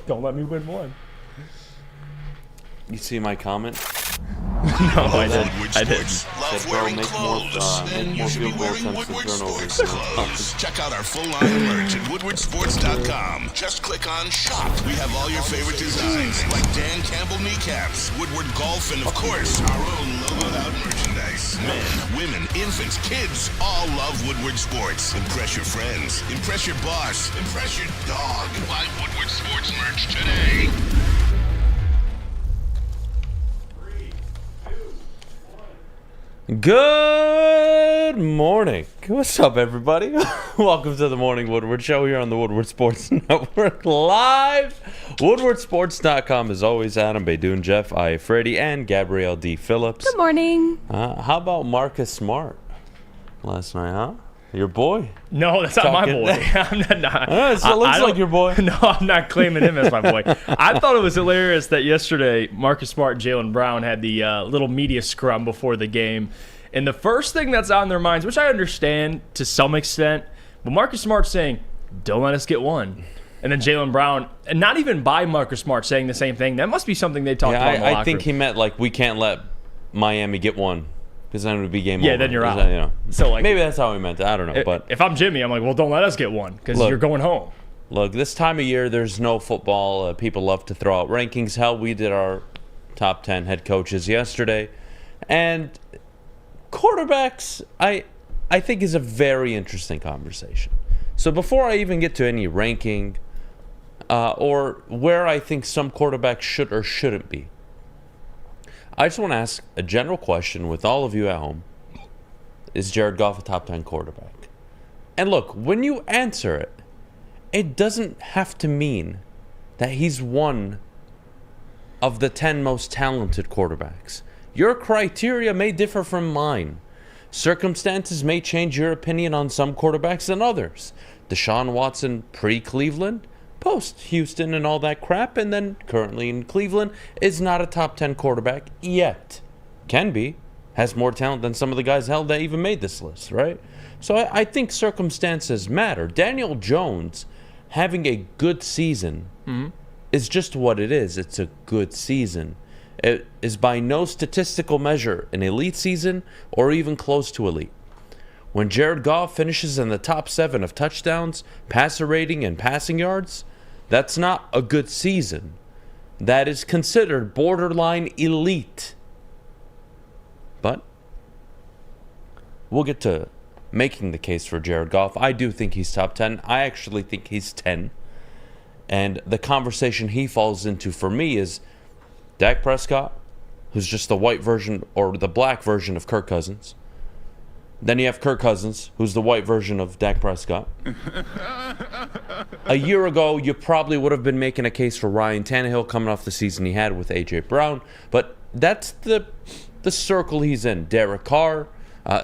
Don't let me win one. You see my comment? No, I didn't. Love Said, bro, wearing make clothes, more and you field should be goal wearing attempts than Woodward turnovers. Sports clothes. Check out our full line of merch at woodwardsports.com. Just click on Shop. We have all your favorite designs, like Dan Campbell kneecaps, Woodward Golf, and of course, our own logoed out merchandise. Men, women, infants, kids, all love Woodward Sports. Impress your friends. Impress your boss. Impress your dog. Buy Woodward Sports merch today. Good morning. What's up, everybody? Welcome to the Morning Woodward Show here on the Woodward Sports Network live. WoodwardSports.com. As always, Adham, Beydoun, Jeff, Iafrate, and Gabrielle D. Phillips. Good morning. How about Marcus Smart last night, huh? Your boy? No, that's not my boy. I'm not. It looks like your boy. No, I'm not claiming him as my boy. I thought it was hilarious that yesterday Marcus Smart and Jaylen Brown had the little media scrum before the game. And the first thing that's on their minds, which I understand to some extent, but Marcus Smart saying, don't let us get one. And then Jaylen Brown, and not even by Marcus Smart saying the same thing. That must be something they talked about in the locker I think room. he meant like we can't let Miami get one. Because then it would be game over. Yeah, then you're out. That, you know. So like, maybe that's how he meant it. I don't know. But if I'm Jimmy, I'm like, well, don't let us get one because you're going home. Look, this time of year, there's no football. People love to throw out rankings. Hell, we did our top 10 head coaches yesterday. And quarterbacks, I think, is a very interesting conversation. So before I even get to any ranking or where I think some quarterbacks should or shouldn't be, I just want to ask a general question with all of you at home. Is Jared Goff a top 10 quarterback? And look, when you answer it, it doesn't have to mean that he's one of the 10 most talented quarterbacks. Your criteria may differ from mine. Circumstances may change your opinion on some quarterbacks than others. Deshaun Watson pre-Cleveland, post-Houston and all that crap, and then currently in Cleveland, is not a top 10 quarterback yet. Can be. Has more talent than some of the guys held that even made this list, right? So I think circumstances matter. Daniel Jones having a good season is just what it is. It's a good season. It is by no statistical measure an elite season or even close to elite. When Jared Goff finishes in the top 7 of touchdowns, passer rating, and passing yards, that's not a good season. That is considered borderline elite. But we'll get to making the case for Jared Goff. I do think he's top 10. I actually think he's 10. And the conversation he falls into for me is Dak Prescott, who's just the white version or the black version of Kirk Cousins. Then you have Kirk Cousins, who's the white version of Dak Prescott. A year ago, you probably would have been making a case for Ryan Tannehill coming off the season he had with A.J. Brown. But that's the circle he's in. Derek Carr,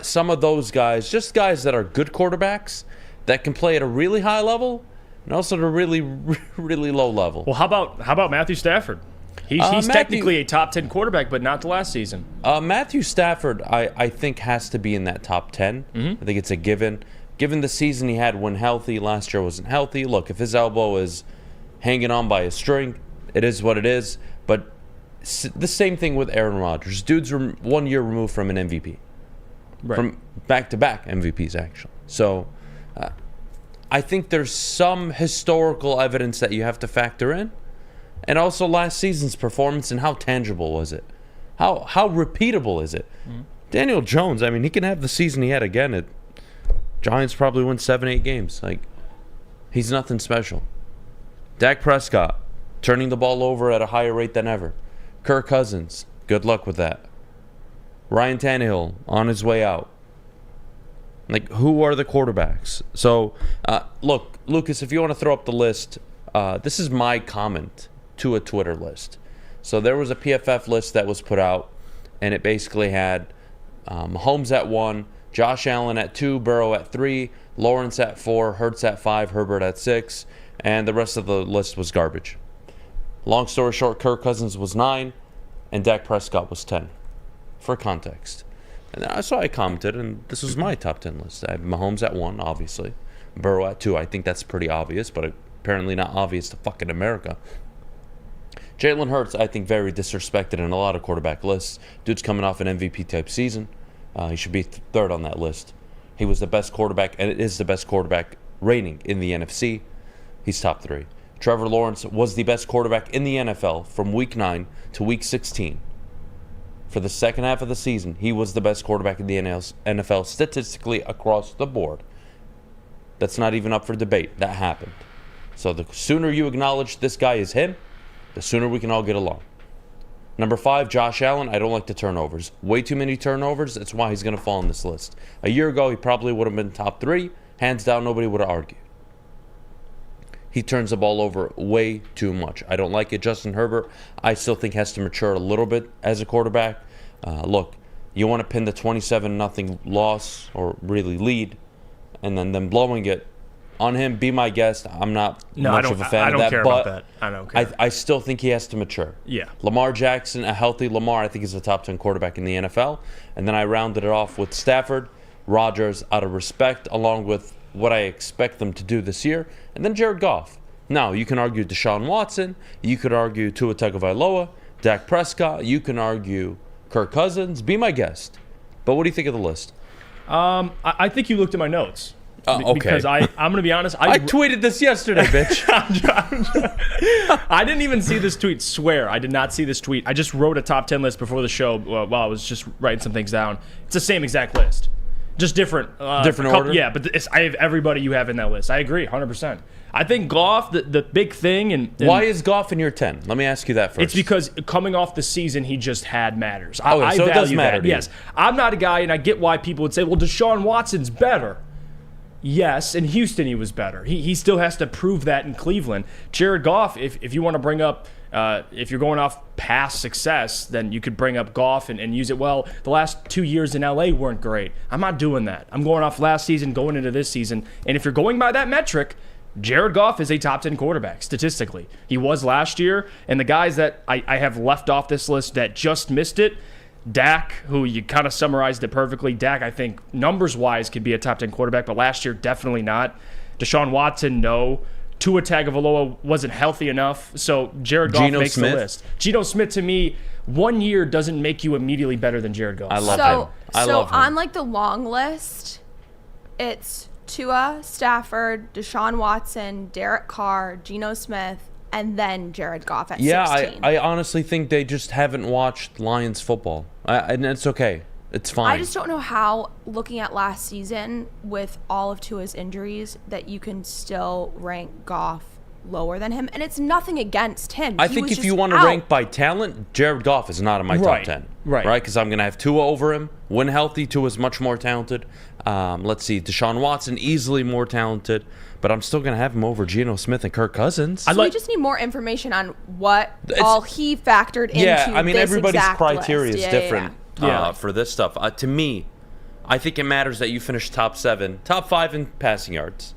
some of those guys, just guys that are good quarterbacks that can play at a really high level and also at a really, really low level. Well, how about Matthew Stafford? He's technically a top 10 quarterback, but not the last season. Matthew Stafford, I think, has to be in that top 10. I think it's a given. Given the season he had when healthy, last year wasn't healthy. Look, if his elbow is hanging on by a string, it is what it is. But the same thing with Aaron Rodgers. Dude's 1 year removed from an MVP. Right. From back-to-back MVPs, actually. So I think there's some historical evidence that you have to factor in. And also last season's performance and how tangible was it? How repeatable is it? Daniel Jones, I mean, he can have the season he had again. Giants probably win 7-8 games. Like, he's nothing special. Dak Prescott, turning the ball over at a higher rate than ever. Kirk Cousins, good luck with that. Ryan Tannehill, on his way out. Like, who are the quarterbacks? So, look, Lucas, if you want to throw up the list, this is my comment to a Twitter list. So there was a PFF list that was put out, and it basically had Mahomes at 1, Josh Allen at 2, Burrow at 3, Lawrence at 4, Hurts at 5, Herbert at 6, and the rest of the list was garbage. Long story short, Kirk Cousins was 9, and Dak Prescott was 10, for context. And so I commented, and this was my top 10 list. I have Mahomes at 1, obviously. Burrow at 2. I think that's pretty obvious, but apparently not obvious to fucking America. Jalen Hurts, I think, very disrespected in a lot of quarterback lists. Dude's coming off an MVP-type season. He should be third on that list. He was the best quarterback, and it is the best quarterback rating in the NFC. He's top 3. Trevor Lawrence was the best quarterback in the NFL from Week 9 to Week 16. For the second half of the season, he was the best quarterback in the NFL statistically across the board. That's not even up for debate. That happened. So the sooner you acknowledge this guy is him, the sooner we can all get along. Number 5, Josh Allen. I don't like the turnovers. Way too many turnovers. That's why he's going to fall on this list. A year ago, he probably would have been top 3. Hands down, nobody would have argued. He turns the ball over way too much. I don't like it. Justin Herbert, I still think has to mature a little bit as a quarterback. Look, you want to pin the 27-0 loss or really lead, and then them blowing it on him. Be my guest. I'm not much of a fan of that. I don't care about that. I don't care. I still think he has to mature. Yeah. Lamar Jackson, a healthy Lamar, I think is a top 10 quarterback in the NFL. And then I rounded it off with Stafford, Rodgers, out of respect, along with what I expect them to do this year, and then Jared Goff. Now, you can argue Deshaun Watson. You could argue Tua Tagovailoa, Dak Prescott. You can argue Kirk Cousins. Be my guest. But what do you think of the list? I think you looked at my notes. Okay. Because I'm going to be honest. I tweeted this yesterday, bitch. I didn't even see this tweet. Swear, I did not see this tweet. I just wrote a top 10 list before the show while I was just writing some things down. It's the same exact list. Just different. Different order? Yeah, but I have everybody you have in that list. I agree, 100%. I think Goff, the big thing, and why is Goff in your 10? Let me ask you that first. It's because coming off the season he just had matters. So it does matter to you. Yes. I'm not a guy, and I get why people would say, well, Deshaun Watson's better. Yes, in Houston he was better. He still has to prove that in Cleveland. Jared Goff, if you want to bring up, if you're going off past success, then you could bring up Goff and use it. Well, the last 2 years in LA weren't great. I'm not doing that. I'm going off last season, going into this season. And if you're going by that metric, Jared Goff is a top 10 quarterback, statistically. He was last year. And the guys that I have left off this list that just missed it, Dak, who you kind of summarized it perfectly. Dak, I think, numbers-wise, could be a top 10 quarterback, but last year, definitely not. Deshaun Watson, no. Tua Tagovailoa wasn't healthy enough, so Jared Goff makes the list. Geno Smith, to me, 1 year doesn't make you immediately better than Jared Goff. I love him. I love him. On like the long list, it's Tua, Stafford, Deshaun Watson, Derek Carr, Geno Smith, and then Jared Goff at 16. Yeah, I honestly think they just haven't watched Lions football. And it's okay. It's fine. I just don't know how, looking at last season, with all of Tua's injuries, that you can still rank Goff lower than him. And it's nothing against him. I think if you want to rank by talent, Jared Goff is not in my top 10. Right. Because I'm going to have Tua over him. When healthy, Tua's much more talented. Let's see. Deshaun Watson, easily more talented. But I'm still going to have him over Geno Smith and Kirk Cousins. So we just need more information on what all he factored into this everybody's exact criteria list. is different for this stuff. To me, I think it matters that you finish top 7, top 5 in passing yards,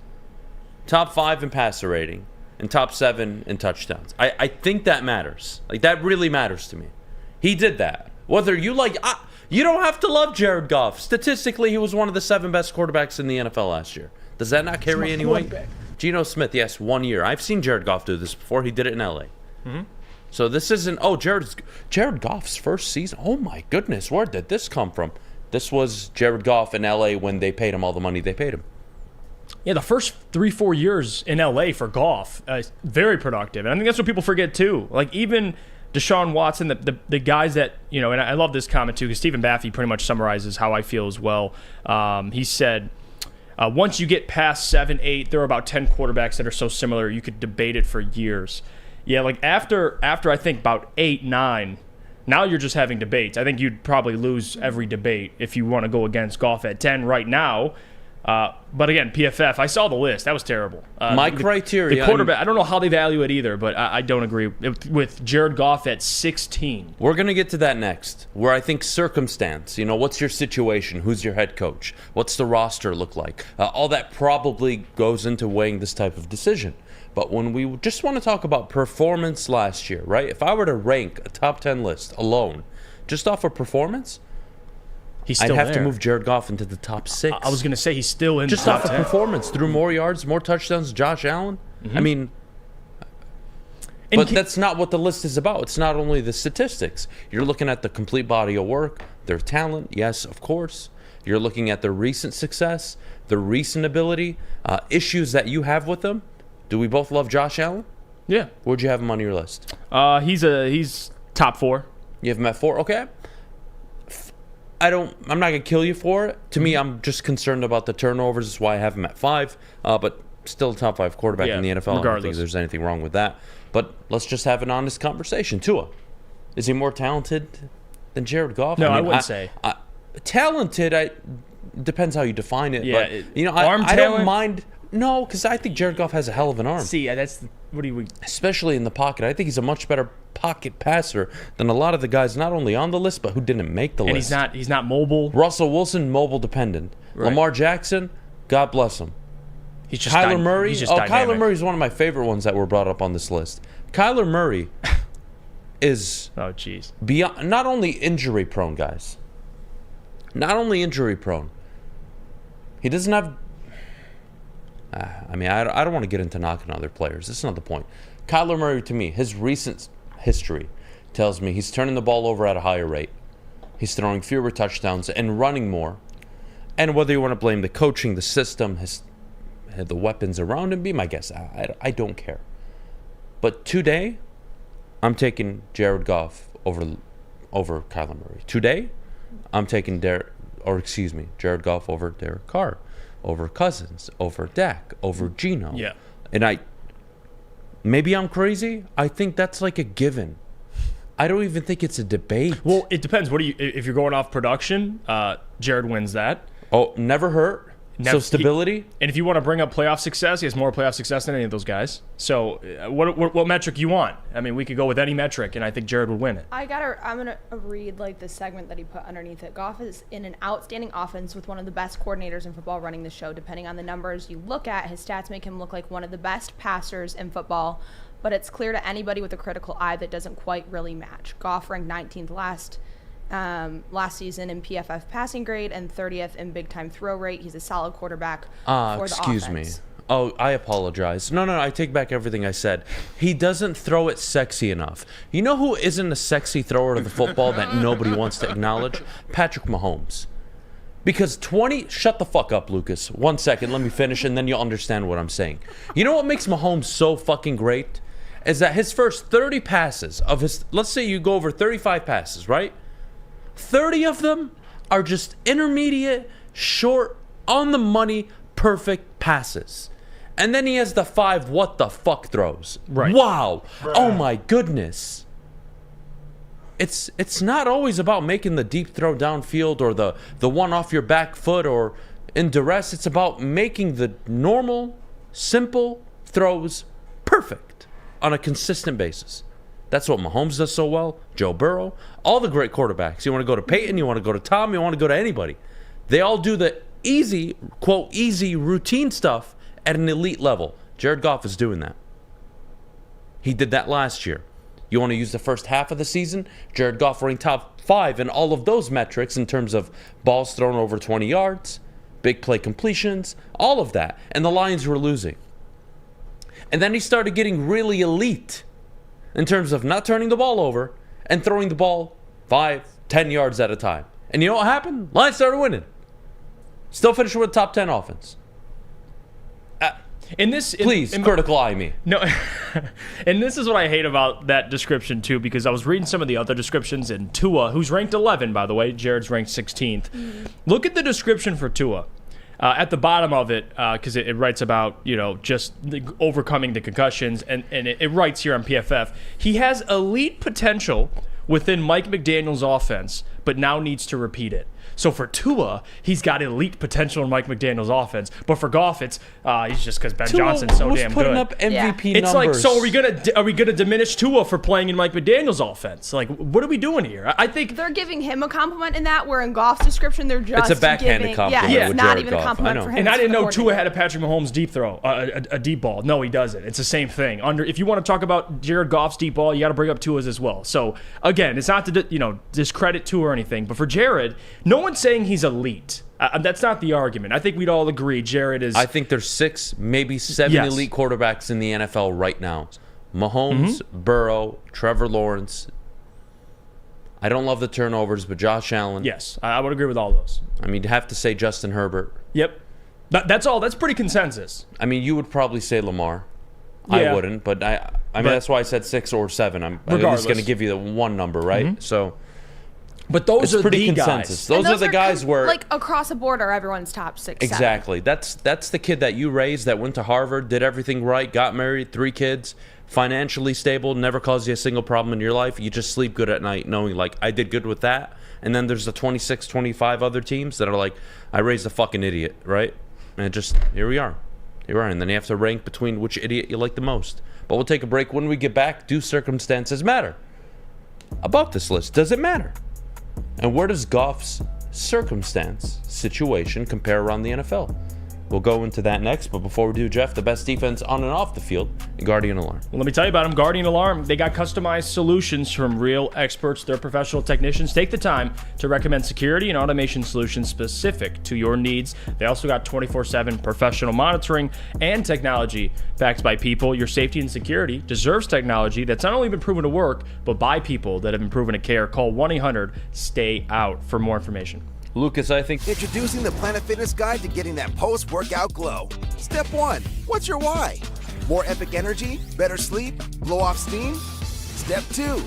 top 5 in passer rating, and top 7 in touchdowns. I think that matters. Like, that really matters to me. He did that. Whether you like... you don't have to love Jared Goff. Statistically, he was one of the 7 best quarterbacks in the NFL last year. Does that not carry any weight? Geno Smith, yes, 1 year. I've seen Jared Goff do this before. He did it in L.A. Mm-hmm. So this isn't, Jared Goff's first season. Oh, my goodness. Where did this come from? This was Jared Goff in L.A. when they paid him all the money they paid him. Yeah, the first 3-4 years in L.A. for Goff, very productive. And I think that's what people forget, too. Like, even Deshaun Watson, the guys that, and I love this comment, too, because Stephen Baffey pretty much summarizes how I feel as well. He said... once you get past 7, 8, there are about 10 quarterbacks that are so similar you could debate it for years. Yeah, like after I think about 8, 9, now you're just having debates. I think you'd probably lose every debate if you want to go against Goff at 10 right now. But again, PFF, I saw the list. That was terrible. My criteria... The quarterback, I don't know how they value it either, but I don't agree with Jared Goff at 16. We're going to get to that next, where I think circumstance, what's your situation? Who's your head coach? What's the roster look like? All that probably goes into weighing this type of decision. But when we just want to talk about performance last year, right? If I were to rank a top 10 list alone, just off of performance... I'd have to move Jared Goff into the top 6. I was going to say he's still in just the top off 10. Of performance. Threw more yards, more touchdowns. Josh Allen. I mean, but that's not what the list is about. It's not only the statistics. You're looking at the complete body of work, their talent, yes, of course. You're looking at their recent success, their recent ability, issues that you have with them. Do we both love Josh Allen? Yeah. Where'd you have him on your list? He's top 4. You have him at 4? Okay. I'm not going to kill you for it. To me, I'm just concerned about the turnovers. That's why I have him at 5. But still a top 5 quarterback in the NFL. Regardless. I don't think there's anything wrong with that. But let's just have an honest conversation. Tua, is he more talented than Jared Goff? No, I wouldn't say. Talented, depends how you define it. Yeah, but, arm I talent? don't mind. No, because I think Jared Goff has a hell of an arm. See, what do you... Especially in the pocket. I think he's a much better pocket passer than a lot of the guys not only on the list, but who didn't make the list. And he's not mobile. Russell Wilson, mobile dependent. Right. Lamar Jackson, God bless him. He's just Kyler Murray. He's just dynamic. Kyler Murray is one of my favorite ones that were brought up on this list. Kyler Murray is beyond, not only injury prone, guys. Not only injury prone. He doesn't have. I don't want to get into knocking other players. That's not the point. Kyler Murray, to me, his recent history tells me he's turning the ball over at a higher rate. He's throwing fewer touchdowns and running more. And whether you want to blame the coaching, the system, the weapons around him, be my guest. I don't care. But today, I'm taking Jared Goff over Kyler Murray. Today, I'm taking Jared Goff over Derek Carr, over Cousins, over Dak, over Geno. Yeah. And maybe I'm crazy. I think that's like a given. I don't even think it's a debate. Well, it depends. If you're going off production, Jared wins that. Oh, never hurt. So stability. And if you want to bring up playoff success, he has more playoff success than any of those guys. So what metric you want? I mean, we could go with any metric, and I think Jared would win it. I'm gonna read like the segment that he put underneath it. Goff is in an outstanding offense with one of the best coordinators in football running the show. Depending on the numbers you look at, his stats make him look like one of the best passers in football. But it's clear to anybody with a critical eye that doesn't quite really match. Goff ranked 19th last season in PFF passing grade and 30th in big time throw rate. He's a solid quarterback for the offense. Excuse me. Oh, I apologize. No, I take back everything I said. He doesn't throw it sexy enough. You know who isn't a sexy thrower of the football that nobody wants to acknowledge? Patrick Mahomes. Because shut the fuck up, Lucas. 1 second, let me finish, and then you'll understand what I'm saying. You know what makes Mahomes so fucking great? Is that his first 30 passes of his, let's say you go over 35 passes, right? 30 of them are just intermediate, short, on the money, perfect passes. And then he has the 5 what the fuck throws. Right. Wow. Oh my goodness. It's not always about making the deep throw downfield or the one off your back foot or in duress. It's about making the normal, simple throws perfect on a consistent basis. That's what Mahomes does so well. Joe Burrow, all the great quarterbacks. You want to go to Peyton, you want to go to Tom, you want to go to anybody. They all do the easy, quote, easy routine stuff at an elite level. Jared Goff is doing that. He did that last year. You want to use the first half of the season? Jared Goff ranked top 5 in all of those metrics in terms of balls thrown over 20 yards, big play completions, all of that. And the Lions were losing. And then he started getting really elite in terms of not turning the ball over and throwing the ball 5, 10 yards at a time. And you know what happened? Lions started winning. Still finishing with a top 10 offense. Please, critical eye me. No, and this is what I hate about that description too, because I was reading some of the other descriptions in Tua, who's ranked 11, by the way. Jared's ranked 16th. Look at the description for Tua. At the bottom of it, because it writes about, just overcoming the concussions, and it writes here on PFF, he has elite potential within Mike McDaniel's offense, but now needs to repeat it. So for Tua, he's got elite potential in Mike McDaniel's offense, but for Goff, it's he's just because Ben Johnson's so damn good. Putting up MVP numbers. It's like, so are we gonna diminish Tua for playing in Mike McDaniel's offense? Like, what are we doing here? I think they're giving him a compliment in that, where in Goff's description they're just it's a backhanded compliment. Yeah, it's with not Jared even Goff. a compliment for him. And I didn't know Tua had a Patrick Mahomes deep throw, a deep ball. No, he doesn't. It's the same thing. If you want to talk about Jared Goff's deep ball, you got to bring up Tua's as well. So again, it's not to discredit Tua or anything, but for Jared, no one's saying he's elite. That's not the argument. I think we'd all agree Jared is. I think there's 6, maybe 7 elite quarterbacks in the NFL right now. Mahomes, Burrow, Trevor Lawrence. I don't love the turnovers, but Josh Allen. Yes, I would agree with all those. I mean, you have to say Justin Herbert. Yep. That's all. That's pretty consensus. I mean, you would probably say Lamar. Yeah. I wouldn't, but I mean, that's why I said 6 or 7. I'm at least going to give you the one number, right? So, but those are pretty the consensus. guys. Those are the guys where, like, across the board are everyone's top 6. Exactly. 7. That's the kid that you raised, that went to Harvard, did everything right, got married, 3 kids, financially stable, never caused you a single problem in your life. You just sleep good at night knowing, like, I did good with that. And then there's the 26, 25 other teams that are like, I raised a fucking idiot, right? And just, here we are. Here we are. And then you have to rank between which idiot you like the most. But we'll take a break. When we get back, do circumstances matter? About this list, does it matter? And where does Goff's situation compare around the NFL? We'll go into that next, but before we do, Jeff, the best defense on and off the field, Guardian Alarm. Well, let me tell you about them. Guardian Alarm, they got customized solutions from real experts. They're professional technicians. Take the time to recommend security and automation solutions specific to your needs. They also got 24/7 professional monitoring and technology backed by people. Your safety and security deserves technology that's not only been proven to work, but by people that have been proven to care. Call 1-800-STAY-OUT for more information. Lucas, I think... Introducing the Planet Fitness Guide to getting that post-workout glow. Step 1. What's your why? More epic energy? Better sleep? Blow off steam? Step 2.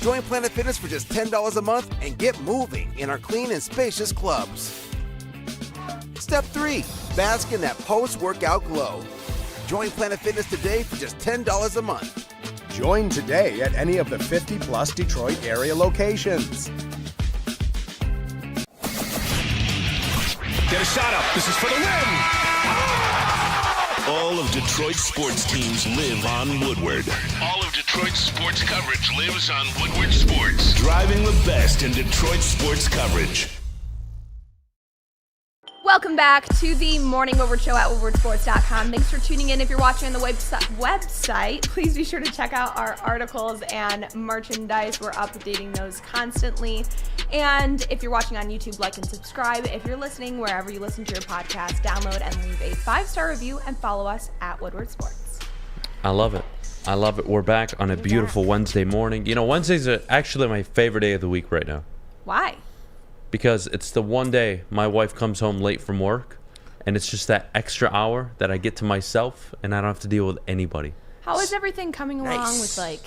Join Planet Fitness for just $10 a month and get moving in our clean and spacious clubs. Step 3. Bask in that post-workout glow. Join Planet Fitness today for just $10 a month. Join today at any of the 50-plus Detroit area locations. Get a shot up. This is for the win. All of Detroit's sports teams live on Woodward. All of Detroit's sports coverage lives on Woodward Sports. Driving the best in Detroit sports coverage. Welcome back to the Morning Woodward Show at woodwardsports.com. Thanks for tuning in. If you're watching on the website, please be sure to check out our articles and merchandise. We're updating those constantly. And if you're watching on YouTube, like and subscribe. If you're listening wherever you listen to your podcast, download and leave a 5-star review and follow us at Woodward Sports. I love it. I love it. We're back on a beautiful Wednesday morning. You know, Wednesdays are actually my favorite day of the week right now. Why? Because it's the one day my wife comes home late from work, and it's just that extra hour that I get to myself, and I don't have to deal with anybody. How is everything coming along with, like,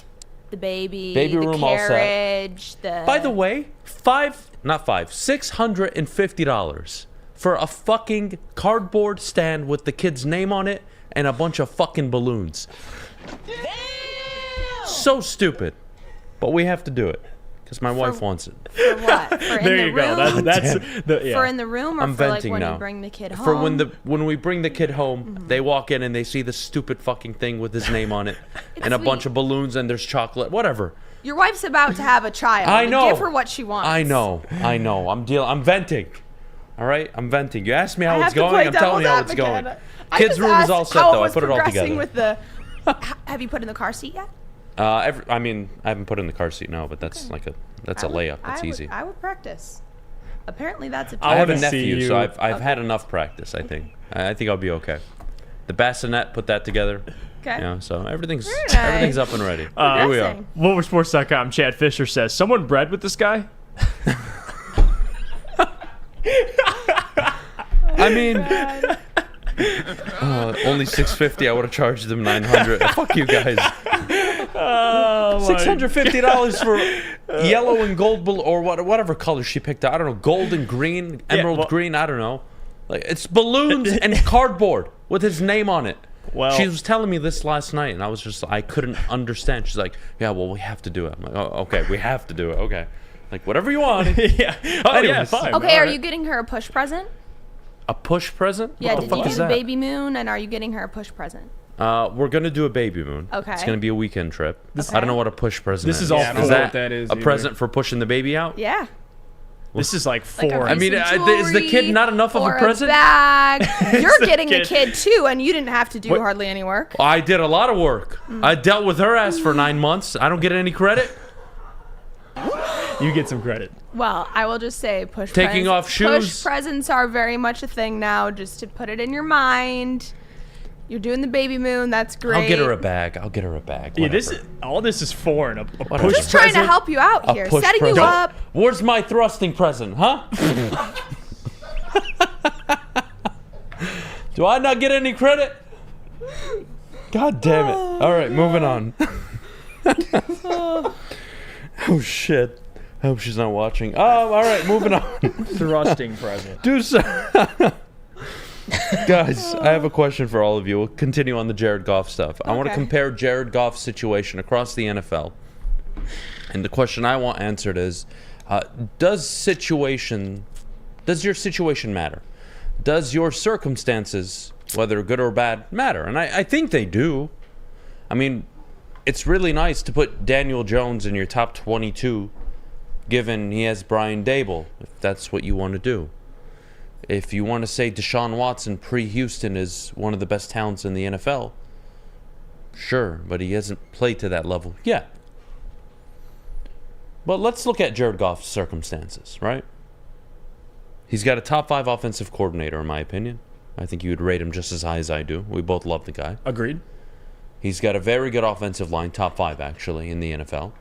the baby room, carriage, By the way, $650 for a fucking cardboard stand with the kid's name on it and a bunch of fucking balloons. Damn! So stupid. But we have to do it. Because my wife wants it. For what? For There you go. That's for in the room, or I'm for venting like when now. you bring the kid home? For when we bring the kid home, they walk in and they see this stupid fucking thing with his name on it, and a bunch of balloons, and there's chocolate, whatever. Your wife's about to have a child. I know. Give her what she wants. I know. I'm venting. All right, I'm venting. You asked me how it's going. I'm telling you how it's going. Kids' room is all set though. I put it all together. With the, have you put in the car seat yet? I mean, I haven't put in the car seat now, but that's a layup. It's easy. I would practice. Apparently, that's a. I have a nephew, so I've had enough practice. I think I'll be okay. The bassinet, put that together. Okay. You know, so everything's nice. up and ready. Here we are. WoodwardSports.com. Chad Fisher says, "Someone bred with this guy." I mean, only $650. I would have charged them $900. Fuck you guys. $650 for yellow and gold or whatever color she picked out. I don't know, gold and green, emerald green. I don't know. Like, it's balloons and cardboard with his name on it. Well, she was telling me this last night, and I couldn't understand. She's like, "Yeah, well, we have to do it." I'm like, "Oh, okay, we have to do it. Okay, like whatever you want." Yeah. Oh, yeah, fine. Okay, are you getting her a push present? A push present? Yeah. What Did the you fuck do is the that? baby moon, and are you getting her a push present? We're gonna do a baby moon. Okay. It's gonna be a weekend trip. Okay. I don't know what a push present is. This is all. I don't know what that is a either. present for pushing the baby out? Yeah. This is like Like four. a I mean, piece of is the kid jewelry not enough of a or present? Bag. You're the getting kid. a kid too, and you didn't have to do What? hardly any work. I did a lot of work. I dealt with her ass for 9 months. I don't get any credit. You get some credit. Well, I will just say Taking off shoes. Push presents are very much a thing now, just to put it in your mind. You're doing the baby moon. That's great. I'll get her a bag. Yeah, all this is foreign. A push I'm just trying to present. help you out here, setting you up. Where's my thrusting present, huh? Do I not get any credit? God damn it. All right, moving on. Oh, shit. I hope she's not watching. All right, moving on. Thrusting present. Do so. Guys, I have a question for all of you. We'll continue on the Jared Goff stuff. I want to compare Jared Goff's situation across the NFL. And the question I want answered is, does your situation matter? Does your circumstances, whether good or bad, matter? And I think they do. I mean, it's really nice to put Daniel Jones in your top 22, given he has Brian Dable, if that's what you want to do. If you want to say Deshaun Watson pre-Houston is one of the best talents in the NFL, sure, but he hasn't played to that level yet. But let's look at Jared Goff's circumstances, right? He's got a top 5 offensive coordinator, in my opinion. I think you would rate him just as high as I do. We both love the guy. Agreed. He's got a very good offensive line, top 5 actually, in the NFL.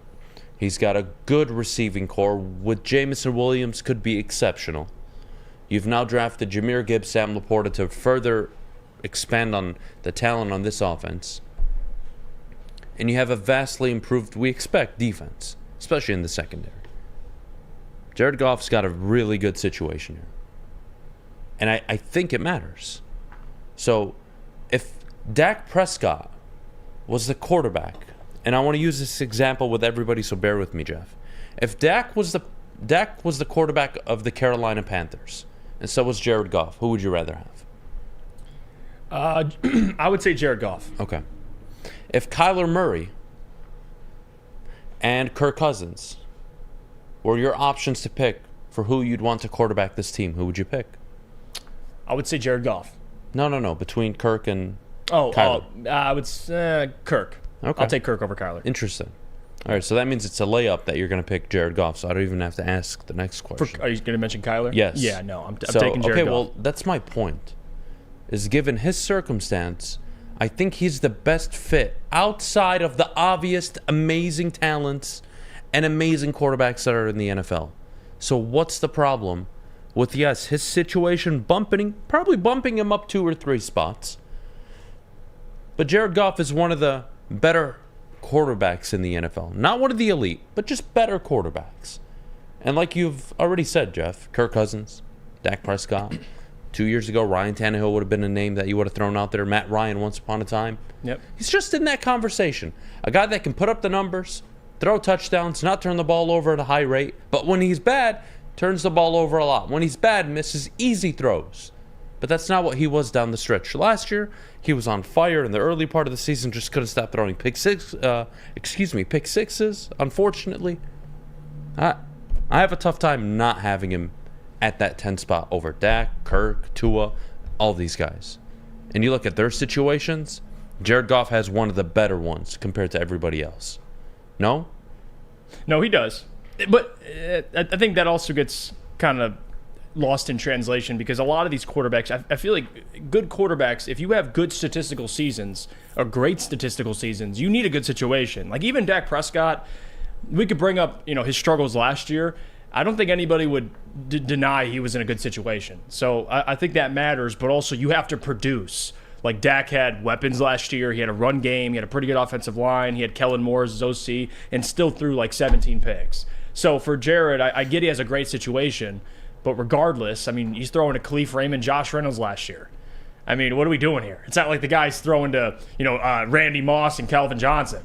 He's got a good receiving core, with Jamison Williams could be exceptional. You've now drafted Jahmyr Gibbs, Sam Laporta to further expand on the talent on this offense. And you have a vastly improved, we expect, defense, especially in the secondary. Jared Goff's got a really good situation here. And I think it matters. So, if Dak Prescott was the quarterback, and I want to use this example with everybody, so bear with me, Jeff. If Dak was the quarterback of the Carolina Panthers, and so was Jared Goff, who would you rather have? I would say Jared Goff. Okay. If Kyler Murray and Kirk Cousins were your options to pick for who you'd want to quarterback this team, who would you pick? I would say Jared Goff. No. Between Kirk and Kyler. I would say Kirk. Okay. I'll take Kirk over Kyler. Interesting. All right, so that means it's a layup that you're going to pick Jared Goff, so I don't even have to ask the next question. Are you going to mention Kyler? Yes. Yeah, no, I'm taking Jared Goff. Okay, well, that's my point. Is given his circumstance, I think he's the best fit outside of the obvious amazing talents and amazing quarterbacks that are in the NFL. So what's the problem with, yes, his situation probably bumping him up 2 or 3 spots. But Jared Goff is one of the better quarterbacks in the NFL. Not one of the elite, but just better quarterbacks. And like you've already said, Jeff, Kirk Cousins, Dak Prescott. 2 years ago, Ryan Tannehill would have been a name that you would have thrown out there. Matt Ryan once upon a time. Yep. He's just in that conversation. A guy that can put up the numbers, throw touchdowns, not turn the ball over at a high rate. But when he's bad, turns the ball over a lot. When he's bad, misses easy throws. But that's not what he was down the stretch. Last year, he was on fire in the early part of the season, just couldn't stop throwing pick sixes, unfortunately. I have a tough time not having him at that 10 spot over Dak, Kirk, Tua, all these guys. And you look at their situations, Jared Goff has one of the better ones compared to everybody else. No? No, he does. But I think that also gets kind of lost in translation because a lot of these quarterbacks, I feel like good quarterbacks, if you have good statistical seasons or great statistical seasons, you need a good situation. Like even Dak Prescott, we could bring up, his struggles last year. I don't think anybody would deny he was in a good situation. So I think that matters, but also you have to produce. Like Dak had weapons last year. He had a run game. He had a pretty good offensive line. He had Kellen Moore as his OC and still threw like 17 picks. So for Jared, I get he has a great situation. But regardless, I mean, he's throwing to Khalif Raymond, Josh Reynolds last year. I mean, what are we doing here? It's not like the guy's throwing to, Randy Moss and Calvin Johnson.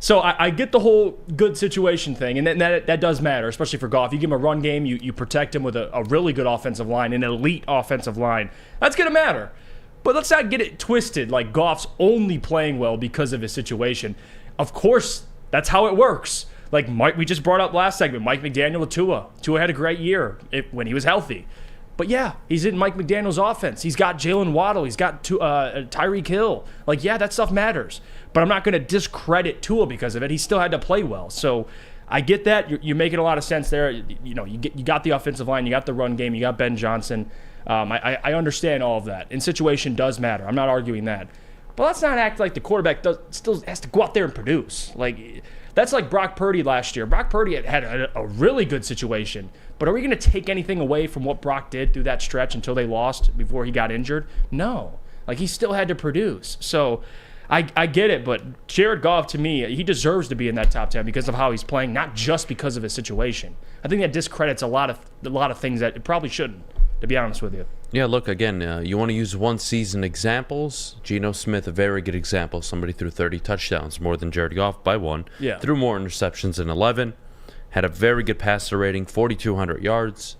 So I get the whole good situation thing, and that does matter, especially for Goff. You give him a run game, you protect him with a really good offensive line, an elite offensive line. That's going to matter. But let's not get it twisted like Goff's only playing well because of his situation. Of course, that's how it works. Like Mike, we just brought up last segment, Mike McDaniel with Tua. Tua had a great year when he was healthy. But yeah, he's in Mike McDaniel's offense. He's got Jalen Waddle. He's got Tyreek Hill. That stuff matters. But I'm not going to discredit Tua because of it. He still had to play well. So I get that. You're making a lot of sense there. You got the offensive line, you got the run game, you got Ben Johnson. I understand all of that. And situation does matter. I'm not arguing that. But let's not act like the quarterback still has to go out there and produce. Like, that's like Brock Purdy last year. Brock Purdy had a really good situation. But are we going to take anything away from what Brock did through that stretch until they lost before he got injured? No. Like, he still had to produce. So I get it, but Jared Goff, to me, he deserves to be in that top 10 because of how he's playing, not just because of his situation. I think that discredits a lot of things that it probably shouldn't, to be honest with you. Yeah, look, again, you want to use one season examples. Geno Smith, a very good example. Somebody threw 30 touchdowns, more than Jared Goff by one. Yeah. Threw more interceptions than 11. Had a very good passer rating, 4,200 yards.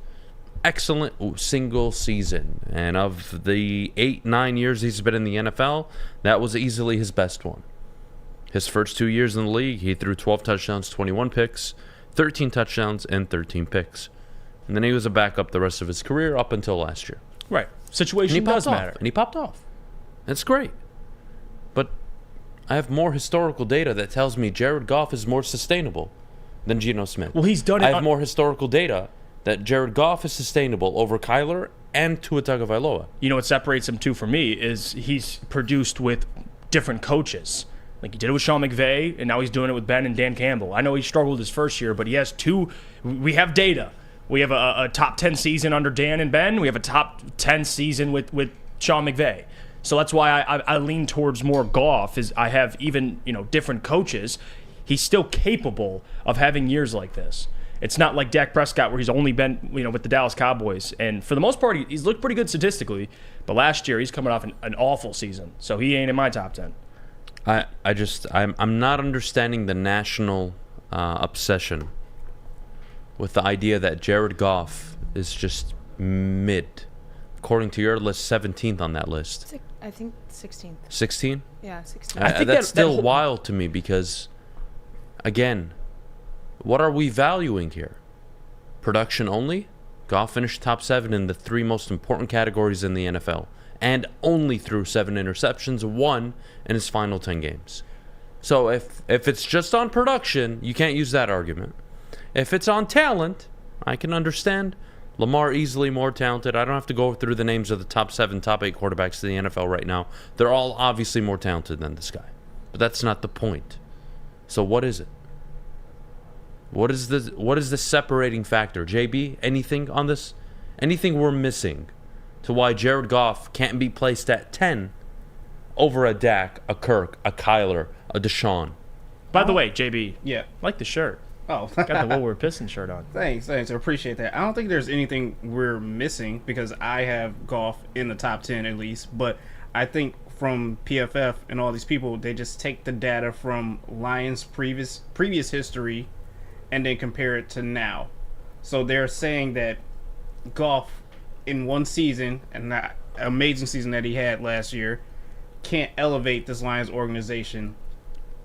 Excellent single season. And of the 8-9 years he's been in the NFL, that was easily his best one. His first 2 years in the league, he threw 12 touchdowns, 21 picks, 13 touchdowns, and 13 picks. And then he was a backup the rest of his career up until last year. Right. Situation does matter. And he popped off. That's great. But I have more historical data that tells me Jared Goff is more sustainable than Geno Smith. Well, he's done it. I have more historical data that Jared Goff is sustainable over Kyler and Tua Tagovailoa. You know what separates him, too, for me, is he's produced with different coaches. Like, he did it with Sean McVay, and now he's doing it with Ben and Dan Campbell. I know he struggled his first year, but he has two. We have data. We have a top 10 season under Dan and Ben. We have a top 10 season with Sean McVay. So that's why I lean towards more Goff. Is I have even different coaches. He's still capable of having years like this. It's not like Dak Prescott where he's only been with the Dallas Cowboys. And for the most part, he's looked pretty good statistically. But last year, he's coming off an awful season. So he ain't in my top 10. I'm not understanding the national obsession with the idea that Jared Goff is just mid. According to your list, 17th on that list. I think 16th. 16? Yeah, 16th. I think that's still wild to me because, again, what are we valuing here? Production only? Goff finished top 7 in the 3 most important categories in the NFL and only threw 7 interceptions, 1 in his final 10 games. So if it's just on production, you can't use that argument. If it's on talent, I can understand. Lamar easily more talented. I don't have to go through the names of the top 7, top 8 quarterbacks in the NFL right now. They're all obviously more talented than this guy. But that's not the point. So what is it? What is the separating factor? JB, anything on this? Anything we're missing to why Jared Goff can't be placed at 10 over a Dak, a Kirk, a Kyler, a Deshaun? By the way, JB, Yeah. I like the shirt. Oh, Got the Woodward Pistons shirt on. Thanks. I appreciate that. I don't think there's anything we're missing because I have Goff in the top 10 at least. But I think from PFF and all these people, they just take the data from Lions' previous history and then compare it to now. So they're saying that Goff in one season, and that amazing season that he had last year, can't elevate this Lions organization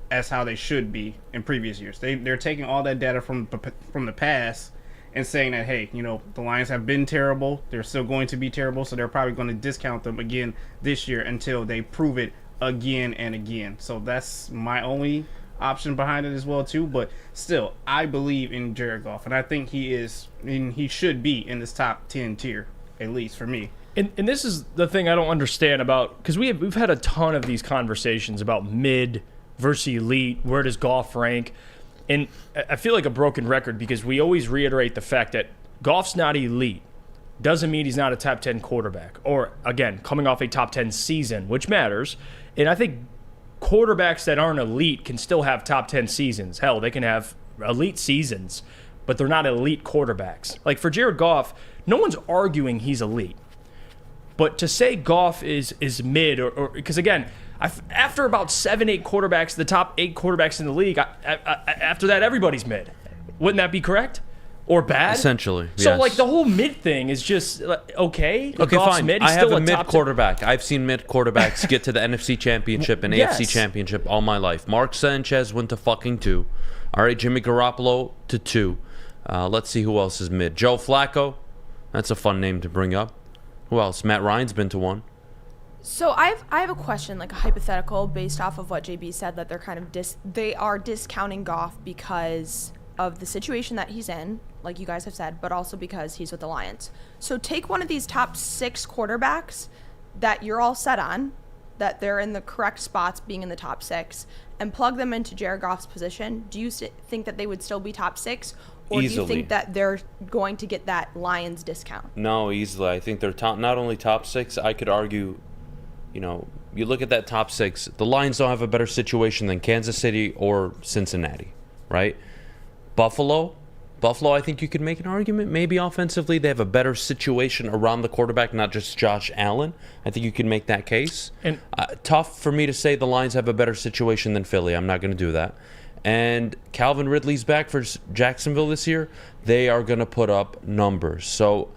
as how they should be in previous years. They're taking all that data from the past and saying that, hey, the Lions have been terrible. They're still going to be terrible, so they're probably going to discount them again this year until they prove it again and again. So that's my only option behind it as well too. But still, I believe in Jared Goff, and I think he should be in this top 10 tier, at least for me. And this is the thing I don't understand about, because we've had a ton of these conversations about mid versus elite. Where does Goff rank? And I feel like a broken record because we always reiterate the fact that Goff's not elite. Doesn't mean he's not a top 10 quarterback. Or, again, coming off a top 10 season, which matters. And I think quarterbacks that aren't elite can still have top 10 seasons. Hell, they can have elite seasons, but they're not elite quarterbacks. Like for Jared Goff, no one's arguing he's elite. But to say Goff is mid, or because again, after about 7-8 quarterbacks, the top 8 quarterbacks in the league, after that, everybody's mid. Wouldn't that be correct? Or bad? Essentially, So, yes. like, the whole mid thing is just, okay. Okay, Goff's fine. Mid, he's I have still a mid top quarterback. I've seen mid quarterbacks get to the NFC Championship and Yes. AFC Championship all my life. Mark Sanchez went to fucking 2. All right, Jimmy Garoppolo to 2. Let's see who else is mid. Joe Flacco. That's a fun name to bring up. Who else? Matt Ryan's been to 1. So I have a question, like a hypothetical, based off of what JB said, that they're kind of they are discounting Goff because of the situation that he's in, like you guys have said, but also because he's with the Lions. So take one of these top 6 quarterbacks that you're all set on, that they're in the correct spots being in the top 6, and plug them into Jared Goff's position. Do you think that they would still be top 6? Or Easily. do you think that they're going to get that Lions discount? No, easily. I think they're not only top 6, I could argue, you look at that top 6, the Lions don't have a better situation than Kansas City or Cincinnati, right? Buffalo, I think you could make an argument. Maybe offensively, they have a better situation around the quarterback, not just Josh Allen. I think you can make that case. And tough for me to say the Lions have a better situation than Philly. I'm not going to do that. And Calvin Ridley's back for Jacksonville this year. They are going to put up numbers. So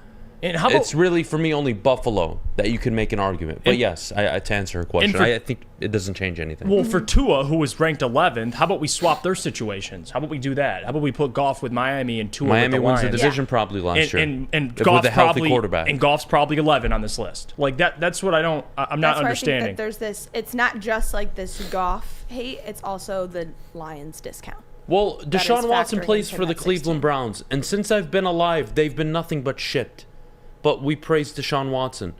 it's really, for me, only Buffalo that you can make an argument. But yes, to answer her question, I think it doesn't change anything. Well, for Tua, who was ranked 11th, how about we swap their situations? How about we do that? How about we put Goff with Miami and Tua with the Lions? Miami wins the division probably last year. And Goff's with a healthy quarterback. And Goff's probably 11 on this list. Like that's what I'm not understanding. I think that there's this, it's not just like this Goff hate, it's also the Lions discount. Well, Deshaun Watson plays for the Cleveland Browns, and since I've been alive, they've been nothing but shit. But we praise Deshaun Watson,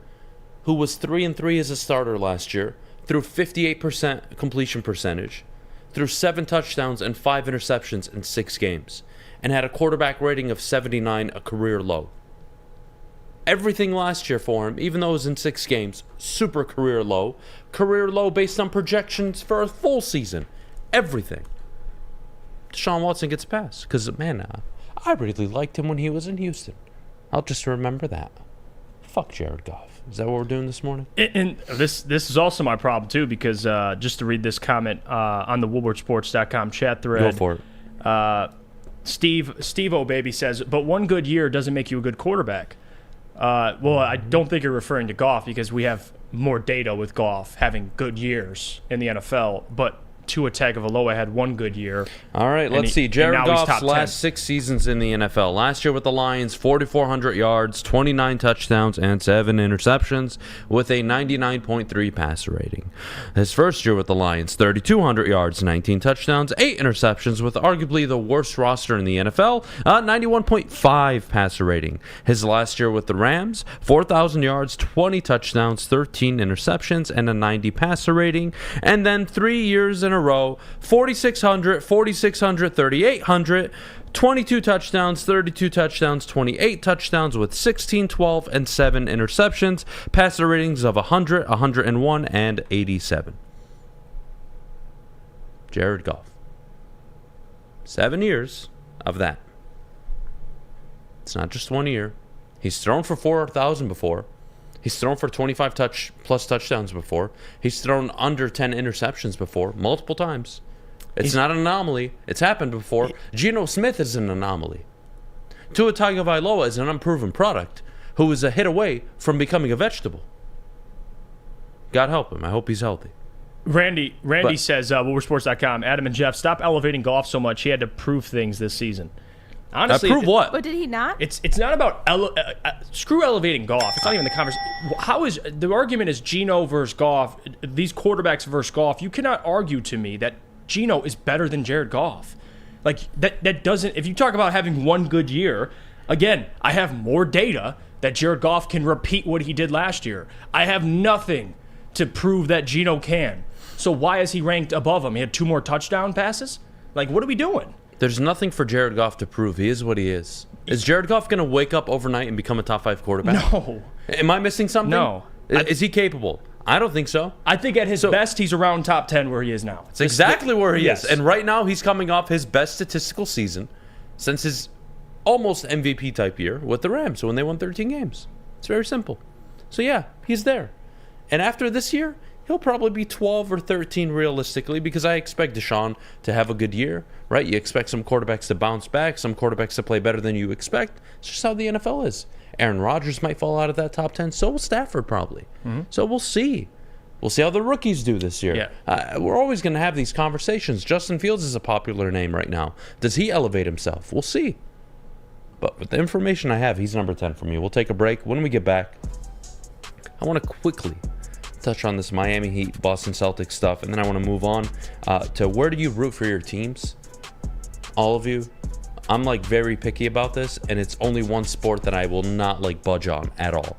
who was 3-3 as a starter last year, threw 58% completion percentage, threw 7 touchdowns and 5 interceptions in 6 games, and had a quarterback rating of 79, a career low. Everything last year for him, even though it was in 6 games, super career low based on projections for a full season. Everything. Deshaun Watson gets a pass because, man, I really liked him when he was in Houston. I'll just remember that. Fuck Jared Goff. Is that what we're doing this morning? And this is also my problem, too, because just to read this comment on the WoodwardSports.com chat thread. Go for it. Steve O'Baby says, but one good year doesn't make you a good quarterback. Well, I don't think you're referring to Goff because we have more data with Goff having good years in the NFL, but Tua Tagovailoa had one good year. All right, let's see. Jared Goff's last 6 seasons in the NFL. Last year with the Lions, 4,400 yards, 29 touchdowns, and 7 interceptions with a 99.3 passer rating. His first year with the Lions, 3,200 yards, 19 touchdowns, 8 interceptions with arguably the worst roster in the NFL, 91.5 passer rating. His last year with the Rams, 4,000 yards, 20 touchdowns, 13 interceptions, and a 90 passer rating. And then 3 years in a row, 4,600, 4,600, 3,800, 22 touchdowns, 32 touchdowns, 28 touchdowns with 16, 12, and 7 interceptions. Passer ratings of 100, 101, and 87. Jared Goff. 7 years of that. It's not just 1 year. He's thrown for 4,000 before. He's thrown for 25 plus touchdowns before. He's thrown under 10 interceptions before, multiple times. It's not an anomaly. It's happened before. Geno Smith is an anomaly. Tua Tagovailoa is an unproven product who is a hit away from becoming a vegetable. God help him. I hope he's healthy. Randy says, WoodwardSports.com, Adham and Jeff, stop elevating Goff so much. He had to prove things this season. Honestly, prove what? But did he not? It's not about screw elevating Goff. It's not even the conversation. How is the argument is Geno versus Goff? These quarterbacks versus Goff. You cannot argue to me that Geno is better than Jared Goff. Like that doesn't. If you talk about having one good year, again, I have more data that Jared Goff can repeat what he did last year. I have nothing to prove that Geno can. So why is he ranked above him? He had 2 more touchdown passes. Like, what are we doing? There's nothing for Jared Goff to prove. He is what he is. Is Jared Goff going to wake up overnight and become a top 5 quarterback? No. Am I missing something? No. Is he capable? I don't think so. I think at his best, he's around top 10 where he is now. It's exactly where he is. And right now, he's coming off his best statistical season since his almost MVP type year with the Rams when they won 13 games. It's very simple. So, yeah, he's there. And after this year, he'll probably be 12 or 13 realistically because I expect Deshaun to have a good year, right? You expect some quarterbacks to bounce back, some quarterbacks to play better than you expect. It's just how the NFL is. Aaron Rodgers might fall out of that top 10. So will Stafford probably. Mm-hmm. So we'll see. We'll see how the rookies do this year. Yeah. We're always going to have these conversations. Justin Fields is a popular name right now. Does he elevate himself? We'll see. But with the information I have, he's number 10 for me. We'll take a break. When we get back, I want to quickly touch on this Miami Heat, Boston Celtics stuff, and then I want to move on to where do you root for your teams? All of you. I'm like very picky about this, and it's only one sport that I will not like budge on at all.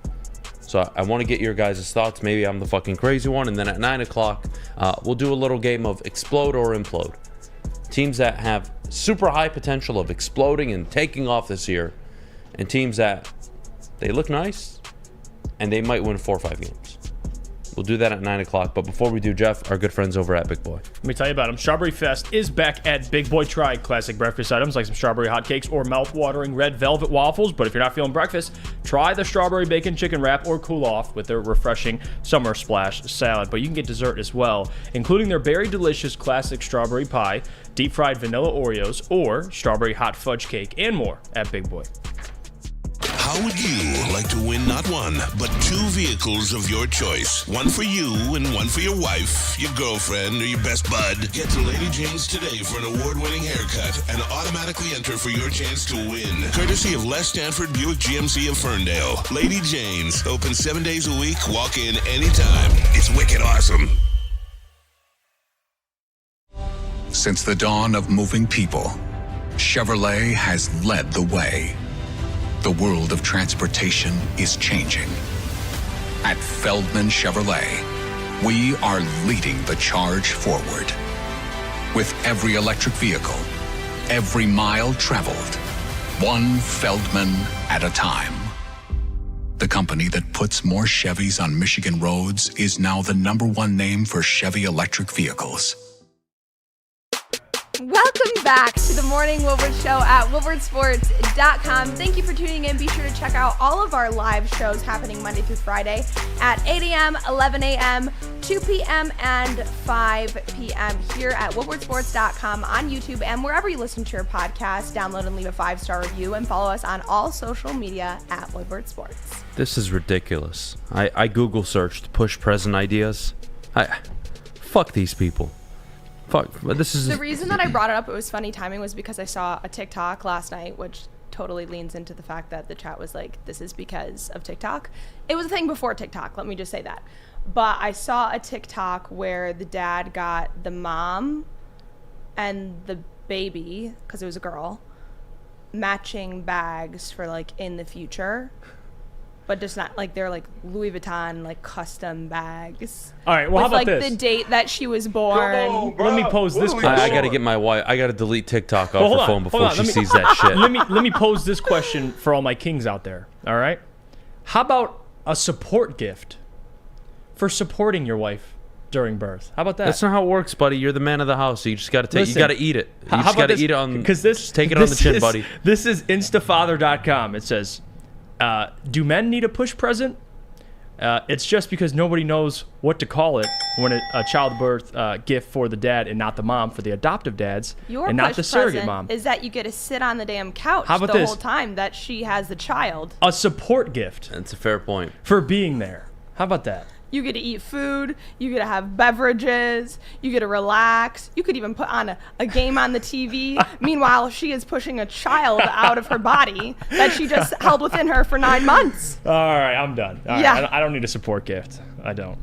So I want to get your guys' thoughts. Maybe I'm the fucking crazy one. And then at 9 o'clock, we'll do a little game of explode or implode. Teams that have super high potential of exploding and taking off this year, and teams that they look nice and they might win 4 or 5 games. We'll do that at 9 o'clock. But before we do, Jeff, our good friends over at Big Boy. Let me tell you about them. Strawberry Fest is back at Big Boy. Try classic breakfast items like some strawberry hotcakes or mouth-watering red velvet waffles. But if you're not feeling breakfast, try the strawberry bacon chicken wrap or cool off with their refreshing summer splash salad. But you can get dessert as well, including their very delicious classic strawberry pie, deep-fried vanilla Oreos, or strawberry hot fudge cake, and more at Big Boy. How would you like to win not one, but 2 vehicles of your choice? One for you and one for your wife, your girlfriend, or your best bud. Get to Lady Jane's today for an award-winning haircut and automatically enter for your chance to win. Courtesy of Les Stanford Buick GMC of Ferndale. Lady Jane's, open 7 days a week, walk in anytime. It's wicked awesome. Since the dawn of moving people, Chevrolet has led the way. The world of transportation is changing. At Feldman Chevrolet, we are leading the charge forward. With every electric vehicle, every mile traveled, one Feldman at a time. The company that puts more Chevys on Michigan roads is now the #1 name for Chevy electric vehicles. Welcome back to the Morning Woodward Show at woodwardsports.com. Thank you for tuning in. Be sure to check out all of our live shows happening Monday through Friday at 8 a.m., 11 a.m., 2 p.m., and 5 p.m. here at woodwardsports.com on YouTube and wherever you listen to your podcast. Download and leave a 5-star review and follow us on all social media at Woodward Sports. This is ridiculous. I Google searched push present ideas. Fuck these people. But this is the reason that I brought it up. It was funny timing was because I saw a TikTok last night, which totally leans into the fact that the chat was like, this is because of TikTok. It was a thing before TikTok, let me just say that. But I saw a TikTok where the dad got the mom and the baby, because it was a girl, matching bags for like in the future. But just not like they're like Louis Vuitton like custom bags. All right, well, with, how about like this? The date that she was born. Let me pose this question. I gotta get my wife. I gotta delete TikTok off her phone before she sees that shit. Let me pose this question for all my kings out there. All right, how about a support gift for supporting your wife during birth? How about that? That's not how it works, buddy. You're the man of the house, so you just gotta take. Listen, you gotta eat it. You just gotta eat it on. Because this, just take it on the chin, buddy. This is instafather.com. It says, do men need a push present? It's just because nobody knows what to call it when a childbirth gift for the dad and not the mom for the adoptive dads and not the surrogate mom. Is that you get to sit on the damn couch How about the this? whole time that she has the child. A support gift That's a fair point. for being there. How about that? You get to eat food. You get to have beverages. You get to relax. You could even put on a game on the TV. Meanwhile, she is pushing a child out of her body that she just held within her for 9 months. All right, I'm done. All Yeah. right, I don't need a support gift. I don't.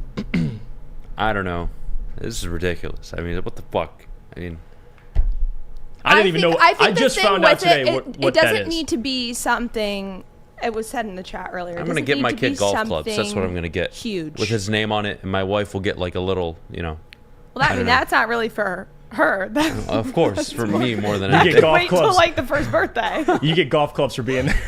I don't know. This is ridiculous. I mean, what the fuck? I mean, I didn't even know. I think I the just thing found out with today it, what it that doesn't is. need to be something. It was said in the chat earlier. I'm gonna get my kid golf clubs. That's what I'm gonna get. Huge. With his name on it, and my wife will get like a little, you know. Well, I mean, know. that's not really for her. Of course, for me more than You get anything. golf Wait till clubs. like the first birthday. You get golf clubs for being there.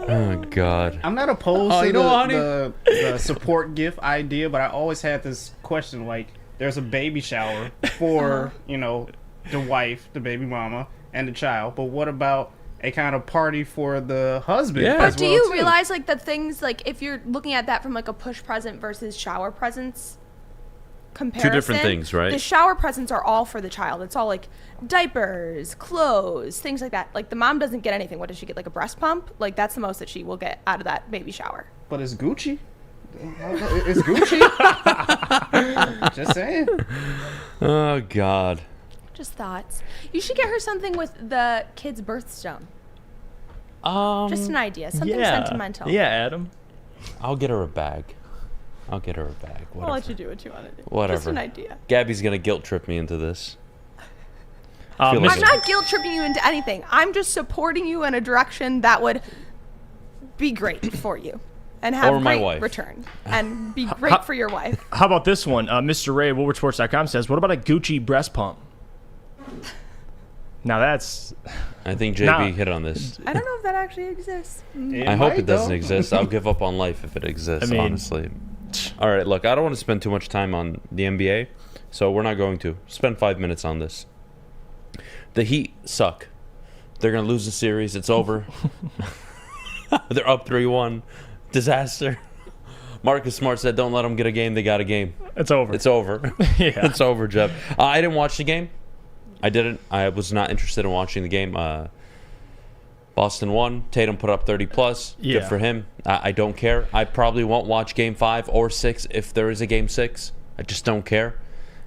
Oh God. I'm not opposed Oh, to you know what, honey? the support gift idea, but I always had this question: like, there's a baby shower for the wife, the baby mama, and the child, but what about a kind of party for the husband? Yeah. as But do well, you too? realize like the things like if you're looking at that from like a push present versus shower presents comparison? different things, right? The shower presents are all for the child. It's all like diapers, clothes, things like that. Like the mom doesn't get anything. What does she get? Like a breast pump? Like that's the most that she will get out of that baby shower. But it's Gucci. It's Gucci. Just saying. Oh God. Just thoughts. You should get her something with the kid's birthstone. Just an idea. Something sentimental. Yeah, Adam. I'll get her a bag. Whatever. I'll let you do what you want to do. Whatever. Just an idea. Gabby's gonna guilt trip me into this. Feel like I'm not guilt tripping you into anything. I'm just supporting you in a direction that would be great for you and have Or my great wife. return and be great for your wife. How about this one? Mr. Ray, WoodwardSports.com says, what about a Gucci breast pump? Now that's... I think JB Nah. hit on this. I don't know if that actually exists. I hope it doesn't exist. I'll give up on life if it exists, I mean- honestly. All right, look, I don't want to spend too much time on the NBA, so we're not going to. Spend 5 minutes on this. The Heat suck. They're going to lose the series. It's over. They're up 3-1. Disaster. Marcus Smart said, don't let them get a game. They got a game. It's over. It's over. Yeah. It's over, Jeff. I didn't watch the game. I didn't. I was not interested in watching the game. Boston won. Tatum put up 30+. Yeah. Good for him. I don't care. I probably won't watch Game 5 or 6 if there is a Game 6. I just don't care.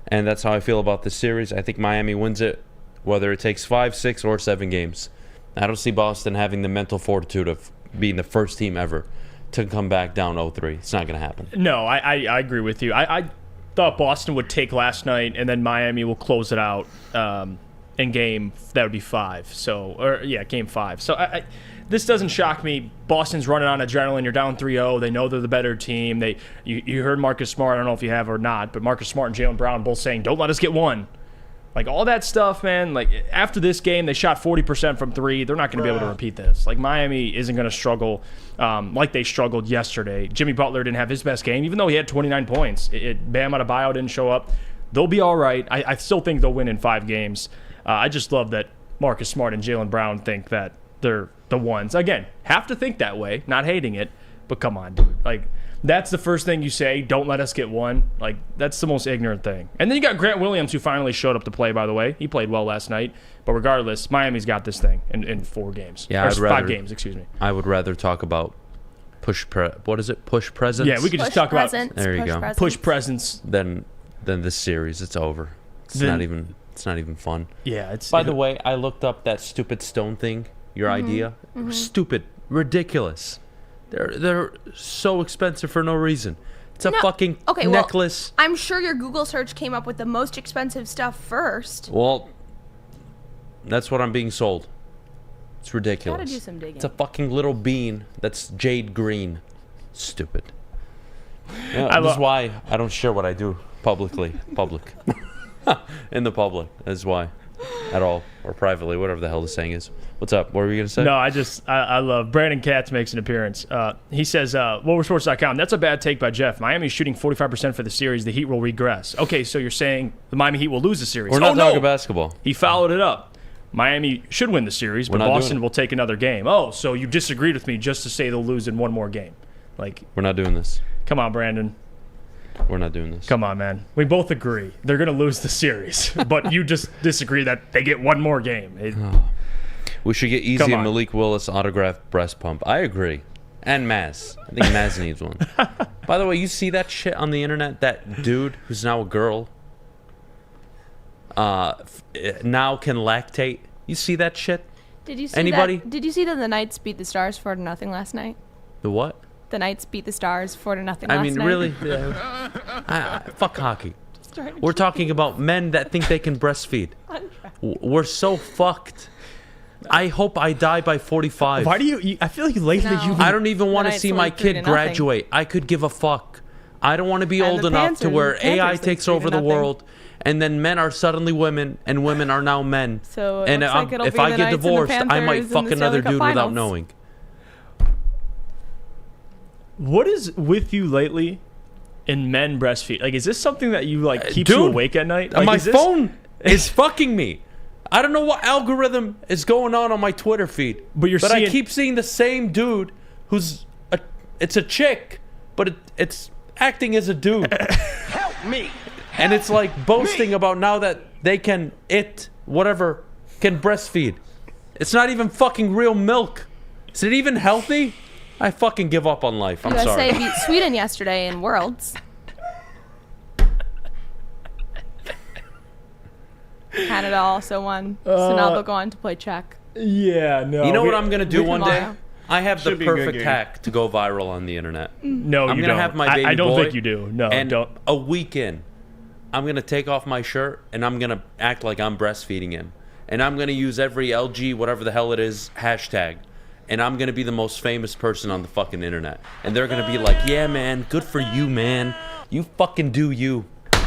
And that's how I feel about this series. I think Miami wins it, whether it takes 5, 6, or 7 games. I don't see Boston having the mental fortitude of being the first team ever to come back down 0-3. It's not going to happen. No, I agree with you. I thought Boston would take last night, and then Miami will close it out in game, that would be 5. Game 5. So this doesn't shock me. Boston's running on adrenaline. You're down 3-0. They know they're the better team. You heard Marcus Smart, I don't know if you have or not, but Marcus Smart and Jaylen Brown both saying, don't let us get one. Like, all that stuff, man, like, after this game, they shot 40% from 3. They're not going to be able to repeat this. Like, Miami isn't going to struggle like they struggled yesterday. Jimmy Butler didn't have his best game, even though he had 29 points. Bam Adebayo didn't show up. They'll be all right. I still think they'll win in 5 games. I just love that Marcus Smart and Jaylen Brown think that they're the ones. Again, have to think that way, not hating it, but come on, dude. Like, that's the first thing you say, don't let us get one. Like, that's the most ignorant thing. And then you got Grant Williams, who finally showed up to play, by the way. He played well last night. But regardless, Miami's got this thing in 4 games. Yeah, or I'd 5 rather- games, excuse me. I would rather talk about push presence? Yeah, we could just talk about There you go. push presence. Than this series. It's over. It's not even fun. Yeah, it's... By the way, I looked up that stupid stone thing, your idea. Stupid, ridiculous. They're so expensive for no reason. It's a fucking necklace. Well, I'm sure your Google search came up with the most expensive stuff first. Well, that's what I'm being sold. It's ridiculous. Gotta do some digging. It's a fucking little bean that's jade green. Stupid. Yeah, this is why I don't share what I do publicly. In the public. That's why. At all. Or privately, whatever the hell the saying is. What's up? What were you going to say? No, I love Brandon Katz makes an appearance. He says, WoodwardSports.com, that's a bad take by Jeff. Miami's shooting 45% for the series. The Heat will regress. Okay, so you're saying the Miami Heat will lose the series. We're not talking basketball. He followed it up. Miami should win the series, but not doing Boston it. will take another game. Oh, so you disagreed with me just to say they'll lose in one more game. Like, We're not doing this. come on, Brandon. We're not doing this. Come on, man. We both agree. They're going to lose the series, but you just disagree that they get one more game. We should get Easy Come and on. Malik Willis autographed breast pump. I agree. And Maz. I think Maz needs one. By the way, you see that shit on the internet? That dude who's now a girl now can lactate. You see that shit? Did you see Anybody? Did you see that the Knights beat the Stars 4-0 last night? The what? The Knights beat the Stars 4-0 last night. I mean, really? Fuck hockey. We're talking about men that think they can breastfeed. We're so fucked. I hope I die by 45. Why do you I feel like lately No. you've I don't even want to Knights see my only 3-0. kid graduate. I could give a fuck. I don't want to be And old the enough to Panthers- where Panthers AI like takes over the 3-0. world, and then men are suddenly women, and women are now men. So it and looks like it'll if be I the get Knights and the divorced, I might Panthers fuck in the another Stanley Cup dude without Finals. knowing. What is with you lately in men breastfeed? Like, is this something that you like keeps Dude, you awake at night? Like, my is this- phone is fucking me. I don't know what algorithm is going on my Twitter feed, But you're I seeing- keep seeing the same dude it's a chick, but it's acting as a dude. Help me! And it's like boasting about now that they can can breastfeed. It's not even fucking real milk. Is it even healthy? I fucking give up on life. I'm USA sorry. beat Sweden yesterday in Worlds. Canada also won. So now they'll go on to play Czech. Yeah, no. You know what I'm gonna do one day? tomorrow. I have the Should be a good perfect game. hack to go viral on the internet. No, I'm you gonna don't. have my baby I don't boy, think you do. No, and don't. a week in, I'm gonna take off my shirt and I'm gonna act like I'm breastfeeding him, and I'm going to use every LG, whatever the hell it is, hashtag. And I'm going to be the most famous person on the fucking internet. And they're going to be like, yeah, man, good for you, man. You fucking do you.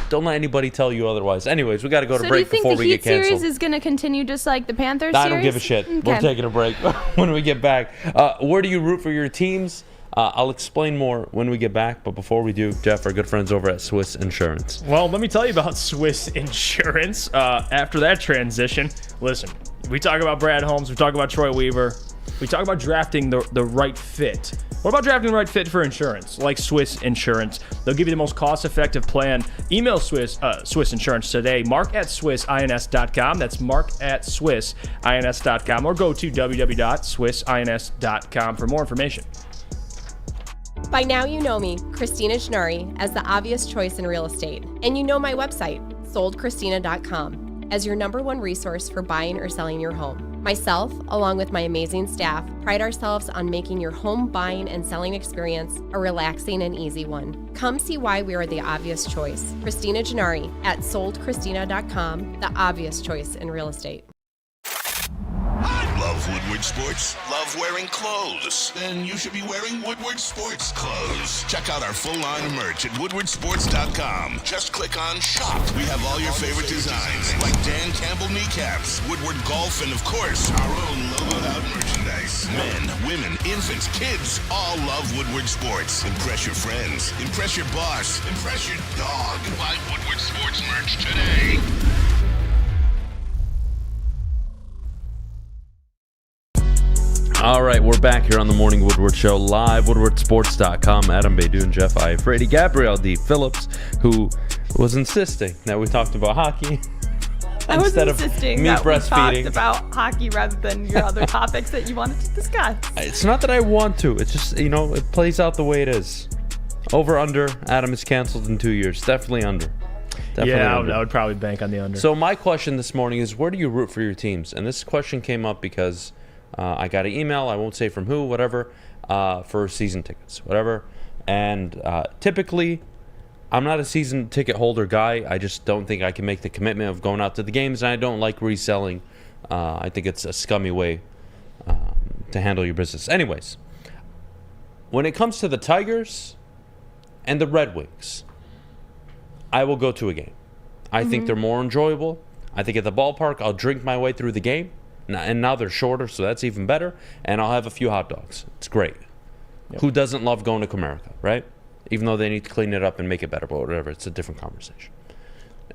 Don't let anybody tell you otherwise. Anyways, we got to go to break before we get canceled. So do you think the Heat series is going to continue just like the Panthers series? I don't give a shit. Okay. We're taking a break when we get back. Where do you root for your teams? I'll explain more when we get back. But before we do, Jeff, our good friends over at Swiss Insurance. Well, let me tell you about Swiss Insurance. After that transition, listen, we talk about Brad Holmes. We talk about Troy Weaver. We talk about drafting the right fit. What about drafting the right fit for insurance, like Swiss Insurance? They'll give you the most cost-effective plan. Email Swiss Insurance today, mark@swissins.com. That's mark@swissins.com. Or go to www.swissins.com for more information. By now you know me, Christina Gennari, as the obvious choice in real estate. And you know my website, soldchristina.com, as your #1 resource for buying or selling your home. Myself, along with my amazing staff, pride ourselves on making your home buying and selling experience a relaxing and easy one. Come see why we are the obvious choice. Christina Gennari at soldchristina.com, the obvious choice in real estate. Love Woodward Sports? Love wearing clothes? Then you should be wearing Woodward Sports clothes. Check out our full line of merch at woodwardsports.com. Just click on shop. We have all your favorite designs, like Dan Campbell kneecaps, Woodward Golf, and of course, our own logoed out merchandise. Men, women, infants, kids all love Woodward Sports. Impress your friends. Impress your boss. Impress your dog. Buy Woodward Sports merch today. All right, we're back here on the Morning Woodward Show, live, woodwardsports.com. Adham, Beydoun, Jeff Iafrate, Gabrielle D. Phillips, who was insisting that we talked about hockey I was instead of insisting me that breastfeeding. we talked about hockey rather than your other topics that you wanted to discuss. It's not that I want to. It's just, it plays out the way it is. Over, under, Adham is canceled in 2 years. Definitely under. I would probably bank on the under. So my question this morning is, where do you root for your teams? And this question came up because I got an email, I won't say from who, whatever, for season tickets, whatever. And typically, I'm not a season ticket holder guy. I just don't think I can make the commitment of going out to the games, and I don't like reselling. I think it's a scummy way to handle your business. Anyways, when it comes to the Tigers and the Red Wings, I will go to a game. I think they're more enjoyable. I think at the ballpark, I'll drink my way through the game. And now they're shorter, so that's even better. And I'll have a few hot dogs. It's great. Yep. Who doesn't love going to Comerica, right? Even though they need to clean it up and make it better, but whatever. It's a different conversation.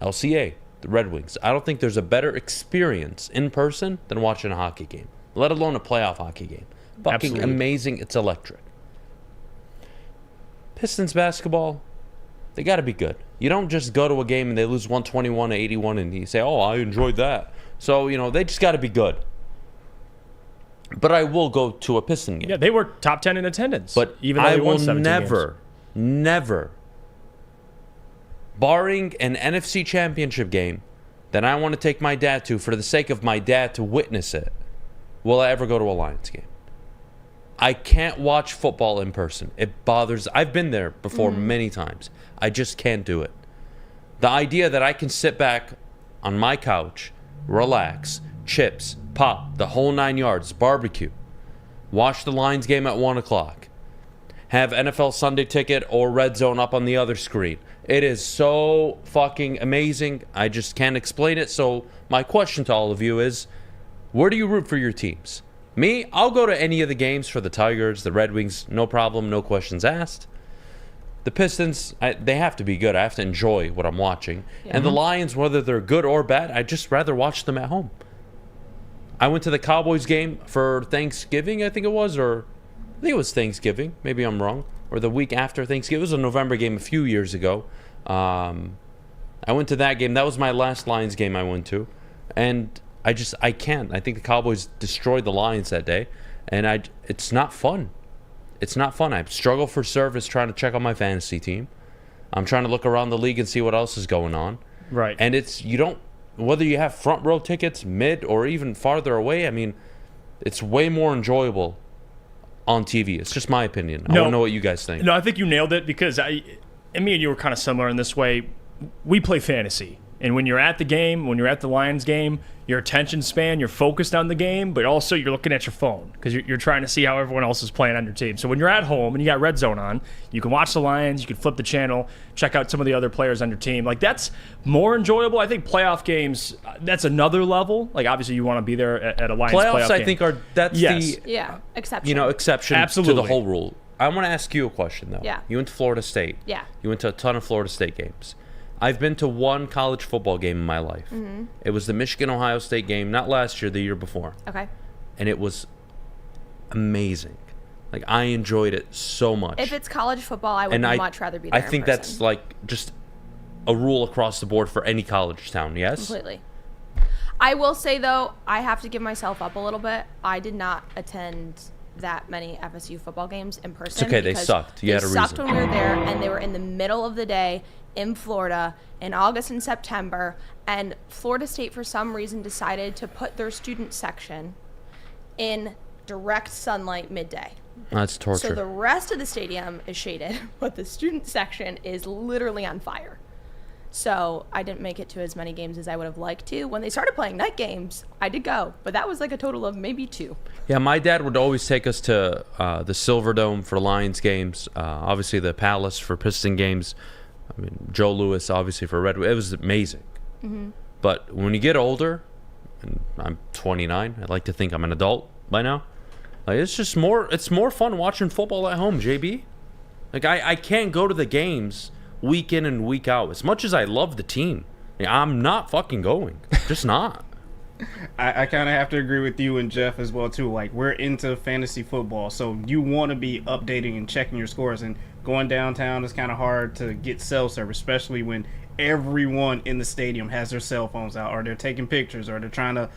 LCA, the Red Wings. I don't think there's a better experience in person than watching a hockey game, let alone a playoff hockey game. Fucking Absolutely. amazing. It's electric. Pistons basketball, they got to be good. You don't just go to a game and they lose 121-81 and you say, oh, I enjoyed that. So, they just got to be good. But I will go to a Piston game. Yeah, they were top 10 in attendance. But even though I they won will 17 never, barring an NFC championship game that I want to take my dad to for the sake of my dad to witness it, will I ever go to a Lions game. I can't watch football in person. It bothers. I've been there before many times. I just can't do it. The idea that I can sit back on my couch, relax, chips, pop, the whole 9 yards, barbecue, watch the Lions game at 1 o'clock, have NFL Sunday Ticket or Red Zone up on the other screen. It is so fucking amazing. I just can't explain it. So my question to all of you is, where do you root for your teams? Me, I'll go to any of the games for the Tigers, the Red Wings, no problem, no questions asked. The Pistons, they have to be good. I have to enjoy what I'm watching. Yeah. And the Lions, whether they're good or bad, I'd just rather watch them at home. I went to the Cowboys game for Thanksgiving, I think it was, or I think it was Thanksgiving. Maybe I'm wrong. Or the week after Thanksgiving. It was a November game a few years ago. I went to that game. That was my last Lions game I went to. And I can't. I think the Cowboys destroyed the Lions that day. And it's not fun. It's not fun. I struggle for service trying to check on my fantasy team. I'm trying to look around the league and see what else is going on. Right. And whether you have front row tickets, mid, or even farther away, I mean, it's way more enjoyable on TV. It's just my opinion. I want to know what you guys think. No, I think you nailed it because me and you were kind of similar in this way. We play fantasy. And when you're at the game, when you're at the Lions game, your attention span, you're focused on the game, but also you're looking at your phone because you're trying to see how everyone else is playing on your team. So when you're at home and you got Red Zone on, you can watch the Lions, you can flip the channel, check out some of the other players on your team. Like, that's more enjoyable. I think playoff games, that's another level. Like, obviously you want to be there at a Lions playoff Playoffs, game. I think, that's Yes. Exception. exception Absolutely. to the whole rule. I want to ask you a question, though. Yeah. You went to Florida State. Yeah. You went to a ton of Florida State games. I've been to one college football game in my life. Mm-hmm. It was the Michigan-Ohio State game, not last year, the year before. Okay. And it was amazing. Like, I enjoyed it so much. If it's college football, I would much rather be there I think in person. that's, like, just a rule across the board for any college town, yes? Completely. I will say, though, I have to give myself up a little bit. I did not attend that many FSU football games in person. It's okay, they because sucked. You they had a sucked reason. when we were there, and they were in the middle of the day in Florida in August and September, and Florida State, for some reason, decided to put their student section in direct sunlight midday. That's torture. So the rest of the stadium is shaded, but the student section is literally on fire. So I didn't make it to as many games as I would have liked to. When they started playing night games, I did go, but that was like a total of maybe 2. Yeah, my dad would always take us to the Silverdome for Lions games, obviously the Palace for Piston games. I mean, Joe Louis, obviously, for Red. It was amazing. Mm-hmm. But when you get older, and I'm 29, I'd like to think I'm an adult by now. Like, it's more fun watching football at home, JB. Like, I can't go to the games week in and week out. As much as I love the team, I'm not fucking going. Just not. I kind of have to agree with you and Jeff as well too. Like, we're into fantasy football, so you want to be updating and checking your scores. And going downtown is kind of hard to get cell service, especially when everyone in the stadium has their cell phones out, or they're taking pictures, or they're trying to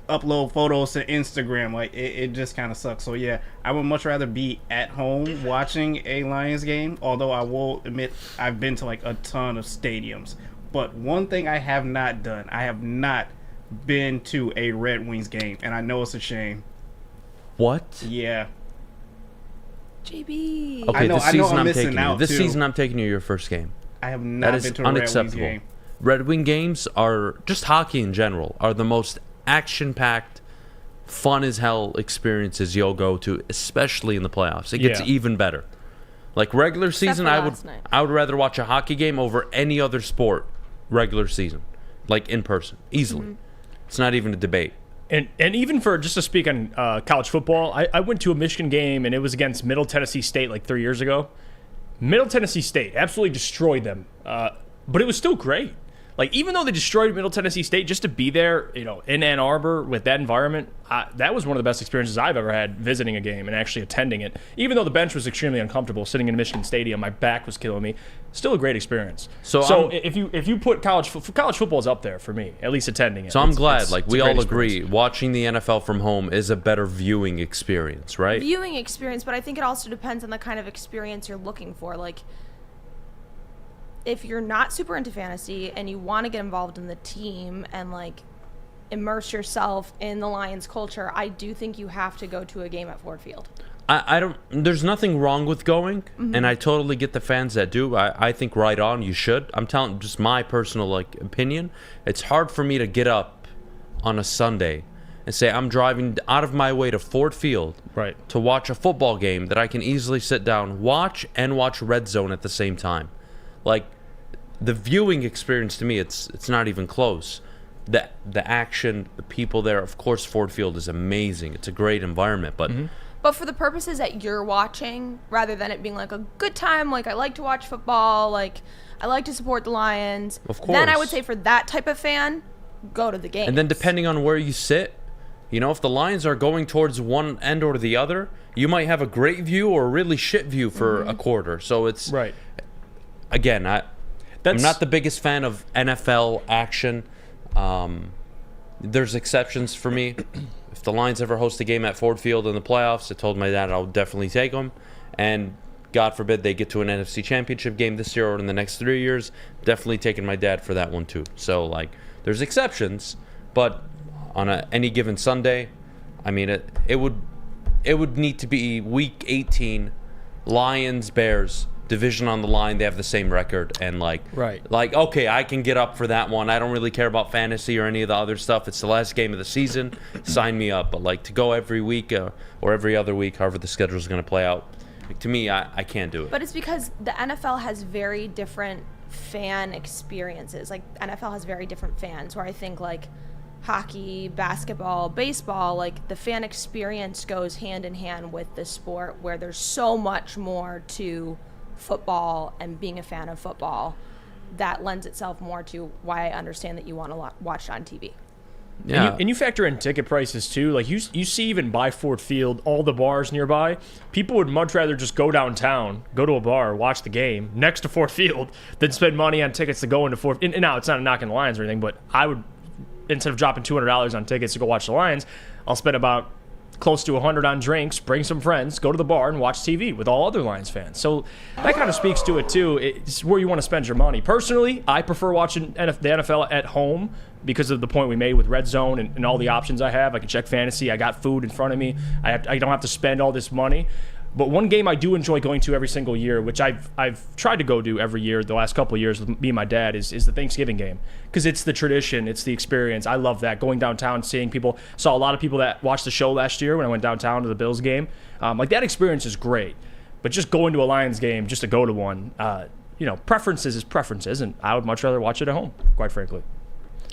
upload photos to Instagram. Like, it just kind of sucks. So yeah, I would much rather be at home watching a Lions game. Although I will admit I've been to like a ton of stadiums. But one thing I have not done, I have not been to a Red Wings game, and I know it's a shame. What? Yeah. JB. Okay, I know I'm missing out, This too. season I'm taking you your first game. I have not That is been to a Red Wings unacceptable. game. Red Wing games are, just hockey in general, are the most action-packed, fun as hell experiences you'll go to, especially in the playoffs. It gets Yeah. even better. Like, regular season, for I last night. would rather watch a hockey game over any other sport regular season, like in person, easily. Mm-hmm. It's not even a debate. And even for, just to speak on college football, I went to a Michigan game, and it was against Middle Tennessee State like 3 years ago. Middle Tennessee State absolutely destroyed them, but it was still great. Like, even though they destroyed Middle Tennessee State, just to be there, in Ann Arbor with that environment, that was one of the best experiences I've ever had visiting a game and actually attending it. Even though the bench was extremely uncomfortable, sitting in Michigan Stadium, my back was killing me. Still a great experience. So if you put college football is up there for me, at least attending it. So I'm glad, it's we a great all agree, experience. watching the NFL from home is a better viewing experience, right? Viewing experience, but I think it also depends on the kind of experience you're looking for. Like, if you're not super into fantasy and you want to get involved in the team and like immerse yourself in the Lions culture, I do think you have to go to a game at Ford Field. I don't. There's nothing wrong with going, Mm-hmm. and I totally get the fans that do. I think right on, you should. I'm telling just my personal opinion. It's hard for me to get up on a Sunday and say I'm driving out of my way to Ford Field Right. to watch a football game that I can easily sit down, watch Red Zone at the same time. Like, the viewing experience to me, it's not even close. The action, the people there, of course, Ford Field is amazing. It's a great environment, but. Mm-hmm. But for the purposes that you're watching, rather than it being like a good time, like I like to watch football, like I like to support the Lions. Of Then I course. would say for that type of fan, go to the game. And then depending on where you sit, if the Lions are going towards one end or the other, you might have a great view or a really shit view for a quarter. So it's Right. Again, I'm not the biggest fan of NFL action. There's exceptions for me. If the Lions ever host a game at Ford Field in the playoffs, I told my dad I'll definitely take them. And God forbid they get to an NFC Championship game this year or in the next 3 years, definitely taking my dad for that one too. So, there's exceptions, but on any given Sunday, I mean, it would need to be Week 18, Lions, Bears, division on the line. They have the same record, and like okay, I can get up for that one. I don't really care about fantasy or any of the other stuff. It's the last game of the season. Sign me up. But like to go every week or every other week, however the schedule is going to play out, like, to me, I can't do it. But it's because the NFL has very different fan experiences. Like NFL has very different fans. Where I think like hockey, basketball, baseball, like the fan experience goes hand in hand with the sport, where there's so much more to football and being a fan of football that lends itself more to why I understand that you want to watch it on TV. Yeah. And you factor in ticket prices too. Like you see even by Ford Field, all the bars nearby, people would much rather just go downtown, go to a bar, watch the game next to Ford Field than spend money on tickets to go into Ford. And now it's not a knock on the Lions or anything, but I would, instead of dropping $200 on tickets to go watch the Lions, I'll spend about close to $100 on drinks, bring some friends, go to the bar, and watch TV with all other Lions fans. So that kind of speaks to it, too. It's where you want to spend your money. Personally, I prefer watching the NFL at home because of the point we made with Red Zone and all the options I have. I can check fantasy. I got food in front of me. I don't have to spend all this money. But one game I do enjoy going to every single year, which I've tried to go to every year the last couple of years with me and my dad, is the Thanksgiving game. Because it's the tradition, it's the experience. I love that. Going downtown, seeing people. Saw a lot of people that watched the show last year when I went downtown to the Bills game. Like that experience is great. But just going to a Lions game just to go to one, preferences is preferences, and I would much rather watch it at home, quite frankly.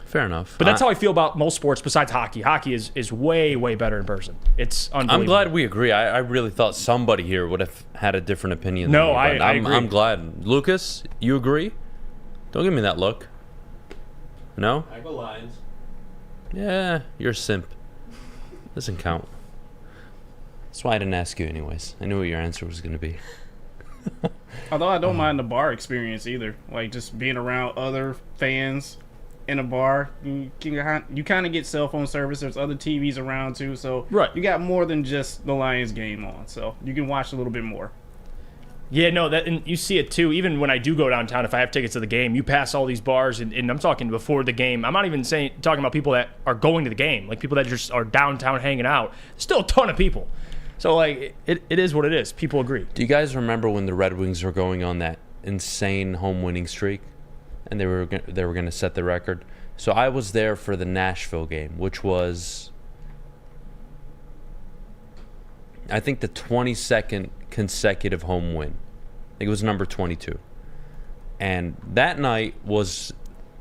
Fair enough. But that's how I feel about most sports besides hockey. Hockey is way, way better in person. It's unbelievable. I'm glad we agree. I really thought somebody here would have had a different opinion. No, than me, I agree. I'm glad. Lucas, you agree? Don't give me that look. No? I go Lions. Yeah, you're a simp. Doesn't count. That's why I didn't ask you anyways. I knew what your answer was going to be. Although I don't mind the bar experience either. Like just being around other fans in a bar, you kind of get cell phone service. There's other TVs around too, so you got more than just the Lions game on, so you can watch a little bit more. Yeah, no, and you see it too. Even when I do go downtown, if I have tickets to the game, you pass all these bars, and I'm talking before the game. I'm not even talking about people that are going to the game, like people that just are downtown hanging out. Still a ton of people. So like it is what it is. People agree. Do you guys remember when the Red Wings were going on that insane home winning streak? And they were going to set the record. So I was there for the Nashville game, which was, I think, the 22nd consecutive home win. I think it was number 22. And that night was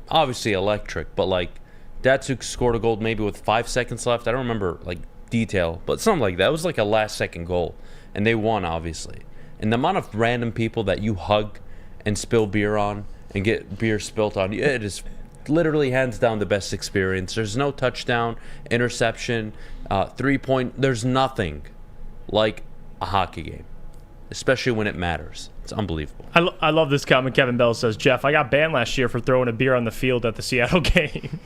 obviously electric, but like Datsuk scored a goal maybe with 5 seconds left. I don't remember like detail, but something like that. It was like a last second goal. And they won, obviously. And the amount of random people that you hug and spill beer on and get beer spilt on you, it is literally hands down the best experience. There's no touchdown, interception, 3-point. There's nothing like a hockey game, especially when it matters. It's unbelievable. I love this comment. Kevin Bell says, Jeff, I got banned last year for throwing a beer on the field at the Seattle game.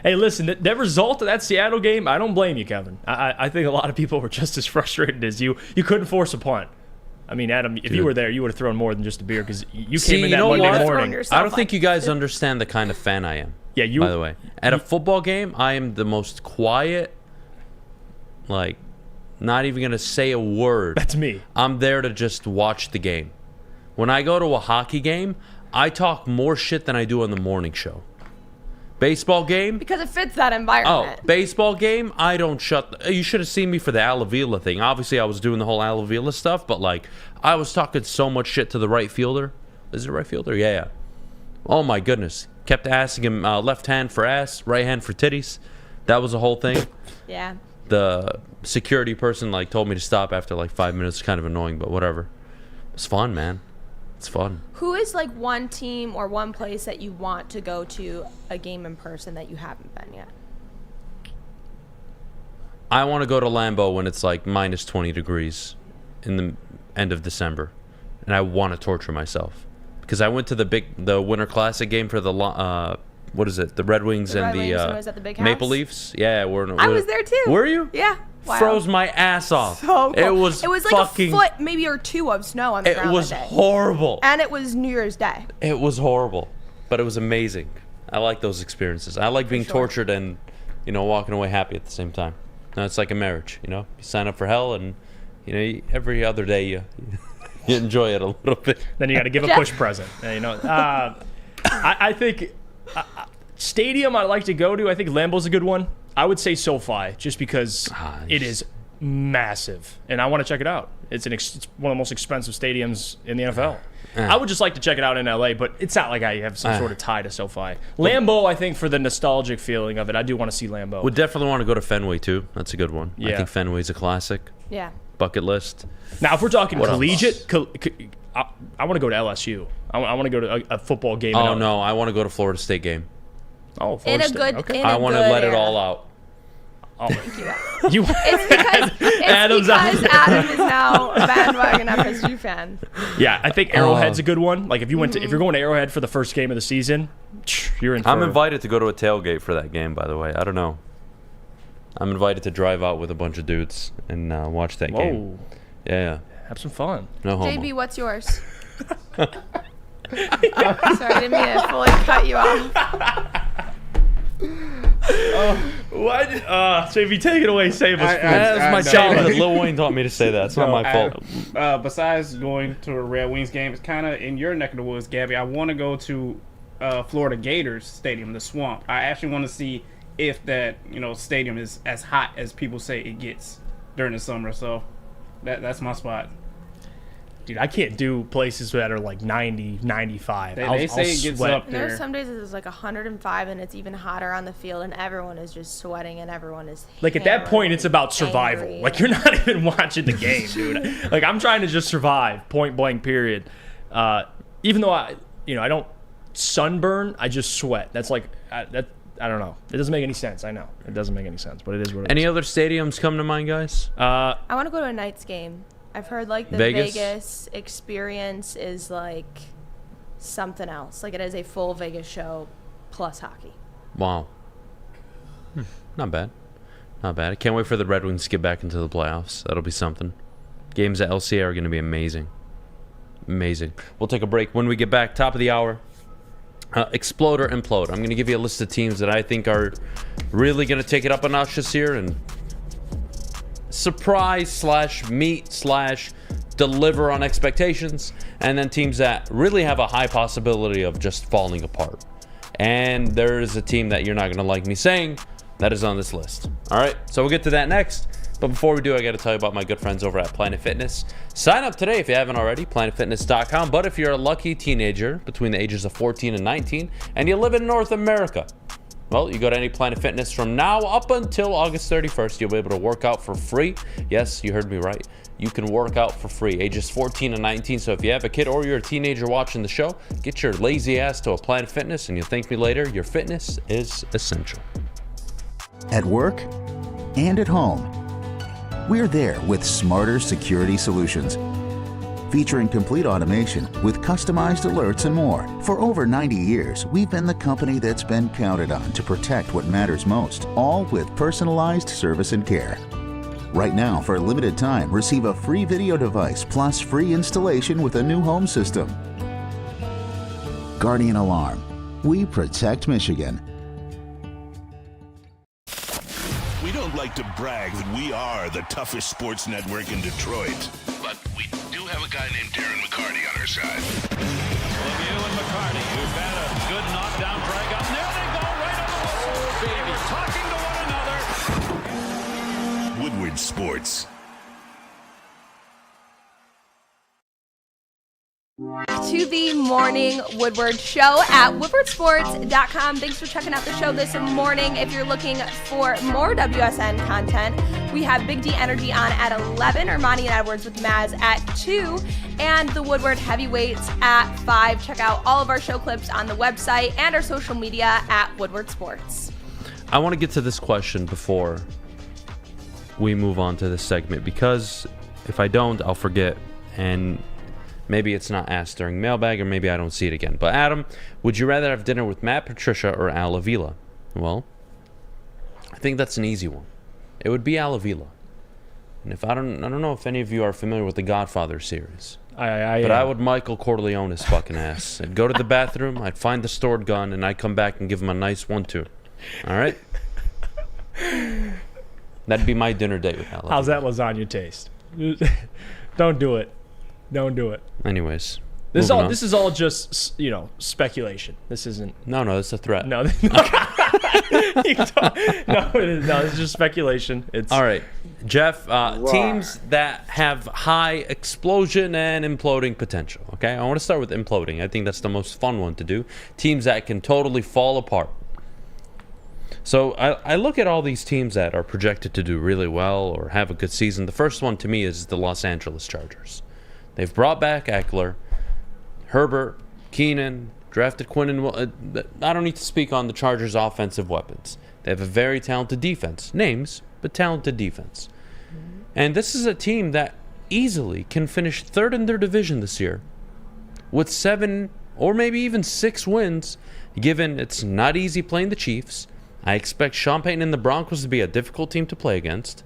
Hey, listen, that result of that Seattle game, I don't blame you, Kevin. I think a lot of people were just as frustrated as you. You couldn't force a punt. I mean, Adam, if you were there, you would have thrown more than just a beer because you came in that Monday morning. I don't think you guys understand the kind of fan I am. Yeah, you. By the way, at a football game, I am the most quiet, like, not even going to say a word. That's me. I'm there to just watch the game. When I go to a hockey game, I talk more shit than I do on the morning show. Baseball game? Because it fits that environment. Oh, baseball game? I don't shut... You should have seen me for the Al Avila thing. Obviously, I was doing the whole Al Avila stuff, but, like, I was talking so much shit to the right fielder. Is it right fielder? Yeah. Oh, my goodness. Kept asking him left hand for ass, right hand for titties. That was the whole thing. Yeah. The security person, like, told me to stop after, like, 5 minutes. Kind of annoying, but whatever. It's fun, man. It's fun. Who is like one team or one place that you want to go to a game in person that you haven't been yet? I want to go to Lambeau when it's like minus 20 degrees in the end of December, and I want to torture myself because I went to the Winter Classic game for the what is it? The Red Wings and the Maple Leafs. Yeah, I was there too. Were you? Yeah. Wow. Froze my ass off. So cool. It was like fucking, a foot, maybe or two of snow on the ground. It was that day. Horrible. And it was New Year's Day. It was horrible, but it was amazing. I like those experiences. I like being tortured and, walking away happy at the same time. Now it's like a marriage, You sign up for hell and, every other day you You enjoy it a little bit. Then you got to give a push present. You know, I think stadium I'd like to go to. I think Lambeau's a good one. I would say SoFi, just because it is massive, and I want to check it out. It's one of the most expensive stadiums in the NFL. I would just like to check it out in LA, but it's not like I have some sort of tie to SoFi. Lambeau, I think, for the nostalgic feeling of it, I do want to see Lambeau. Would definitely want to go to Fenway too. That's a good one. Yeah. I think Fenway's a classic. Yeah. Bucket list. Now, if we're talking collegiate, I want to go to LSU. I want to go to a football game. Oh no, I want to go to Florida State game. Oh, Florida In a State. good. Okay. In a I want to good let it era. all out. Oh. You. It's because Adam's out. Adam is now a bandwagon FSU fan. Yeah, I think Arrowhead's a good one. Like if you're going to Arrowhead for the first game of the season, you're in. I'm invited to go to a tailgate for that game. By the way, I don't know. I'm invited to drive out with a bunch of dudes and watch that game. Yeah. Have some fun. No homo. JB, what's yours? Sorry, I didn't mean to fully cut you off. What? JB, take it away. Save us. That's my childhood. Lil Wayne taught me to say that. It's not my fault. Besides going to a Red Wings game, it's kind of in your neck of the woods, Gabby. I want to go to Florida Gators Stadium, the Swamp. I actually want to see if that stadium is as hot as people say it gets during the summer. So that's my spot. Dude, I can't do places that are like 90, 95. They say it gets sweat. up there. There's some days it's like 105 and it's even hotter on the field and everyone is just sweating and everyone is Like at that point, it's about angry. survival. Like you're not even watching the game, dude. Like I'm trying to just survive, point blank, period. Even though I don't sunburn, I just sweat. That's like that. I don't know. It doesn't make any sense. I know it doesn't make any sense, but it is what it is. Any other stadiums come to mind, guys? I want to go to a Knights game. I've heard like the Vegas? Vegas experience is like something else. Like it is a full Vegas show plus hockey. Wow. Not bad. Not bad. I can't wait for the Red Wings to get back into the playoffs. That'll be something. Games at LCA are going to be amazing. Amazing. We'll take a break. When we get back, top of the hour, explode or implode. I'm going to give you a list of teams that I think are really going to take it up a notch this year and surprise / meet / deliver on expectations, and then teams that really have a high possibility of just falling apart. And there is a team that you're not going to like me saying that is on this list. All right, so we'll get to that next. But before we do, I got to tell you about my good friends over at Planet Fitness. Sign up today if you haven't already, planetfitness.com. But if you're a lucky teenager between the ages of 14 and 19 and you live in North America, well, you go to any Planet Fitness from now up until August 31st. You'll be able to work out for free. Yes, you heard me right. You can work out for free, ages 14 and 19. So if you have a kid or you're a teenager watching the show, get your lazy ass to a Planet Fitness and you'll thank me later. Your fitness is essential. At work and at home, we're there with smarter security solutions. Featuring complete automation with customized alerts and more. For over 90 years, we've been the company that's been counted on to protect what matters most, all with personalized service and care. Right now, for a limited time, receive a free video device plus free installation with a new home system. Guardian Alarm. We protect Michigan. We don't like to brag that we are the toughest sports network in Detroit, but we do have a guy named Darren McCarty on our side. Lemieux and McCarty, who've had a good knockdown drag up. There they go, right on the whistle. They were talking to one another. Woodward Sports. To the Morning Woodward Show at woodwardsports.com. Thanks for checking out the show this morning. If you're looking for more WSN content, we have Big D Energy on at 11, Ermanni and Edwards with Maz at 2, and the Woodward Heavyweights at 5. Check out all of our show clips on the website and our social media at Woodward Sports. I want to get to this question before we move on to this segment, because if I don't, I'll forget, and maybe it's not asked during mailbag, or maybe I don't see it again. But Adam, would you rather have dinner with Matt Patricia or Al Avila? Well, I think that's an easy one. It would be Al Avila. And if I don't know if any of you are familiar with the Godfather series. I would Michael Corleone his fucking ass. I'd go to the bathroom, I'd find the stored gun, and I'd come back and give him a nice 1-2. All right? That'd be my dinner date with Al Avila. How's that lasagna taste? Don't do it. Don't do it. Anyways. This moving on. is all just speculation. This isn't. No, it's a threat. No, no, it's just speculation. It's All right, Jeff. Teams that have high explosion and imploding potential. Okay, I want to start with imploding. I think that's the most fun one to do. Teams that can totally fall apart. So I look at all these teams that are projected to do really well or have a good season. The first one to me is the Los Angeles Chargers. They've brought back Eckler, Herbert, Keenan, drafted Quinnen. I don't need to speak on the Chargers' offensive weapons. They have a very talented defense. Names, but talented defense. And this is a team that easily can finish third in their division this year with 7 or maybe even 6 wins, given it's not easy playing the Chiefs. I expect Sean Payton and the Broncos to be a difficult team to play against.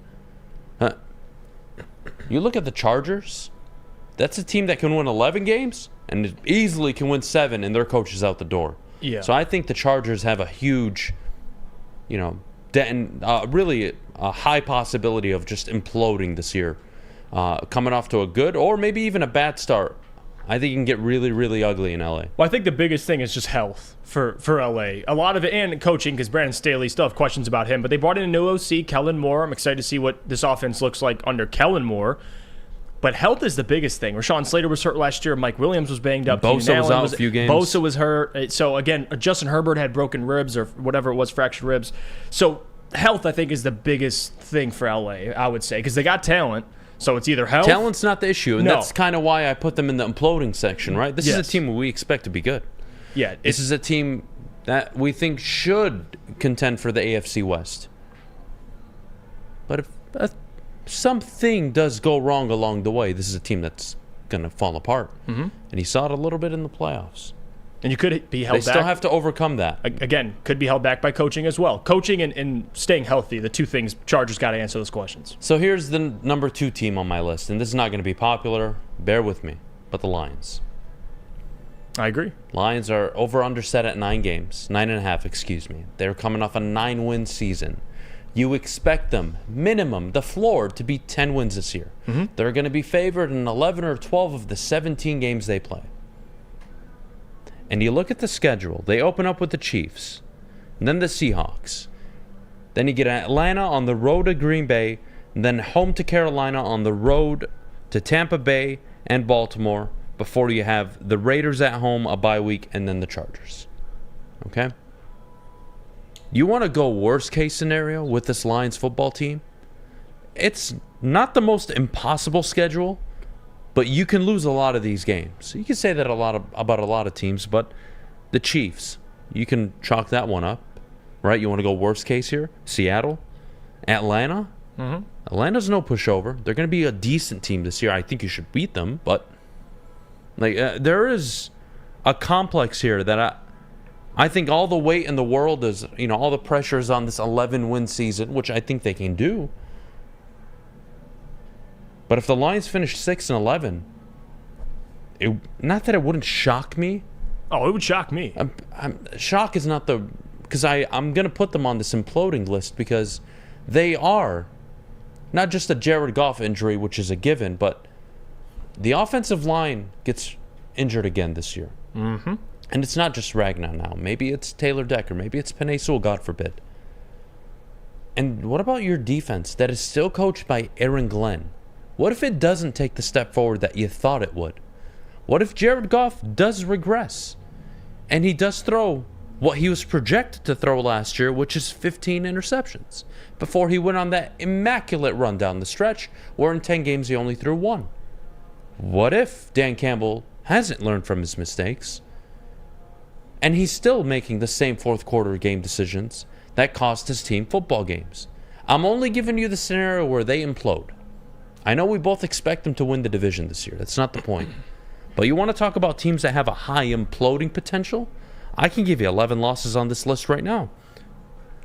You look at the Chargers, that's a team that can win 11 games and it easily can win 7 and their coach is out the door. Yeah. So I think the Chargers have a huge, really a high possibility of just imploding this year. Coming off to a good or maybe even a bad start. I think it can get really, really ugly in LA. Well, I think the biggest thing is just health for LA. A lot of it, and coaching, because Brandon Staley still have questions about him, but they brought in a new OC, Kellen Moore. I'm excited to see what this offense looks like under Kellen Moore. But health is the biggest thing. Rashawn Slater was hurt last year. Mike Williams was banged up. Bosa was out a few games. Bosa was hurt. So, again, Justin Herbert had broken ribs or whatever it was, fractured ribs. So, health, I think, is the biggest thing for LA, I would say, because they got talent. So it's either health. Talent's not the issue, and No. that's kind of why I put them in the imploding section, right? This is a team we expect to be good. Yeah. This is a team that we think should contend for the AFC West. But if something does go wrong along the way, this is a team that's going to fall apart. Mm-hmm. And he saw it a little bit in the playoffs. And you could be held back. They still have to overcome that. Again, could be held back by coaching as well. Coaching and staying healthy, the two things Chargers got to answer those questions. So here's the number 2 team on my list, and this is not going to be popular. Bear with me. But the Lions. I agree. Lions are over-under set at 9 games. 9.5, excuse me. They're coming off a 9-win season. You expect them, minimum, the floor, to be 10 wins this year. Mm-hmm. They're going to be favored in 11 or 12 of the 17 games they play. And you look at the schedule. They open up with the Chiefs, and then the Seahawks. Then you get Atlanta on the road to Green Bay, and then home to Carolina on the road to Tampa Bay and Baltimore before you have the Raiders at home, a bye week, and then the Chargers. Okay? You want to go worst case scenario with this Lions football team? It's not the most impossible schedule, but you can lose a lot of these games. You can say that about a lot of teams, but the Chiefs, you can chalk that one up, right? You want to go worst case here? Seattle? Atlanta? Mm-hmm. Atlanta's no pushover. They're going to be a decent team this year. I think you should beat them, but there is a complex here that I think all the weight in the world is, all the pressure is on this 11-win season, which I think they can do. But if the Lions finish 6-11, not that it wouldn't shock me. Oh, it would shock me. Shock is not the... Because I'm going to put them on this imploding list because they are not just a Jared Goff injury, which is a given, but the offensive line gets injured again this year. Mm-hmm. And it's not just Ragnar now. Maybe it's Taylor Decker. Maybe it's Penei Sewell, God forbid. And what about your defense that is still coached by Aaron Glenn? What if it doesn't take the step forward that you thought it would? What if Jared Goff does regress and he does throw what he was projected to throw last year, which is 15 interceptions, before he went on that immaculate run down the stretch where in 10 games he only threw 1? What if Dan Campbell hasn't learned from his mistakes and he's still making the same fourth quarter game decisions that cost his team football games? I'm only giving you the scenario where they implode. I know we both expect them to win the division this year. That's not the point. But you want to talk about teams that have a high imploding potential? I can give you 11 losses on this list right now.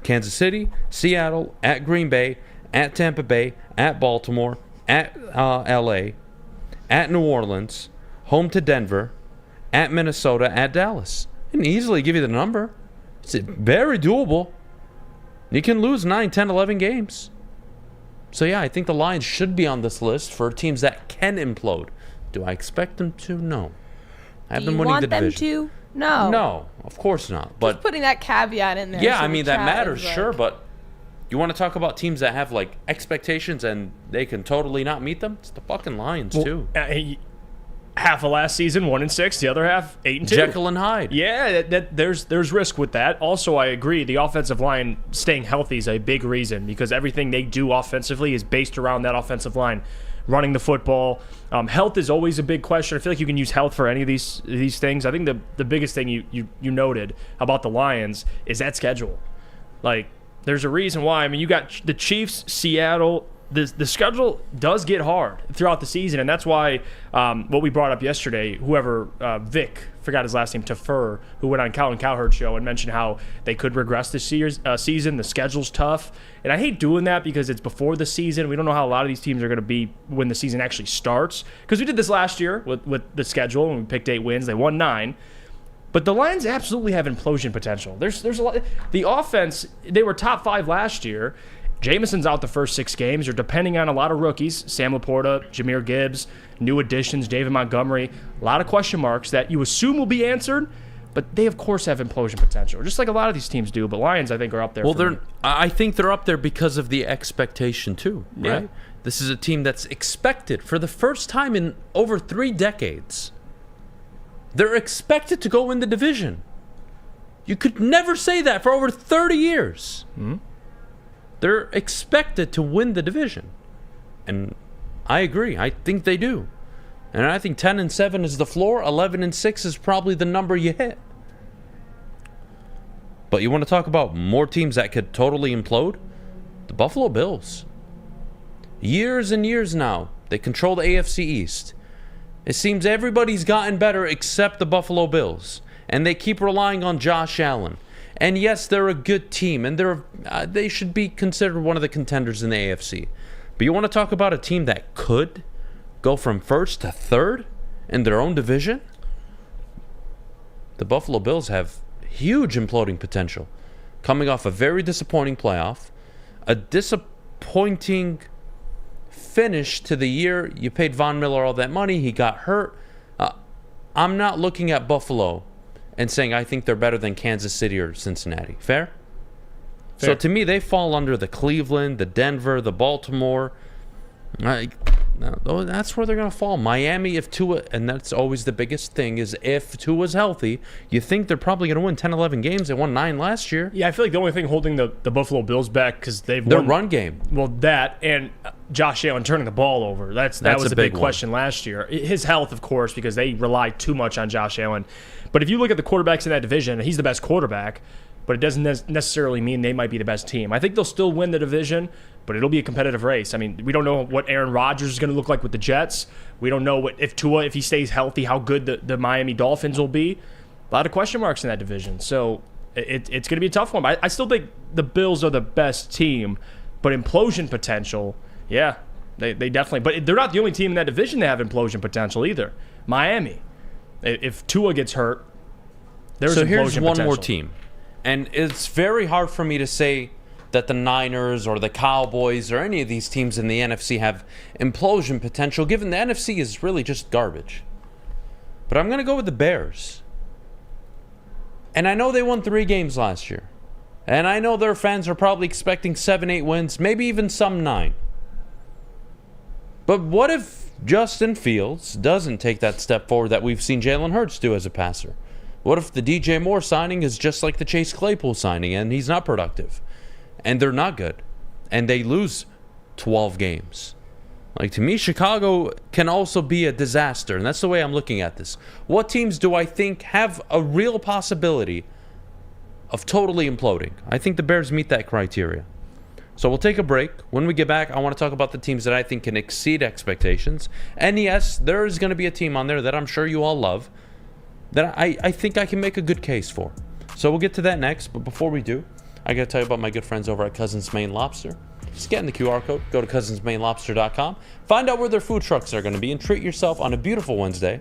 Kansas City, Seattle, at Green Bay, at Tampa Bay, at Baltimore, at LA, at New Orleans, home to Denver, at Minnesota, at Dallas. I can easily give you the number. It's very doable. You can lose 9, 10, 11 games. So, yeah, I think the Lions should be on this list for teams that can implode. Do I expect them to? No. I have Do them you winning want the them division. to? No. No, of course not. But Just putting that caveat in there. yeah, so I the mean, that chat matters, is like- sure, but you want to talk about teams that have, like, expectations and they can totally not meet them? It's the fucking Lions, too. Half of last season 1-6, the other half 8-2. Jekyll and Hyde. Yeah, there's risk with that. Also, I agree. The offensive line staying healthy is a big reason because everything they do offensively is based around that offensive line running the football. Health is always a big question. I feel like you can use health for any of these things. I think the biggest thing you noted about the Lions is that schedule. Like, there's a reason why. I mean, you got the Chiefs, Seattle. The schedule does get hard throughout the season, and that's why what we brought up yesterday, whoever, Vic, forgot his last name, Tafur, who went on Colin Cowherd's show and mentioned how they could regress this season. The schedule's tough, and I hate doing that because it's before the season. We don't know how a lot of these teams are going to be when the season actually starts, because we did this last year with the schedule, and we picked 8 wins. They won 9. But the Lions absolutely have implosion potential. There's a lot. The offense, they were top 5 last year. Jameson's out the first 6 games. You're depending on a lot of rookies. Sam Laporta, Jahmyr Gibbs, new additions, David Montgomery. A lot of question marks that you assume will be answered, but they, of course, have implosion potential, just like a lot of these teams do. But Lions, I think, are up there. Well, I think they're up there because of the expectation, too, right? Yeah. This is a team that's expected for the first time in over 3 decades. They're expected to go win the division. You could never say that for over 30 years. Mm-hmm. They're expected to win the division. And I agree. I think they do. And I think 10-7 is the floor. 11-6 is probably the number you hit. But you want to talk about more teams that could totally implode? The Buffalo Bills. Years and years now, they control the AFC East. It seems everybody's gotten better except the Buffalo Bills. And they keep relying on Josh Allen. And yes, they're a good team, and they should be considered one of the contenders in the AFC. But you want to talk about a team that could go from 1st to 3rd in their own division? The Buffalo Bills have huge imploding potential. Coming off a very disappointing playoff, a disappointing finish to the year. You paid Von Miller all that money. He got hurt. I'm not looking at Buffalo and saying I think they're better than Kansas City or Cincinnati. Fair? So to me, they fall under the Cleveland, the Denver, the Baltimore. That's where they're going to fall. Miami, if Tua, and that's always the biggest thing, is if Tua's healthy, you think they're probably going to win 10, 11 games. They won 9 last year. Yeah, I feel like the only thing holding the Buffalo Bills back because they've their won, run game. Well, that and Josh Allen turning the ball over. That was a big question last year. His health, of course, because they relied too much on Josh Allen. But if you look at the quarterbacks in that division, he's the best quarterback, but it doesn't necessarily mean they might be the best team. I think they'll still win the division, but it'll be a competitive race. I mean, we don't know what Aaron Rodgers is going to look like with the Jets. We don't know if Tua, if he stays healthy, how good the Miami Dolphins will be. A lot of question marks in that division. So it's going to be a tough one. I still think the Bills are the best team, but implosion potential, yeah, they definitely. But they're not the only team in that division that have implosion potential either. Miami. If Tua gets hurt, there's so here's implosion one potential. more team. And it's very hard for me to say that the Niners or the Cowboys or any of these teams in the NFC have implosion potential, given the NFC is really just garbage. But I'm going to go with the Bears. And I know they won 3 games last year. And I know their fans are probably expecting 7, 8 wins, maybe even some 9. But what if Justin Fields doesn't take that step forward that we've seen Jalen Hurts do as a passer? What if the DJ Moore signing is just like the Chase Claypool signing and he's not productive? And they're not good. And they lose 12 games. Like, to me, Chicago can also be a disaster. And that's the way I'm looking at this. What teams do I think have a real possibility of totally imploding? I think the Bears meet that criteria. So we'll take a break. When we get back, I want to talk about the teams that I think can exceed expectations. And yes, there is going to be a team on there that I'm sure you all love that I think I can make a good case for. So we'll get to that next. But before we do, I got to tell you about my good friends over at Cousins Maine Lobster. Scan the QR code, go to cousinsmainelobster.com, find out where their food trucks are going to be, and treat yourself on a beautiful Wednesday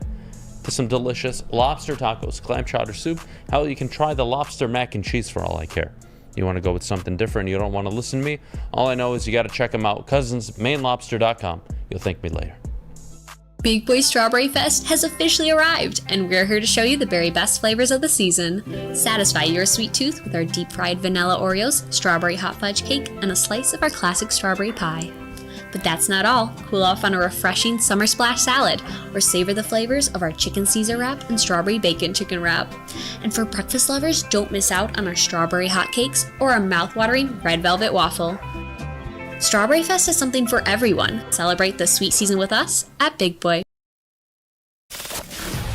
to some delicious lobster tacos, clam chowder soup. Hell, you can try the lobster mac and cheese for all I care. You want to go with something different, you don't want to listen to me, all I know is you got to check them out, cousinsmainelobster.com. You'll thank me later. Big Boy Strawberry Fest has officially arrived, and we're here to show you the very best flavors of the season. Satisfy your sweet tooth with our deep-fried vanilla Oreos, strawberry hot fudge cake, and a slice of our classic strawberry pie. But that's not all. Cool off on a refreshing summer splash salad, or savor the flavors of our chicken Caesar wrap and strawberry bacon chicken wrap. And for breakfast lovers, don't miss out on our strawberry hotcakes or our mouth-watering red velvet waffle. Strawberry Fest is something for everyone. Celebrate the sweet season with us at Big Boy.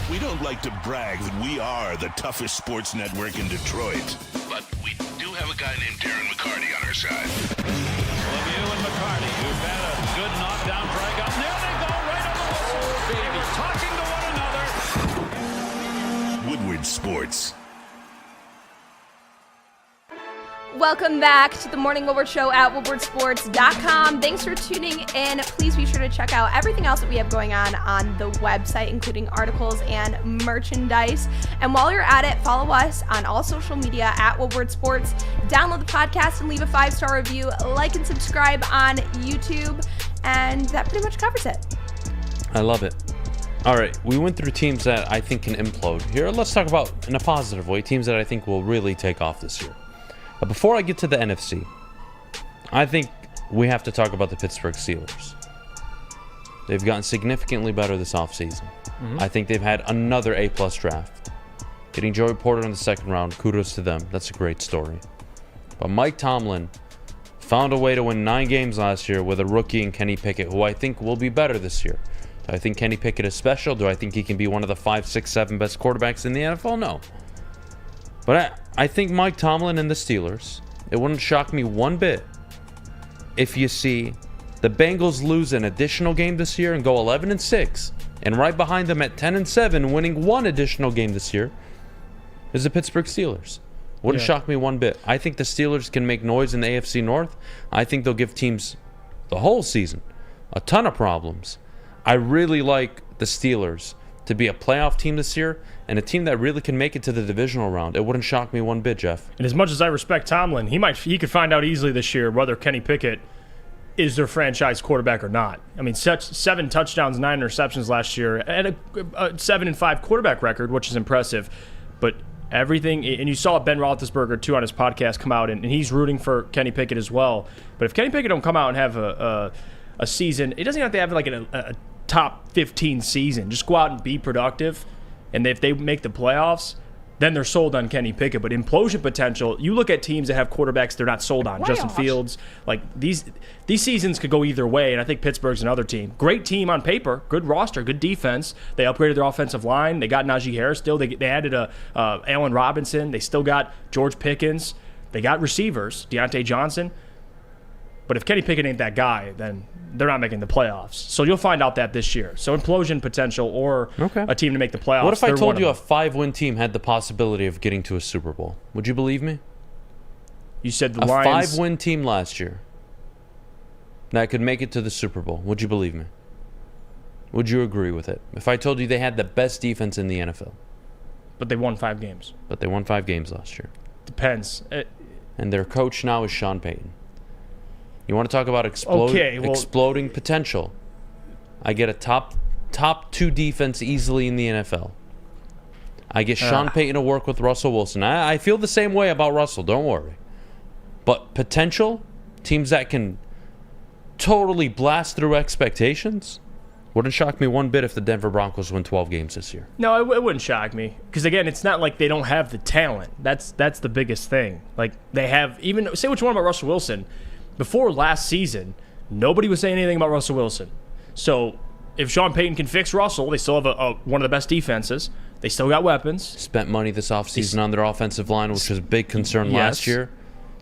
We don't like to brag that we are the toughest sports network in Detroit, but we do have a guy named Darren McCarty on our side. Lemieux and McCarty, who've had a good knockdown drag up. There they go, right on the whistle. They were talking to one another. Woodward Sports. Welcome back to the Morning Woodward Show at woodwardsports.com. Thanks for tuning in. Please be sure to check out everything else that we have going on the website, including articles and merchandise. And while you're at it, follow us on all social media at Woodward Sports. Download the podcast and leave a 5-star review. Like and subscribe on YouTube. And that pretty much covers it. I love it. All right, we went through teams that I think can implode. Here, let's talk about, in a positive way, teams that I think will really take off this year. But before I get to the NFC, I think we have to talk about the Pittsburgh Steelers. They've gotten significantly better this offseason. I think they've had another A-plus draft. Getting Joey Porter in the second round, kudos to them. That's a great story. But Mike Tomlin found a way to win 9 games last year with a rookie in Kenny Pickett, who I think will be better this year. Do I think Kenny Pickett is special? Do I think he can be one of the 5, 6, 7 best quarterbacks in the NFL? No. But I think Mike Tomlin and the Steelers, it wouldn't shock me one bit if you see the Bengals lose an additional game this year and go 11-6, and right behind them at 10-7, winning 1 additional game this year, is the Pittsburgh Steelers. Wouldn't shock me one bit. I think the Steelers can make noise in the AFC North. I think they'll give teams the whole season a ton of problems. I really like the Steelers to be a playoff team this year and a team that really can make it to the divisional round. It wouldn't shock me one bit, Jeff. And as much as I respect Tomlin, he could find out easily this year whether Kenny Pickett is their franchise quarterback or not. I mean, 7 touchdowns, 9 interceptions last year, and a 7-5 quarterback record, which is impressive. But everything, and you saw Ben Roethlisberger too on his podcast come out, and he's rooting for Kenny Pickett as well. But if Kenny Pickett don't come out and have a season, it doesn't have to have like a top 15 season. Just go out and be productive. And if they make the playoffs, then they're sold on Kenny Pickett. But implosion potential, you look at teams that have quarterbacks they're not sold on. Justin Fields, like these seasons could go either way, and I think Pittsburgh's another team. Great team on paper, good roster, good defense. They upgraded their offensive line. They got Najee Harris still. They added Allen Robinson. They still got George Pickens. They got receivers, Deontay Johnson. But if Kenny Pickett ain't that guy, then they're not making the playoffs. So you'll find out that this year. So implosion potential or a team to make the playoffs. What if I told you a 5-win team had the possibility of getting to a Super Bowl? Would you believe me? You said the Lions. A 5-win team last year that could make it to the Super Bowl. Would you believe me? Would you agree with it? If I told you they had the best defense in the NFL. But they won 5 games. But they won 5 games last year. Depends. And their coach now is Sean Payton. You want to talk about exploding potential? I get a top 2 defense easily in the NFL. I get Sean Payton to work with Russell Wilson. I feel the same way about Russell, don't worry. But potential, teams that can totally blast through expectations, wouldn't shock me one bit if the Denver Broncos win 12 games this year. No, it wouldn't shock me. Because, again, it's not like they don't have the talent. That's the biggest thing. Like, they have, even, say what you want about Russell Wilson, before last season, nobody was saying anything about Russell Wilson. So if Sean Payton can fix Russell, they still have one of the best defenses. They still got weapons. Spent money this offseason on their offensive line, which was a big concern last year.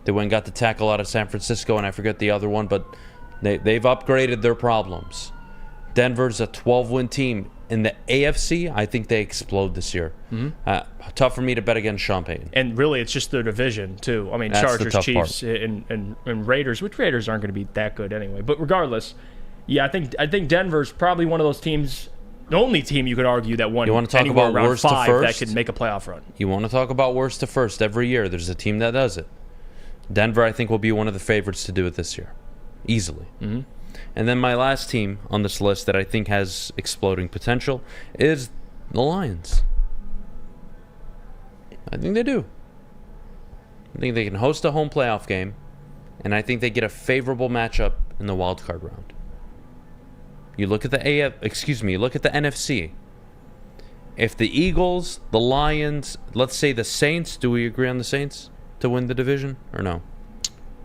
They went and got the tackle out of San Francisco, and I forget the other one, but they've upgraded their problems. Denver's a 12-win team. In the AFC, I think they explode this year. Tough for me to bet against Sean Payton. And really, it's just their division, too. I mean, that's Chargers, Chiefs, and Raiders, which Raiders aren't going to be that good anyway. But regardless, yeah, I think Denver's probably one of those teams, the only team you could argue that won. You want to talk about worst to first? That could make a playoff run. You want to talk about worst to first? Every year, there's a team that does it. Denver, I think, will be one of the favorites to do it this year. easily. And then my last team on this list that I think has exploding potential is the Lions. I think they do. I think they can host a home playoff game, and I think they get a favorable matchup in the wild card round. You look at the look at the NFC. If the Eagles, the Lions, let's say the Saints, do we agree on the Saints to win the division or no?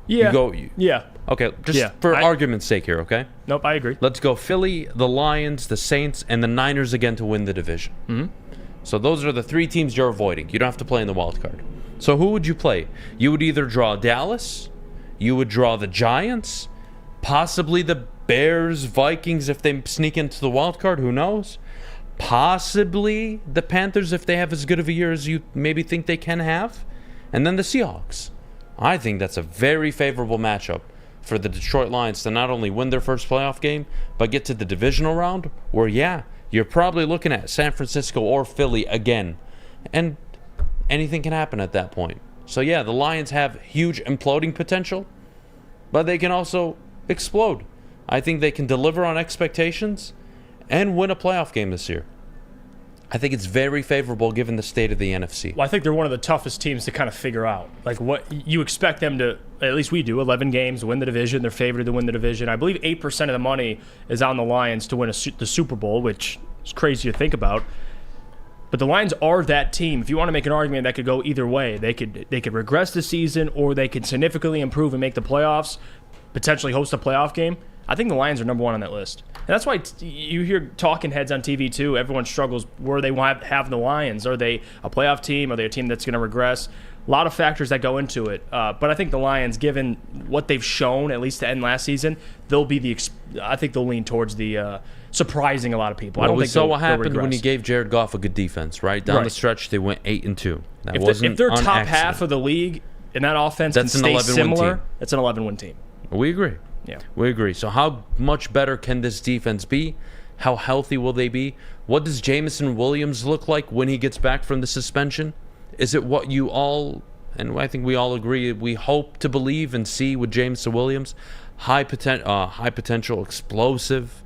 Yeah. Yeah. Okay, just for argument's sake here, okay? Nope, I agree. Let's go Philly, the Lions, the Saints, and the Niners again to win the division. So those are the 3 teams you're avoiding. You don't have to play in the wild card. So who would you play? You would either draw Dallas, you would draw the Giants, possibly the Bears, Vikings if they sneak into the wild card, who knows? Possibly the Panthers if they have as good of a year as you maybe think they can have, and then the Seahawks. I think that's a very favorable matchup for the Detroit Lions to not only win their first playoff game, but get to the divisional round where, you're probably looking at San Francisco or Philly again. And anything can happen at that point. So, the Lions have huge imploding potential, but they can also explode. I think they can deliver on expectations and win a playoff game this year. I think it's very favorable given the state of the NFC. Well, I think they're one of the toughest teams to kind of figure out. Like, what you expect them to, at least we do, 11 games, win the division. They're favored to win the division. I believe 8% of the money is on the Lions to win the Super Bowl, which is crazy to think about. But the Lions are that team. If you want to make an argument that could go either way, they could regress the season, or they could significantly improve and make the playoffs, potentially host a playoff game. I think the Lions are number 1 on that list. And that's why you hear talking heads on TV, too. Everyone struggles where they want to have the Lions. Are they a playoff team? Are they a team that's going to regress? A lot of factors that go into it. But I think the Lions, given what they've shown, at least to end last season, I think they'll lean towards the surprising a lot of people. Well, I don't think so what happened regress. when you gave Jared Goff a good defense, right? Down the stretch, they went 8-2. If they're top half of the league and that offense can stay similar, it's an 11-win team. We agree. Yeah. We agree. So how much better can this defense be? How healthy will they be? What does Jameson Williams look like when he gets back from the suspension? Is it what you all, and I think we all agree, we hope to believe and see with Jameson Williams? High potential, explosive,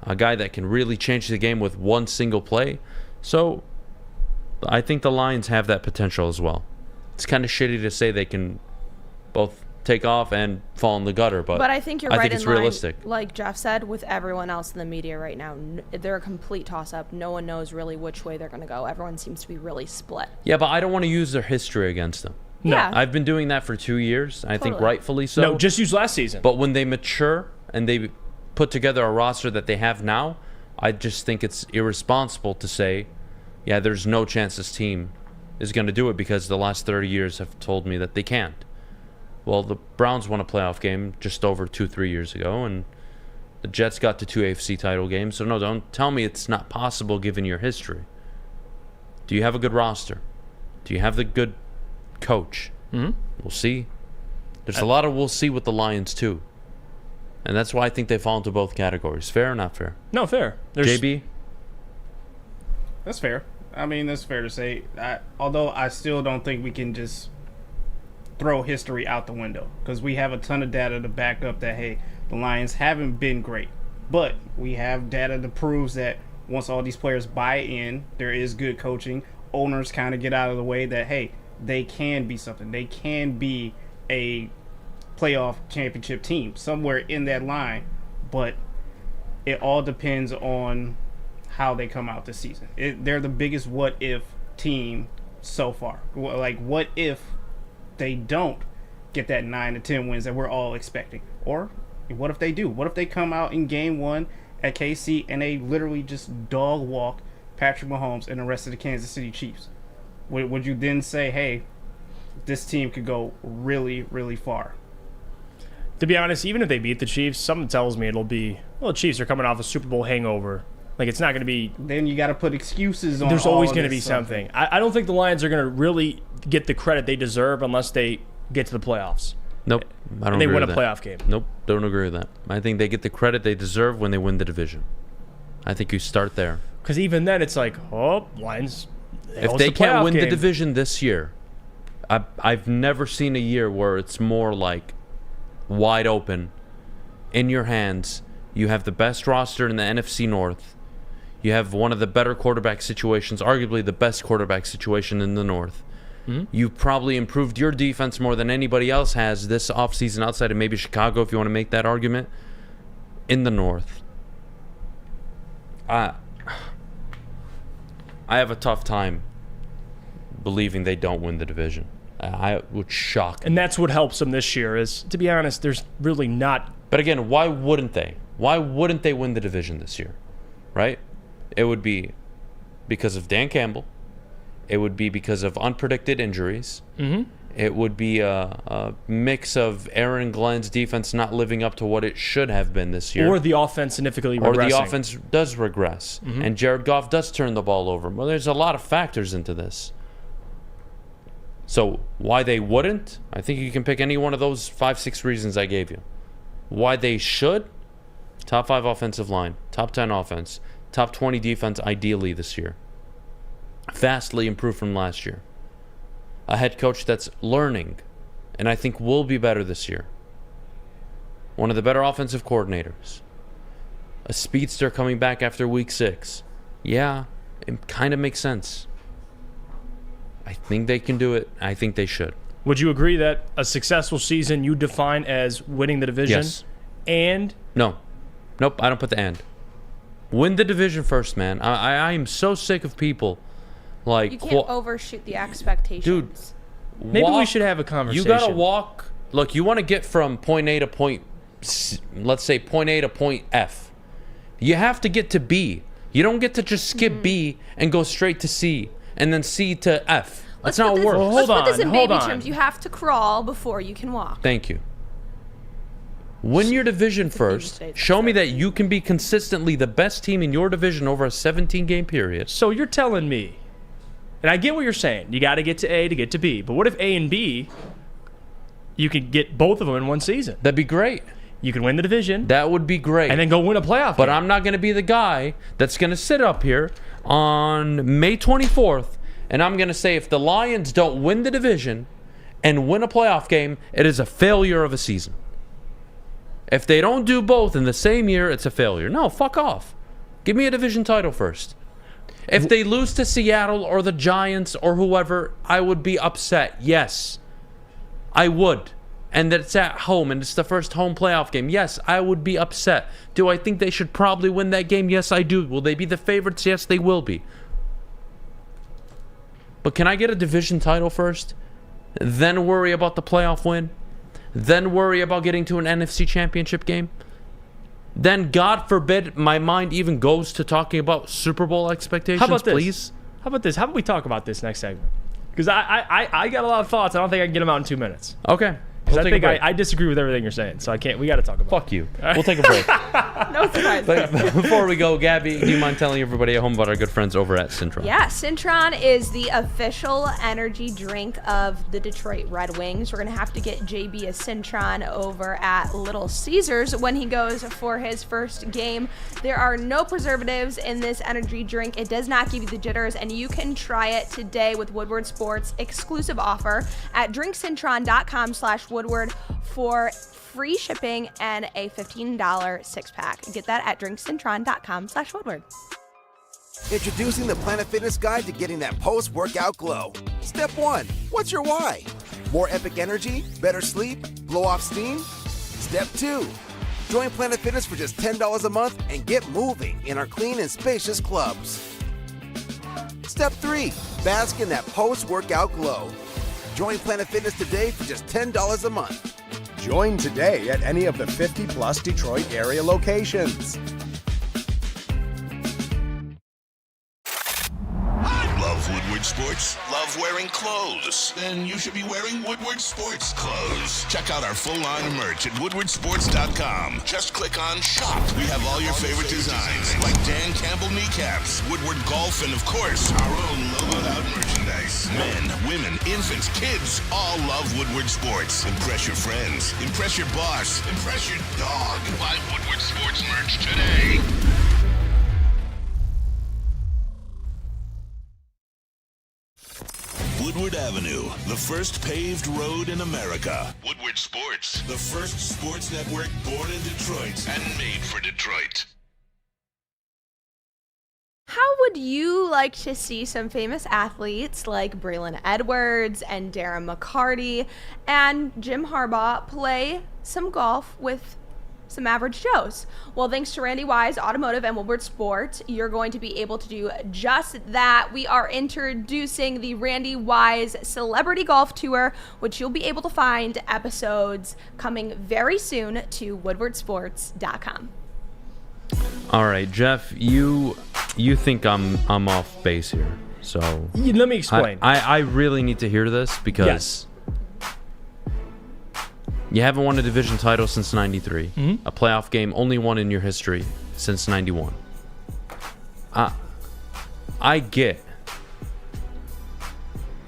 a guy that can really change the game with one single play. So I think the Lions have that potential as well. It's kind of shitty to say they can both take off and fall in the gutter, but I think you're right. I think it's realistic. Like Jeff said, with everyone else in the media right now, they're a complete toss-up. No one knows really which way they're going to go. Everyone seems to be really split. Yeah, but I don't want to use their history against them. No. Yeah. I've been doing that for 2 years. I think rightfully so. No, just use last season. But when they mature and they put together a roster that they have now, I just think it's irresponsible to say, there's no chance this team is going to do it because the last 30 years have told me that they can't. Well, the Browns won a playoff game just over 2-3 years ago, and the Jets got to 2 AFC title games. So, no, don't tell me it's not possible given your history. Do you have a good roster? Do you have the good coach? We'll see. There's a lot of we'll see with the Lions, too. And that's why I think they fall into both categories. Fair or not fair? No, fair. JB? That's fair. I mean, that's fair to say. Although I still don't think we can just throw history out the window, because we have a ton of data to back up that, hey, the Lions haven't been great. But we have data that proves that once all these players buy in, there is good coaching. Owners kind of get out of the way that, hey, they can be something. They can be a playoff championship team somewhere in that line. But it all depends on how they come out this season. They're the biggest what-if team so far. Like, what if they don't get that 9 to 10 wins that we're all expecting? Or what if they do? What if they come out in game 1 at KC and they literally just dog walk Patrick Mahomes and the rest of the Kansas City Chiefs? Would you then say, hey, this team could go really, really far? To be honest, even if they beat the Chiefs, something tells me it'll be, the Chiefs are coming off a Super Bowl hangover. Like, it's not going to be... Then you got to put excuses on. There's always going to be something. I don't think the Lions are going to really get the credit they deserve unless they get to the playoffs. Nope. I don't and they agree win a with that. playoff game. Nope. Don't agree with that. I think they get the credit they deserve when they win the division. I think you start there. Because even then, it's like, Lions... If they can't win the division this year, I've never seen a year where it's more like wide open in your hands. You have the best roster in the NFC North. You have one of the better quarterback situations, arguably the best quarterback situation in the North. You've probably improved your defense more than anybody else has this offseason outside of maybe Chicago, if you want to make that argument, in the North. I have a tough time believing they don't win the division. I would shock me. And that's what helps them this year is, to be honest, there's really not... But again, why wouldn't they? Why wouldn't they win the division this year? Right? It would be because of Dan Campbell. It would be because of unpredicted injuries. It would be a mix of Aaron Glenn's defense not living up to what it should have been this year. Or the offense significantly regressing. Or the offense does regress. And Jared Goff does turn the ball over. Well, there's a lot of factors into this. So why they wouldn't? I think you can pick any one of those 5-6 reasons I gave you. Why they should? Top 5 offensive line. Top 10 offense. Top 20 defense ideally this year. Vastly improved from last year. A head coach that's learning, and I think will be better this year. One of the better offensive coordinators. A speedster coming back after week 6. Yeah, it kind of makes sense. I think they can do it. I think they should. Would you agree that a successful season you define as winning the division? Yes. And? No. Nope, I don't put the and. Win the division first, man. I am so sick of people like... You can't overshoot the expectations. Dude, maybe we should have a conversation. You got to walk... Look, you want to get from point A to point... Let's say point A to point F. You have to get to B. You don't get to just skip B and go straight to C and then C to F. That's not what works. Well, Let's put this in baby terms. You have to crawl before you can walk. Thank you. Win your division first. Show me that you can be consistently the best team in your division over a 17-game period. So you're telling me, and I get what you're saying, you got to get to A to get to B. But what if A and B, you could get both of them in one season? That'd be great. You can win the division. That would be great. And then go win a playoff But game. I'm not going to be the guy that's going to sit up here on May 24th and I'm going to say if the Lions don't win the division and win a playoff game, it is a failure of a season. If they don't do both in the same year, it's a failure. No, fuck off. Give me a division title first. If they lose to Seattle or the Giants or whoever, I would be upset. Yes, I would. And that it's at home and it's the first home playoff game. Yes, I would be upset. Do I think they should probably win that game? Yes, I do. Will they be the favorites? Yes, they will be. But can I get a division title first? Then worry about the playoff win? Then worry about getting to an NFC championship game? Then, God forbid, my mind even goes to talking about Super Bowl expectations, How about this? please? How about this? How about we talk about this next segment? Because I got a lot of thoughts. I don't think I can get them out in 2 minutes. Okay. Because I think I disagree with everything you're saying, so I can't. We got to talk about it. Fuck you. We'll take a break. No surprise. But before we go, Gabby, do you mind telling everybody at home about our good friends over at Cintron? Yeah, Cintron is the official energy drink of the Detroit Red Wings. We're going to have to get JB a Cintron over at Little Caesars when he goes for his first game. There are no preservatives in this energy drink. It does not give you the jitters, and you can try it today with Woodward Sports' exclusive offer at drinkcintron.com/Woodward for free shipping and a $15 six-pack. Get that at drinkcintron.com/Woodward. Introducing the Planet Fitness Guide to getting that post-workout glow. Step 1. What's your why? More epic energy? Better sleep? Blow off steam? Step 2. Join Planet Fitness for just $10 a month and get moving in our clean and spacious clubs. Step 3. Bask in that post-workout glow. Join Planet Fitness today for just $10 a month. Join today at any of the 50-plus Detroit area locations. Love Woodward Sports? Love wearing clothes? Then you should be wearing Woodward Sports clothes. Check out our full line of merch at woodwardsports.com. Just click on shop. We have all your favorite designs, like Dan Campbell kneecaps, Woodward golf, and of course, our own logoed out merchandise. Men, women, infants, kids all love Woodward Sports. Impress your friends. Impress your boss. Impress your dog. Buy Woodward Sports merch today. Woodward Avenue, the first paved road in America. Woodward Sports, the first sports network born in Detroit and made for Detroit. How would you like to see some famous athletes like Braylon Edwards and Darren McCarty and Jim Harbaugh play some golf with some average Joes? Well, thanks to Randy Wise Automotive and Woodward Sports, you're going to be able to do just that. We are introducing the Randy Wise Celebrity Golf Tour, which you'll be able to find episodes coming very soon to woodwardsports.com. All right, Jeff, you think I'm off base here, so Let me explain. I really need to hear this because Yes. you haven't won a division title since '93, Mm-hmm. a playoff game only won in your history since '91. I get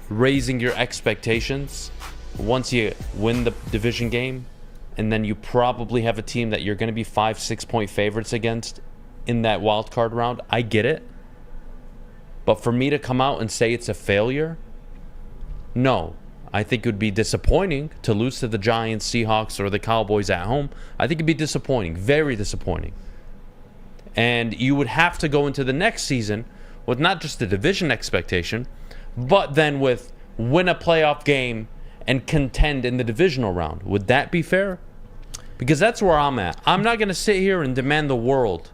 raising your expectations once you win the division game, and then you probably have a team that you're going to be 5-6 point favorites against in that wild card round. I get it. But for me to come out and say it's a failure, no. I think it would be disappointing to lose to the Giants, Seahawks, or the Cowboys at home. I think it'd be disappointing, very disappointing. And you would have to go into the next season with not just the division expectation, but then with win a playoff game and contend in the divisional round. Would that be fair? Because that's where I'm at. I'm not going to sit here and demand the world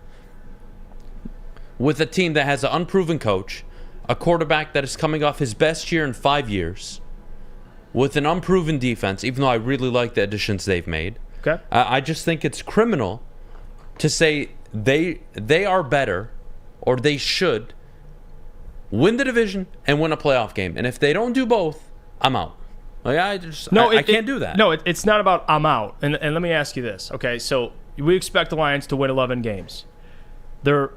with a team that has an unproven coach, a quarterback that is coming off his best year in 5 years, with an unproven defense, even though I really like the additions they've made. Okay. I just think it's criminal to say they are better, or they should win the division and win a playoff game. And if they don't do both, I'm out. Like I can't do that. No, it's not about I'm out. And let me ask you this. Okay, so we expect the Lions to win 11 games. They're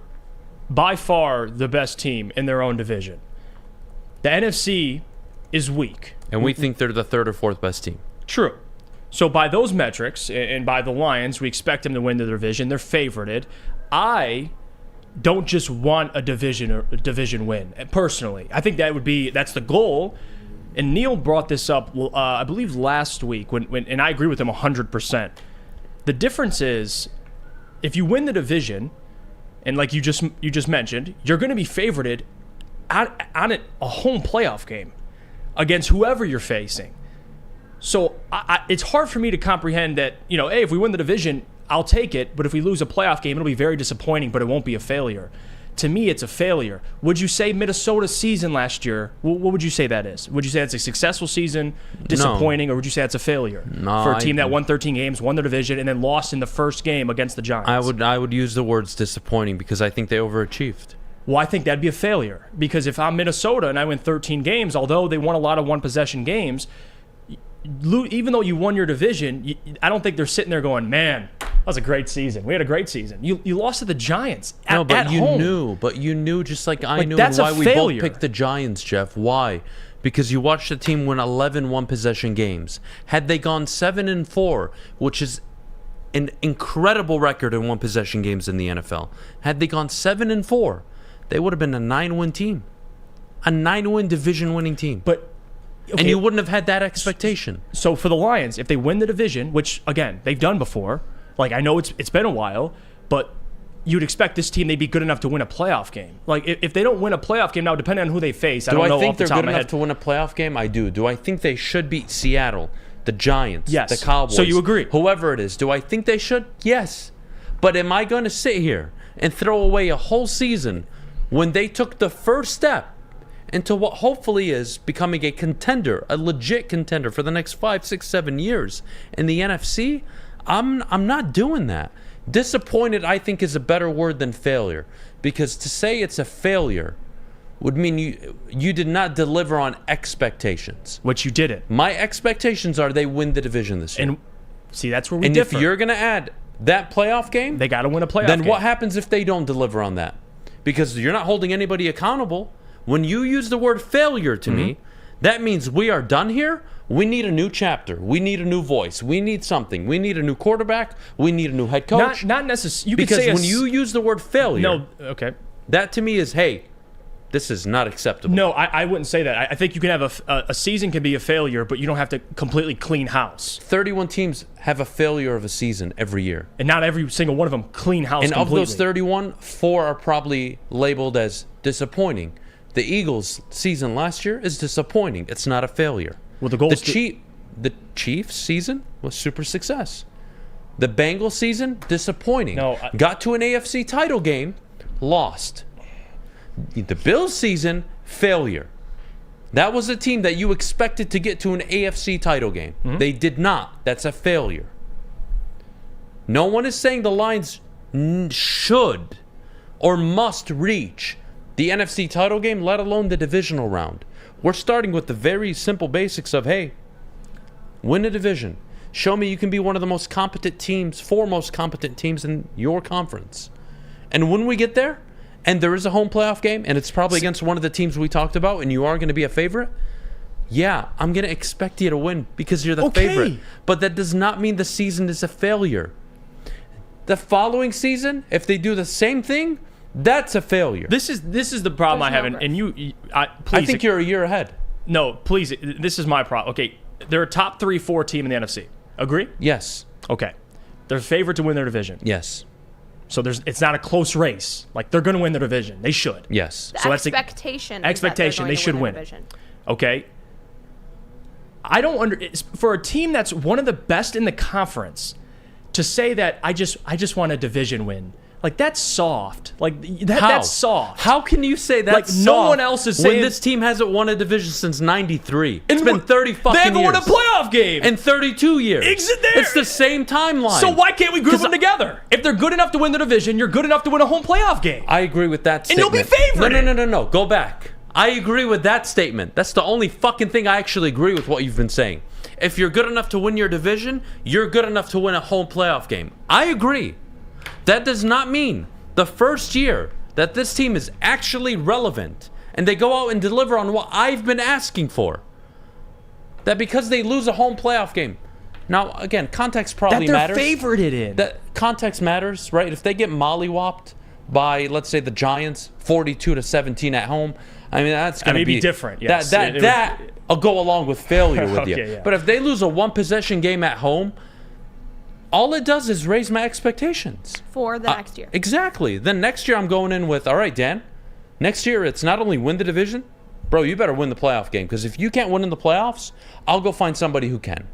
by far the best team in their own division. The NFC is weak. And we think they're the third or fourth best team. True. So by those metrics, and by the Lions, we expect them to win the division. They're favorited. I don't just want a division win, personally. I think that's the goal. And Neil brought this up, I believe, last week, when and I agree with him 100%. The difference is, if you win the division, and like you just mentioned, you're going to be favorited on a home playoff game against whoever you're facing. So it's hard for me to comprehend that, hey, if we win the division, I'll take it, but if we lose a playoff game, it'll be very disappointing, but it won't be a failure. To me, it's a failure. Would you say Minnesota's season last year, what would you say that is? Would you say it's a successful season, disappointing, or would you say it's a failure for a team that won 13 games, won their division, and then lost in the first game against the Giants? I would use the words disappointing because I think they overachieved. Well, I think that'd be a failure because if I'm Minnesota and I win 13 games, although they won a lot of one-possession games, even though you won your division, I don't think they're sitting there going, man, that was a great season. We had a great season. You lost to the Giants at home. But you knew just like I knew that's why a we failure. both picked the Giants, Jeff. Why? Because you watched the team win 11 one-possession games. Had they gone 7-4, which is an incredible record in one-possession games in the NFL, had they gone 7-4, they would have been a 9-win team. A 9-win division-winning team. But okay, and you wouldn't have had that expectation. So for the Lions, if they win the division, which, again, they've done before, like I know it's been a while, but you'd expect this team, they'd be good enough to win a playoff game. Like if they don't win a playoff game now, depending on who they face, I don't know off the top of my head. Do I think they're good enough to win a playoff game? I do. Do I think they should beat Seattle, the Giants, yes, the Cowboys? So you agree? Whoever it is. Do I think they should? Yes. But am I going to sit here and throw away a whole season when they took the first step into what hopefully is becoming a contender, a legit contender for the next 5, 6, 7 years in the NFC? I'm not doing that. Disappointed, I think, is a better word than failure, because to say it's a failure would mean you did not deliver on expectations. Which you didn't. My expectations are they win the division this year. And see, that's where we and differ. if you're going to add that playoff game, they got to win a playoff then game. What happens if they don't deliver on that? Because you're not holding anybody accountable. When you use the word failure to me, that means we are done here. We need a new chapter. We need a new voice. We need something. We need a new quarterback. We need a new head coach. Not necessarily. Because when you use the word failure, no, okay, that to me is, hey, This is not acceptable. No, I wouldn't say that. I think you can have a season can be a failure, but you don't have to completely clean house. 31 teams have a failure of a season every year. And not every single one of them clean house and completely. of those 31, 4 are probably labeled as disappointing. The Eagles' season last year is disappointing. It's not a failure. Well, the Chiefs' season was super success. The Bengals' season, disappointing. Got to an AFC title game, lost. The Bills' season, failure. That was a team that you expected to get to an AFC title game. Mm-hmm. They did not. That's a failure. No one is saying the Lions should or must reach the NFC title game, let alone the divisional round. We're starting with the very simple basics of, hey, win a division. Show me you can be one of the most competent teams, 4 most competent teams in your conference. And when we get there, and there is a home playoff game, and it's probably against one of the teams we talked about, and you are going to be a favorite, yeah, I'm going to expect you to win because you're the favorite. But that does not mean the season is a failure. The following season, if they do the same thing, that's a failure. This is the problem I have, and I think you're a year ahead. No, please, this is my problem. Okay, they're a top 3-4 team in the NFC. Agree? Yes. Okay. They're favored to win their division. Yes. So it's not a close race. Like, they're going to win their division. They should. Yes. So expectation. They should win. Okay. I don't for a team that's one of the best in the conference to say that I just want a division win. Like, that's soft. Like, that's soft. How can you say that's like soft no one else is saying when this team hasn't won a division since '93? It's been 30 fucking years. They haven't won a playoff game in 32 years. It's the same timeline. So why can't we group them together? If they're good enough to win the division, you're good enough to win a home playoff game. I agree with that statement. And you'll be favored. No. Go back. I agree with that statement. That's the only fucking thing I actually agree with what you've been saying. If you're good enough to win your division, you're good enough to win a home playoff game. I agree. That does not mean the first year that this team is actually relevant and they go out and deliver on what I've been asking for, that because they lose a home playoff game. Now, again, context probably matters. That they're favorited in. That context matters, right? If they get mollywopped by, let's say, the Giants, 42-17 at home, I mean, that's going to be different. Yes. That I'll go along with failure with you. Yeah. But if they lose a 1-possession game at home, all it does is raise my expectations. For the next year. Exactly. Then next year I'm going in with, all right, Dan, next year it's not only win the division, bro, you better win the playoff game. Because if you can't win in the playoffs, I'll go find somebody who can.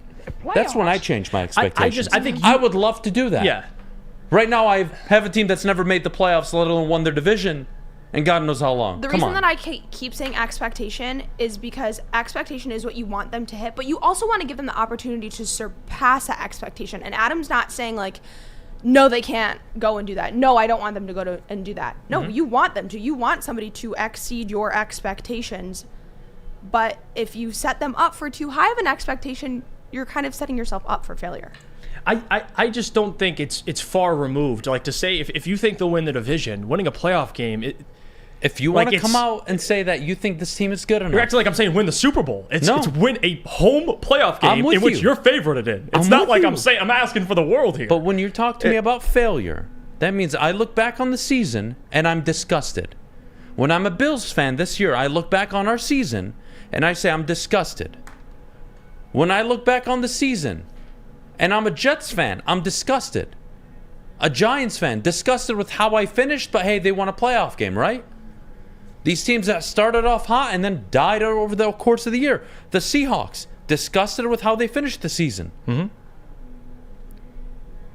That's when I change my expectations. I would love to do that. Yeah. Right now I have a team that's never made the playoffs, let alone won their division, and God knows how long. The reason that I keep saying expectation is because expectation is what you want them to hit, but you also want to give them the opportunity to surpass that expectation. And Adam's not saying, like, no, they can't go and do that. No, I don't want them to go and do that. No, you want them to. You want somebody to exceed your expectations. But if you set them up for too high of an expectation, you're kind of setting yourself up for failure. I just don't think it's far removed. Like, to say if you think they'll win the division, winning a playoff game, if you want to come out and say that you think this team is good enough. You're acting like I'm saying win the Super Bowl. It's win a home playoff game in which you're favored in. It's not like I'm saying I'm asking for the world here. But when you talk to me about failure, that means I look back on the season and I'm disgusted. When I'm a Bills fan this year, I look back on our season and I say I'm disgusted. When I look back on the season and I'm a Jets fan, I'm disgusted. A Giants fan, disgusted with how I finished, but hey, they won a playoff game, right? These teams that started off hot and then died over the course of the year. The Seahawks, disgusted with how they finished the season. Mm-hmm.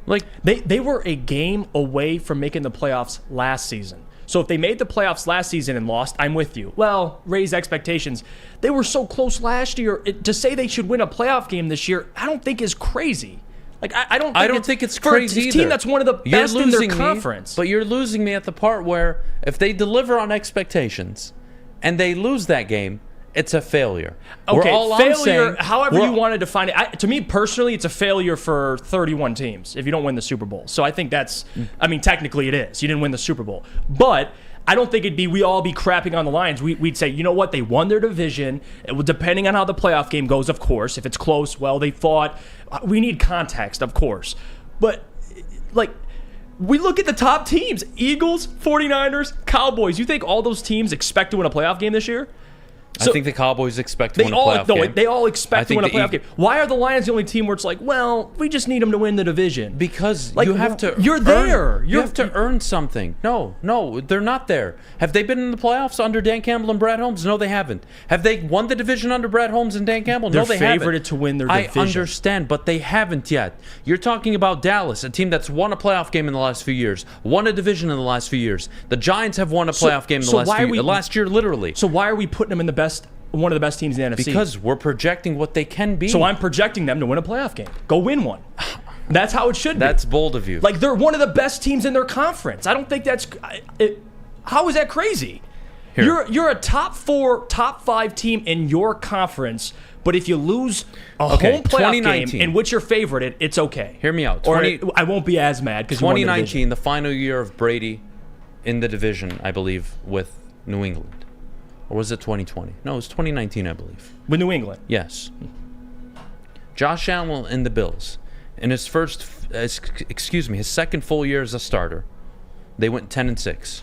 Like, they were a game away from making the playoffs last season. So if they made the playoffs last season and lost, I'm with you. Well, raise expectations. They were so close last year. To say they should win a playoff game this year, I don't think is crazy. Like, I don't think it's crazy either. For a team that's one of the best in their conference. But you're losing me at the part where if they deliver on expectations and they lose that game, it's a failure. Okay, failure, however you want to define it. To me, personally, it's a failure for 31 teams if you don't win the Super Bowl. So I think that's, I mean, technically it is. You didn't win the Super Bowl. But I don't think we'd all be crapping on the Lions. We'd say, you know what, they won their division. Depending on how the playoff game goes, of course. If it's close, well, they fought. We need context, of course. But, like, we look at the top teams: Eagles, 49ers, Cowboys. You think all those teams expect to win a playoff game this year? I think the Cowboys expect to win a playoff game. They all expect to win a playoff game. Why are the Lions the only team where it's like, well, we just need them to win the division? Because like, you have to. You're there. You have to earn something. No, they're not there. Have they been in the playoffs under Dan Campbell and Brad Holmes? No, they haven't. Have they won the division under Brad Holmes and Dan Campbell? No, they haven't. They're favorited to win their division. I understand, but they haven't yet. You're talking about Dallas, a team that's won a playoff game in the last few years, won a division in the last few years. The Giants have won a playoff game in the last year, literally. So why are we putting them in one of the best teams in the NFC? Because we're projecting what they can be. So I'm projecting them to win a playoff game. Go win one. That's how it should be. That's bold of you. Like, they're one of the best teams in their conference. I don't think that's... how is that crazy? Here. You're a top 4, top 5 team in your conference, but if you lose a home playoff game in which you're favored, it's okay. Hear me out. I won't be as mad because 2019, the final year of Brady in the division, I believe, with New England. Or was it 2020? No, it was 2019, I believe. With New England? Yes. Josh Allen and the Bills, in his his second full year as a starter, they went 10-6.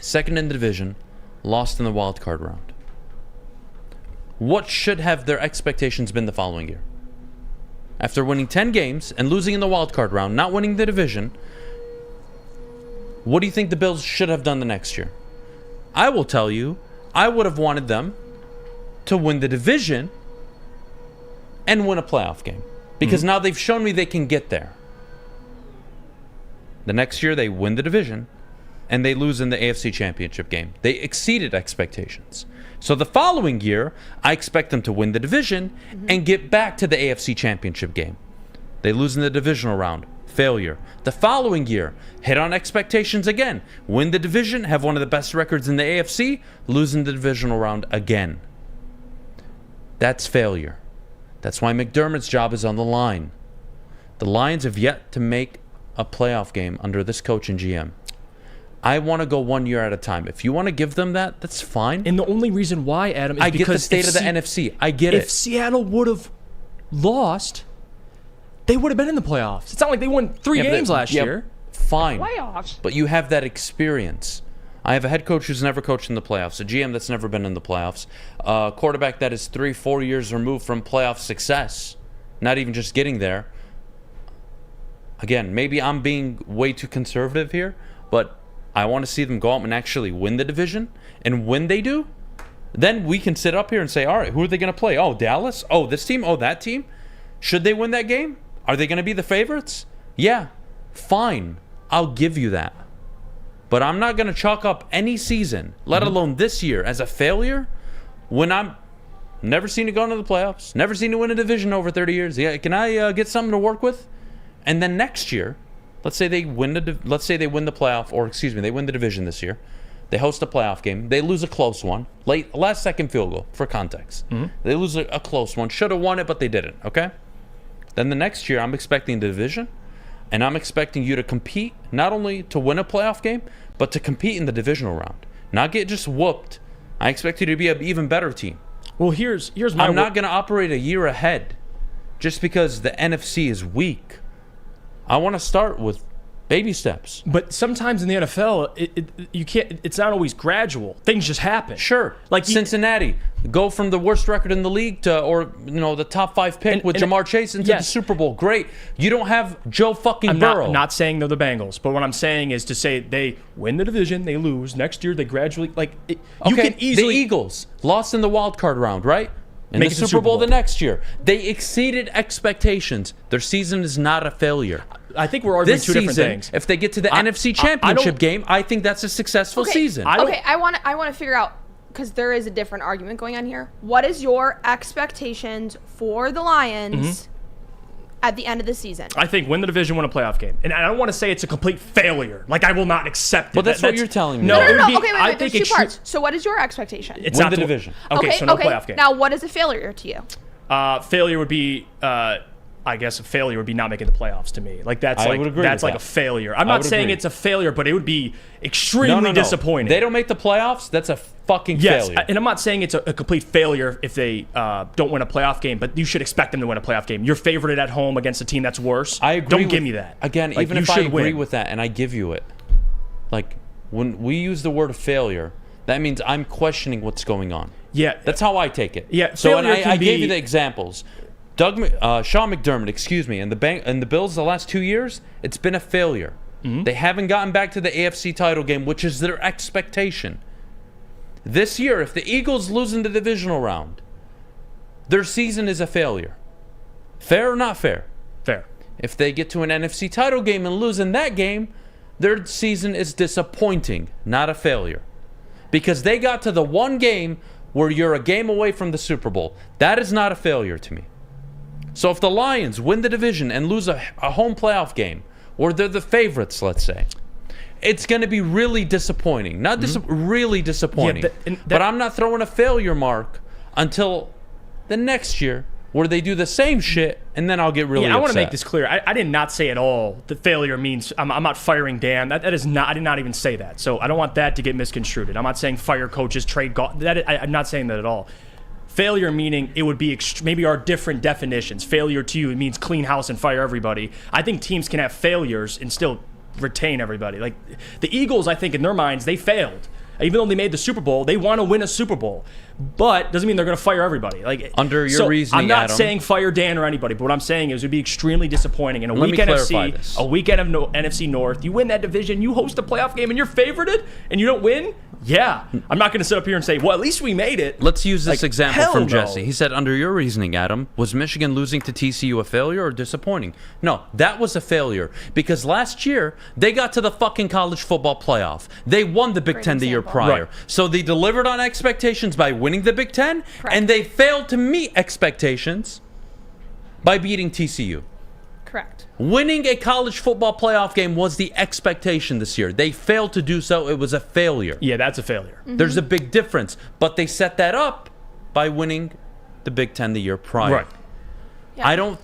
Second in the division, lost in the wild card round. What should have their expectations been the following year? After winning 10 games and losing in the wild card round, not winning the division, what do you think the Bills should have done the next year? I will tell you, I would have wanted them to win the division and win a playoff game. Because now they've shown me they can get there. The next year, they win the division, and they lose in the AFC Championship game. They exceeded expectations. So the following year, I expect them to win the division and get back to the AFC Championship game. They lose in the divisional round. Failure. The following year, hit on expectations again. Win the division, have one of the best records in the AFC, lose in the divisional round again. That's failure. That's why McDermott's job is on the line. The Lions have yet to make a playoff game under this coach and GM. I want to go 1 year at a time. If you want to give them that, that's fine. And the only reason why, Adam, is I because get the state of the NFC. I get it. If Seattle would have lost, they would have been in the playoffs. It's not like they won 3 games last year. Fine. Playoffs. But you have that experience. I have a head coach who's never coached in the playoffs, a GM that's never been in the playoffs, a quarterback that is 3-4 years removed from playoff success, not even just getting there. Again, maybe I'm being way too conservative here, but I want to see them go out and actually win the division. And when they do, then we can sit up here and say, all right, who are they going to play? Oh, Dallas? Oh, this team? Oh, that team? Should they win that game? Are they going to be the favorites? Yeah, fine. I'll give you that. But I'm not going to chalk up any season, let alone this year, as a failure when I'm never seen it go into the playoffs, never seen it win a division over 30 years. Yeah, can I get something to work with? And then next year, let's say they win the playoff, or excuse me, they win the division this year. They host a playoff game. They lose a close one. Last second field goal, for context. They lose a close one. Should have won it, but they didn't, okay? Then the next year, I'm expecting the division, and I'm expecting you to compete, not only to win a playoff game, but to compete in the divisional round. Not get just whooped. I expect you to be an even better team. Well, here's my... I'm not going to operate a year ahead just because the NFC is weak. I want to start with baby steps. But sometimes in the NFL, you can't. It's not always gradual. Things just happen. Sure, like Cincinnati, go from the worst record in the league to, or the top 5 pick with Jamar Chase into the Super Bowl. Great. You don't have Joe fucking Burrow. I'm not saying they're the Bengals, but what I'm saying is to say they win the division, they lose next year, they gradually you can easily. The Eagles lost in the wild card round, right? In the Super Bowl the next year. They exceeded expectations. Their season is not a failure. I think we're arguing two different things. If they get to the NFC Championship game, I think that's a successful season. I want to figure out, because there is a different argument going on here. What is your expectations for the Lions at the end of the season? I think win the division, win a playoff game. And I don't want to say it's a complete failure. Like, I will not accept it. But that's what you're telling me. No. Okay, wait. There's 2 parts. So what is your expectation? It's win not the division. Okay, so no playoff game. Now, what is a failure to you? Failure would be... I guess a failure would be not making the playoffs to me. Like, that's like a failure. I'm not saying it's a failure, but it would be extremely disappointing. They don't make the playoffs. fucking failure. And I'm not saying it's a complete failure if they don't win a playoff game, but you should expect them to win a playoff game. You're favored at home against a team that's worse. I agree. Don't give me that. Again, like, even if I agree with that and I give you it, like when we use the word failure, that means I'm questioning what's going on. Yeah. That's how I take it. Yeah. So and I gave you the examples. Sean McDermott, and the Bills the last 2 years, it's been a failure. They haven't gotten back to the AFC title game, which is their expectation. This year, if the Eagles lose in the divisional round, their season is a failure. Fair or not fair? Fair. If they get to an NFC title game and lose in that game, their season is disappointing, not a failure. Because they got to the one game where you're a game away from the Super Bowl. That is not a failure to me. So if the Lions win the division and lose a home playoff game, or they're the favorites, let's say, it's going to be really disappointing. Not really disappointing. But I'm not throwing a failure mark until the next year where they do the same shit, and then I'll get really upset. I want to make this clear. I did not say at all that failure means I'm not firing Dan. That is not. I did not even say that. So I don't want that to get misconstrued. I'm not saying fire coaches, trade golf. I'm not saying that at all. Failure meaning it would be maybe our different definitions. Failure to you, it means clean house and fire everybody. I think teams can have failures and still retain everybody. Like the Eagles, I think in their minds, they failed. Even though they made the Super Bowl, they want to win a Super Bowl. But doesn't mean they're going to fire everybody. Like under your reasoning, I'm not Adam, saying fire Dan or anybody, but what I'm saying is it would be extremely disappointing. In a week NFC, a weekend of NFC North, you win that division, you host a playoff game, and you're favorited, and you don't win. Yeah, I'm not going to sit up here and say, well, at least we made it. Let's use this example from no. Jesse. He said, under your reasoning, Adam, was Michigan losing to TCU a failure or disappointing? No, that was a failure because last year they got to the fucking college football playoff. They won the Big Ten the year prior. Right. So they delivered on expectations by winning the Big Ten, and they failed to meet expectations by beating TCU. Correct. Winning a college football playoff game was the expectation this year. They failed to do so. It was a failure. Yeah, that's a failure. There's a big difference. But they set that up by winning the Big Ten the year prior. Right. Yeah.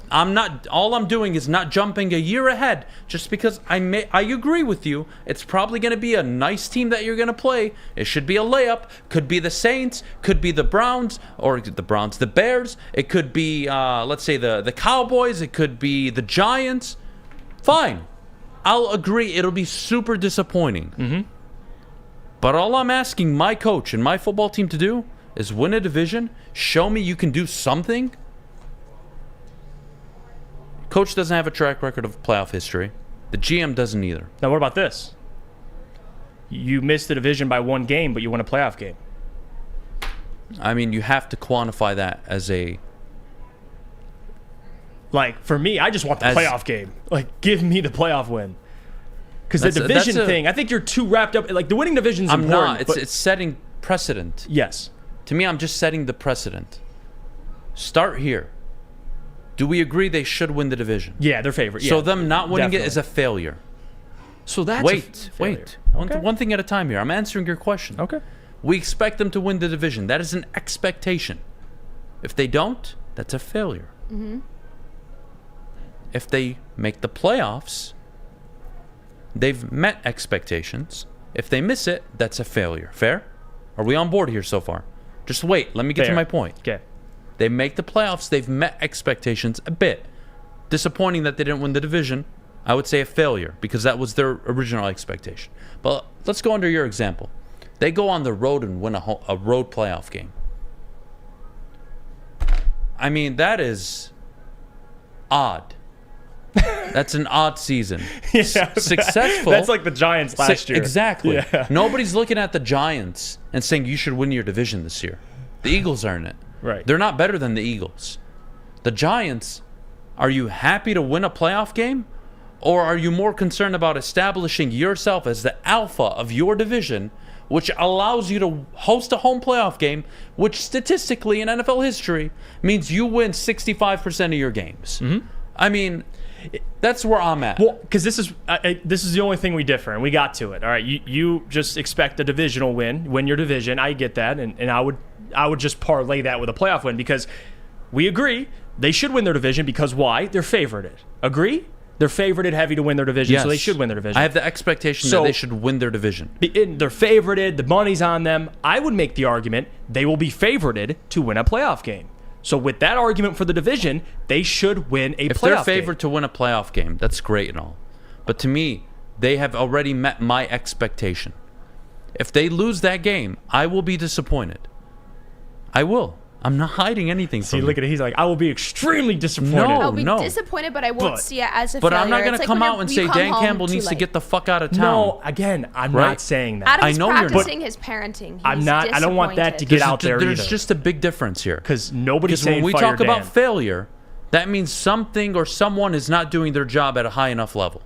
All I'm doing is not jumping a year ahead just because I agree with you. It's probably going to be a nice team that you're going to play. It should be a layup. Could be the Saints, could be the Browns, or the Bears. It could be, let's say, the Cowboys. It could be the Giants. Fine. I'll agree. It'll be super disappointing. But all I'm asking my coach and my football team to do is win a division, show me you can do something. Coach doesn't have a track record of playoff history. The GM doesn't either. Now, what about this? You missed the division by one game, but you won a playoff game. I mean, you have to quantify that as a... Like, for me, I just want the playoff game. Like, give me the playoff win. Because the division thing, I think you're too wrapped up. Like, the winning division's important. I'm not. It's setting precedent. Yes. To me, I'm just setting the precedent. Start here. Do we agree they should win the division? Yeah, they're favorite. So them not winning it is a failure. So that's wait. Okay. One thing at a time here. I'm answering your question. Okay. We expect them to win the division. That is an expectation. If they don't, that's a failure. If they make the playoffs, they've met expectations. If they miss it, that's a failure. Fair? Are we on board here so far? Just wait. Let me get to my point. Okay. They make the playoffs. They've met expectations a bit. Disappointing that they didn't win the division. I would say a failure because that was their original expectation. But let's go under your example. They go on the road and win a road playoff game. I mean, that is odd. That's an odd season. Successful. That's like the Giants last year. Exactly. Yeah. Nobody's looking at the Giants and saying you should win your division this year. The Eagles are in it. Right. They're not better than the Eagles. The Giants, are you happy to win a playoff game? Or are you more concerned about establishing yourself as the alpha of your division, which allows you to host a home playoff game, which statistically in NFL history means you win 65% of your games? I mean, that's where I'm at. Well, because this is the only thing we differ, and we got to it. All right, you just expect a divisional win your division. I get that, and I would just parlay that with a playoff win because we agree they should win their division because why? They're favorited. Agree? They're favorited heavy to win their division, Yes. so they should win their division. I have the expectation that they should win their division. They're favorited. The money's on them. I would make the argument they will be favorited to win a playoff game. So with that argument for the division, they should win a playoff game. If they're favored to win a playoff game, that's great and all. But to me, they have already met my expectation. If they lose that game, I will be disappointed. I will. I'm not hiding anything from you. See, look at it. He's like, I will be extremely disappointed. I'll be disappointed, but I won't see it as a failure. But I'm not going It's to like come when out and you say come Dan home Campbell too needs to late. get the fuck out of town. No, again, I'm Right? not saying that. Adam's I know you're not. practicing his parenting. He's I'm not. I don't want that to get out there There's either. just a big difference here. Because nobody's when saying we fire talk Dan. about failure, that means something or someone is not doing their job at a high enough level.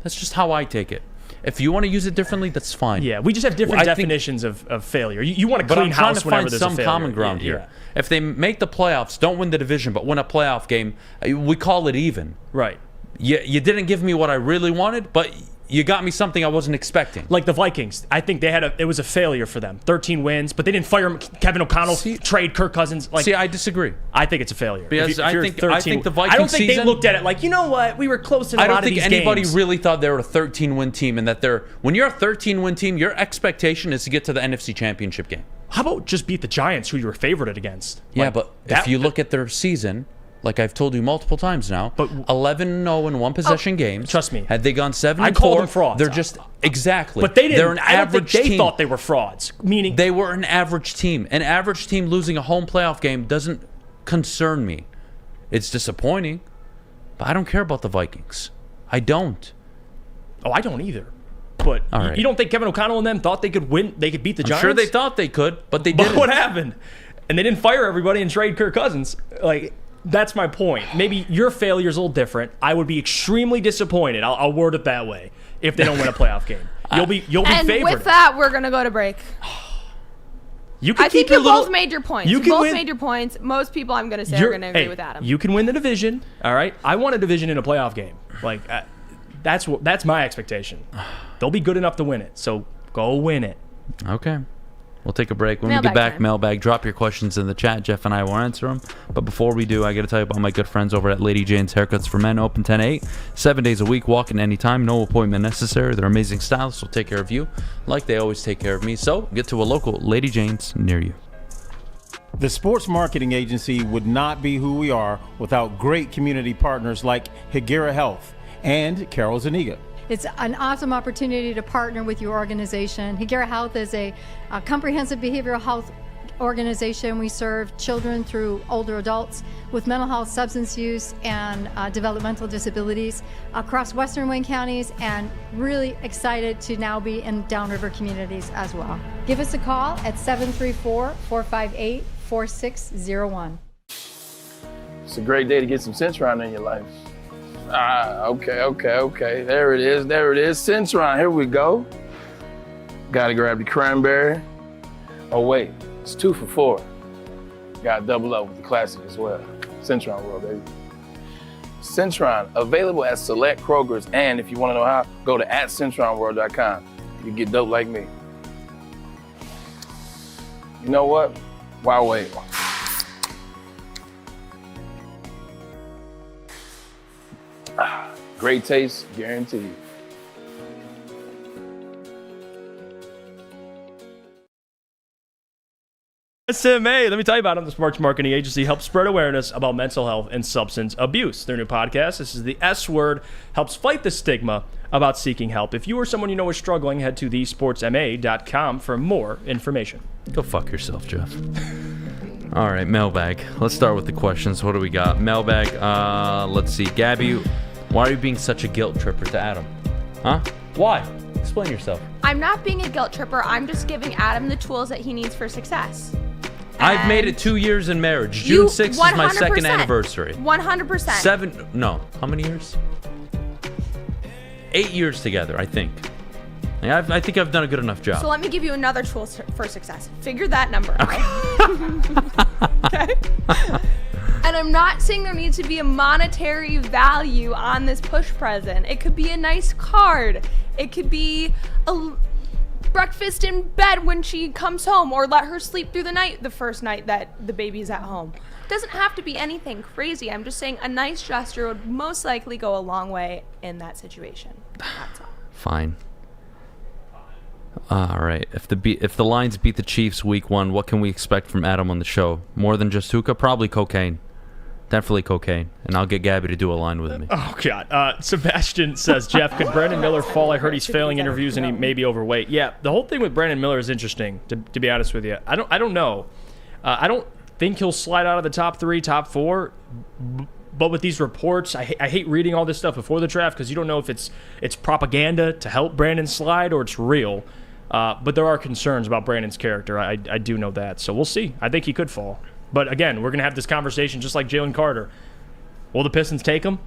That's just how I take it. If you want to use it differently, that's fine. Yeah, we just have different I think- definitions of failure. You want to But clean I'm trying house to whenever find there's some a failure. common ground Yeah, here. If they make the playoffs, don't win the division, but win a playoff game, we call it even. Right. You didn't give me what I really wanted, but you got me something I wasn't expecting. Like the Vikings, I think it was a failure for them. 13 wins, but they didn't fire Kevin O'Connell, trade Kirk Cousins. Like, I disagree. I think it's a failure. Because If you're I think 13 the Vikings I don't think they season- looked at it like, you know what, we were close in a I don't lot of think these anybody games. really thought they were a 13-win team, and that when you're a 13-win team, your expectation is to get to the NFC Championship game. How about just beat the Giants, who you were favored against? Yeah, Like, but if you look at their season, like I've told you multiple times now, 11-0 in one-possession games. Trust me. Had they gone 7-4, I call them frauds. They're just exactly. But they didn't. They're an I don't average think they team. thought they were frauds. Meaning They were an average team. An average team losing a home playoff game doesn't concern me. It's disappointing, but I don't care about the Vikings. I don't. Oh, I don't either. But All right. you don't think Kevin O'Connell and them thought they could win? They could beat the I'm Giants? sure they thought they could, but they But didn't. what happened? And they didn't fire everybody and trade Kirk Cousins. Like, that's my point. Maybe your failure's a little different. I would be extremely disappointed. I'll word it that way. If they don't win a playoff game, you'll be And favored. with that, we're gonna go to break. You can I keep think your you little, both made your points. You You can both win. made your points. Most people, I'm gonna say, are gonna agree with Adam. You can win the division. All right. I want a division in a playoff game. Like that's my expectation. They'll be good enough to win it. So go win it. Okay. We'll take a break. When we Mailbag get back, time. mailbag, drop your questions in the chat. Jeff and I will answer them. But before we do, I got to tell you about my good friends over at Lady Jane's Haircuts for Men, open 10 to 8, 7 days a week, walk in anytime, no appointment necessary. Their amazing stylists will take care of you like they always take care of me. So get to a local Lady Jane's near you. The Sports Marketing Agency would not be who we are without great community partners like Higuera Health and Carol Zaniga. It's an awesome opportunity to partner with your organization. Higuera Health is a comprehensive behavioral health organization. We serve children through older adults with mental health, substance use, and developmental disabilities across Western Wayne counties, and really excited to now be in downriver communities as well. Give us a call at 734-458-4601. It's a great day to get some Centron in your life. Okay. There it is. Centron, here we go. Gotta grab the cranberry. Oh wait, it's 2 for $4. Gotta double up with the classic as well. Centron World, baby. Centron, available at select Krogers, and if you wanna know how, go to @CentronWorld.com. You get dope like me. You know what? Why wait? Great taste, guaranteed. SMA, let me tell you about them. The Sports Marketing Agency helps spread awareness about mental health and substance abuse. Their new podcast, this is the S Word, helps fight the stigma about seeking help. If you or someone you know is struggling, head to thesportsma.com for more information. Go fuck yourself, Jeff. All right, mailbag. Let's start with the questions. What do we got? Mailbag, let's see. Gabby, why are you being such a guilt tripper to Adam? Huh? Why? Explain yourself. I'm not being a guilt tripper. I'm just giving Adam the tools that he needs for success. I've made it 2 years in marriage. June 6th is my 100%. second anniversary. 100%. How many years? 8 years together, I think. I think I've done a good enough job. So let me give you another tool for success. Figure that number out. Okay? And I'm not saying there needs to be a monetary value on this push present. It could be a nice card. It could be a breakfast in bed when she comes home, or let her sleep through the night the first night that the baby's at home. doesn't have to be anything crazy. I'm just saying a nice gesture would most likely go a long way in that situation. That's all. Fine. All right. If the Lions beat the Chiefs week 1, what can we expect from Adham on the show? More than just hookah? Probably cocaine. Definitely cocaine. And I'll get Gabby to do a line with me. Oh, God. Sebastian says, Jeff, could Brandon Miller fall? I heard he's failing interviews and he may be overweight. Yeah, the whole thing with Brandon Miller is interesting, to be honest with you. I don't know. I don't think he'll slide out of the top 3, top 4. But with these reports, I hate reading all this stuff before the draft because you don't know if it's propaganda to help Brandon slide or it's real. But there are concerns about Brandon's character. I do know that. So we'll see. I think he could fall. But again, we're going to have this conversation just like Jalen Carter. Will the Pistons take him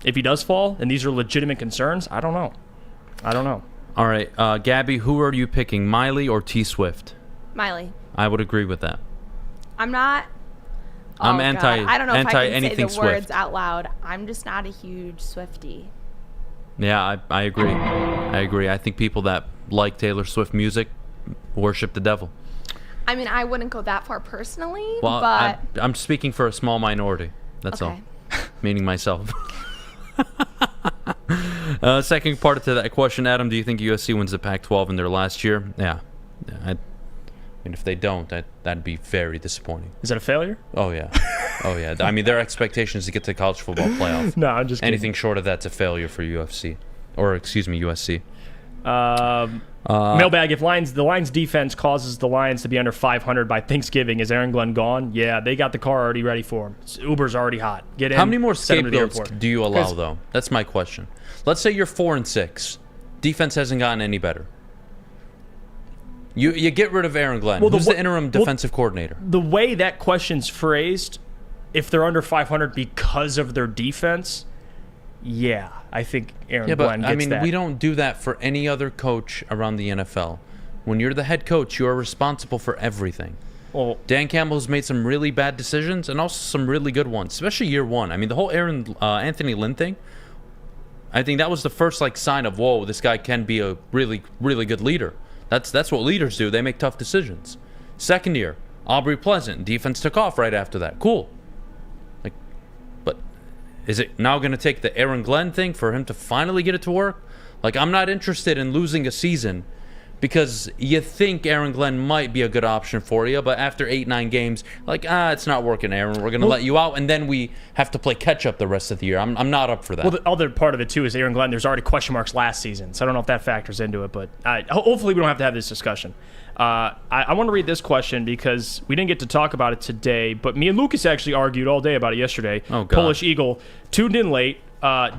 if he does fall? And these are legitimate concerns? I don't know. All right. Gabby, who are you picking, Miley or T Swift? Miley. I would agree with that. I'm not. I'm God. anti I don't know if I can anything say the Swift. words out loud. I'm just not a huge Swiftie. Yeah, I agree. I think people that like Taylor Swift music worship the devil. I mean, I wouldn't go that far personally, Well, but I'm speaking for a small minority. That's all. Meaning myself. Second part to that question, Adam, do you think USC wins the Pac-12 in their last year? Yeah. I mean, if they don't, that'd be very disappointing. Is that a failure? Oh, yeah. I mean, their expectation is to get to the college football playoff. No, I'm just kidding. Anything short of that's a failure for USC. Mailbag, if the Lions defense causes the Lions to be under 500 by Thanksgiving, is Aaron Glenn gone? Yeah, they got the car already ready for him. Uber's already hot. Get in. How many more send him to the scapegoats airport. do you allow, though? That's my question. Let's say you're 4-6. Defense hasn't gotten any better. You get rid of Aaron Glenn. Who's the interim defensive coordinator? The way that question's phrased, if they're under 500 because of their defense, yeah, I think Aaron Glenn gets that. We don't do that for any other coach around the NFL. When you're the head coach, you are responsible for everything. Well, Dan Campbell's made some really bad decisions and also some really good ones, especially year 1. I mean, the whole Anthony Lynn thing, I think that was the first sign of, whoa, this guy can be a really, really good leader. That's what leaders do. They make tough decisions. Second year, Aubrey Pleasant. Defense took off right after that. Cool. But is it now going to take the Aaron Glenn thing for him to finally get it to work? I'm not interested in losing a season because you think Aaron Glenn might be a good option for you, but after 8-9 games, it's not working, Aaron. We're going to let you out, and then we have to play catch-up the rest of the year. I'm not up for that. Well, the other part of it, too, is Aaron Glenn. There's already question marks last season, so I don't know if that factors into it, but hopefully we don't have to have this discussion. I want to read this question because we didn't get to talk about it today, but me and Lucas actually argued all day about it yesterday. Oh, God. Polish Eagle tuned in late.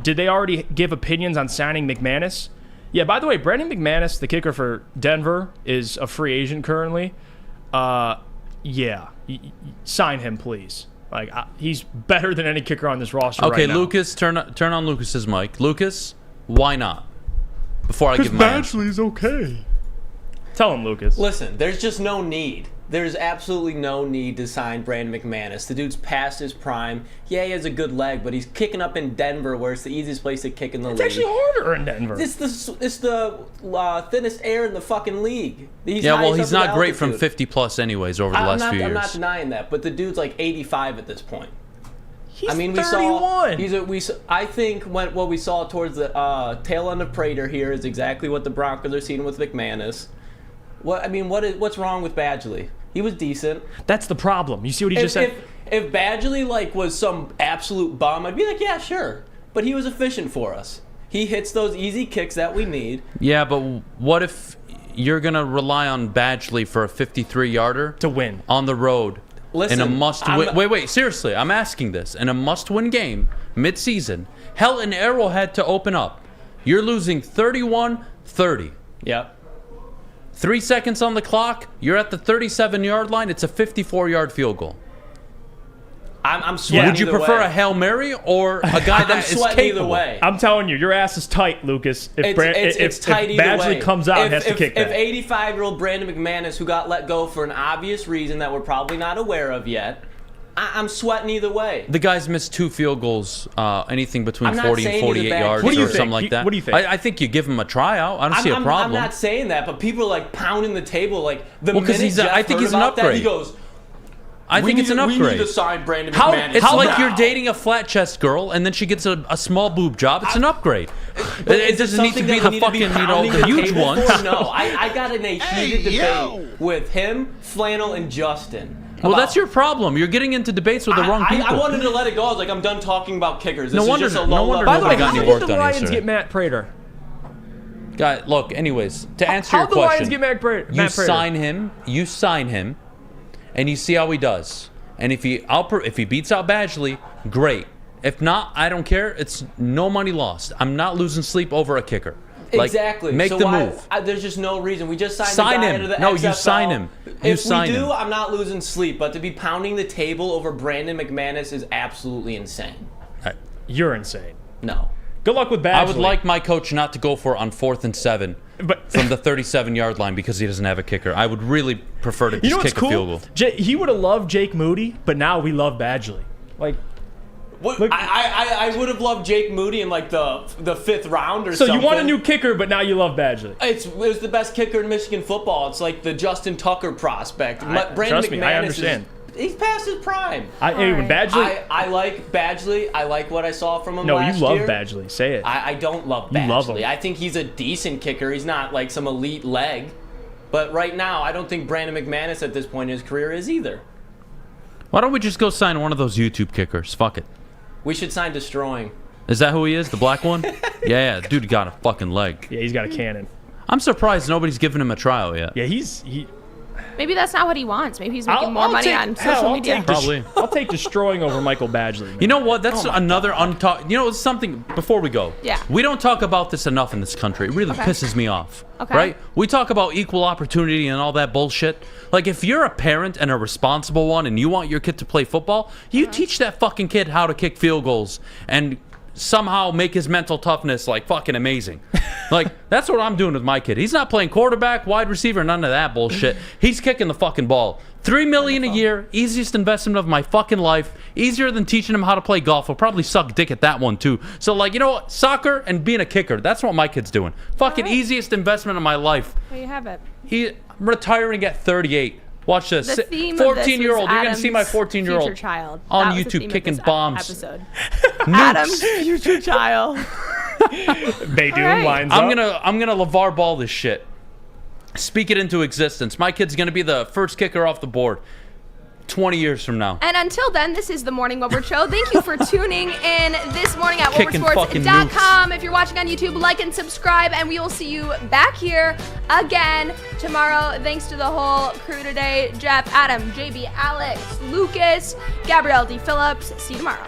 Did they already give opinions on signing McManus? Yeah, by the way, Brandon McManus, the kicker for Denver, is a free agent currently. Sign him, please. He's better than any kicker on this roster right now. Okay, Lucas, turn on Lucas's mic. Lucas, why not? Before I give my answer. Badgley's okay. Tell him, Lucas. Listen, there's just no need. There's absolutely no need to sign Brandon McManus. The dude's past his prime. Yeah, he has a good leg, but he's kicking up in Denver, where it's the easiest place to kick in the league. It's actually harder in Denver. It's the thinnest air in the fucking league. He's not great from 50-plus anyways over the last few years. I'm not denying that, but the dude's 85 at this point. He's 31. I think what we saw towards the tail end of Prater here is exactly what the Broncos are seeing with McManus. What's wrong with Badgley? He was decent. That's the problem. You see what he just said? If Badgley was some absolute bum, I'd be like, yeah, sure. But he was efficient for us. He hits those easy kicks that we need. Yeah, but what if you're gonna rely on Badgley for a 53-yarder to win on the road? Listen, in a must-win. Wait, seriously, I'm asking this. In a must-win game, mid-season, hell, an Arrowhead to open up. You're losing 31-30. Yep. 3 seconds on the clock, you're at the 37-yard line, it's a 54-yard field goal. I'm sweating. Would you prefer a Hail Mary or a guy that is capable? Either way. I'm telling you, your ass is tight, Lucas. It's tight either Badgley way. comes out and has to kick that. If 85-year-old Brandon McManus, who got let go for an obvious reason that we're probably not aware of yet, I'm sweating either way. The guy's missed 2 field goals, anything between 40 and 48 yards or something like that. What do you think? I think you give him a tryout. I don't see a problem. I'm not saying that, but people are pounding the table. I think he's an upgrade. He goes, I think it's an upgrade. We need to sign Brandon McManus. It's like you're dating a flat chest girl, and then she gets a small boob job. It's an upgrade. It doesn't need to be the fucking, the huge ones. No, I got in a heated debate with him, Flannel, and Justin. Well, that's your problem. You're getting into debates with the wrong people. I wanted to let it go. I was like, I'm done talking about kickers. No wonder By the way, nobody got any how work did the done Lions yesterday. get Matt Prater? Guy, look. Anyways, to answer How your the question, Lions get Matt Prater? You sign him, and you see how he does. And if he beats out Badgley, great. If not, I don't care. It's no money lost. I'm not losing sleep over a kicker. Exactly. Make the move. There's just no reason. We just signed the guy into the XFL. You sign him. If we do, I'm not losing sleep. But to be pounding the table over Brandon McManus is absolutely insane. You're insane. No. Good luck with Badgley. I would like my coach not to go for on 4th and 7 from the 37-yard line because he doesn't have a kicker. I would really prefer to just kick a field goal. He would have loved Jake Moody, but now we love Badgley. I would have loved Jake Moody in like the 5th round or something. So something. you want a new kicker, but now you love Badgley. It was the best kicker in Michigan football. It's like the Justin Tucker prospect. Brandon Trust McManus me, I understand. He's past his prime. When Badgley, I like Badgley. I like what I saw from him last year. No, year. you love Badgley. Say it. I don't love Badgley. You love him. I think he's a decent kicker. He's not like some elite leg. But right now, I don't think Brandon McManus at this point in his career is either. Why don't we just go sign one of those YouTube kickers? Fuck it. We should sign Destroying. Is that who he is? The black one? Yeah, dude got a fucking leg. Yeah, he's got a cannon. I'm surprised nobody's given him a trial yet. Yeah, Maybe that's not what he wants. Maybe he's making more money on social media. I'll take Destroying over Michael Badgley. Man. You know what? That's another untalked. You know, it's something before we go. Yeah. We don't talk about this enough in this country. It really pisses me off. Okay. Right? We talk about equal opportunity and all that bullshit. Like, if you're a parent and a responsible one and you want your kid to play football, you teach that fucking kid how to kick field goals and somehow make his mental toughness like fucking amazing. Like, that's what I'm doing with my kid. He's not playing quarterback, wide receiver, none of that bullshit. He's kicking the fucking ball. $3 million a year, easiest investment of my fucking life. Easier than teaching him how to play golf. He'll probably suck dick at that one too. So, like, you know what? Soccer and being a kicker, that's what my kid's doing. Fucking easiest investment of my life. There you have it. I'm retiring at 38. Watch this. The theme 14-year-old. You're going to see my Adam's 14-year-old future child. on That was the YouTube theme of kicking this bombs. Episode. Adam's future child. Beydoun lines up. I'm gonna LeVar Ball this shit. Speak it into existence. My kid's gonna be the first kicker off the board 20 years from now. And until then, this is the Morning Woodward Show. Thank you for tuning in this morning at Kicking woodwardsports.com. If you're watching on YouTube, like and subscribe, and we will see you back here again tomorrow. Thanks to the whole crew today. Jeff, Adam, JB, Alex, Lucas, Gabrielle D. Phillips. See you tomorrow.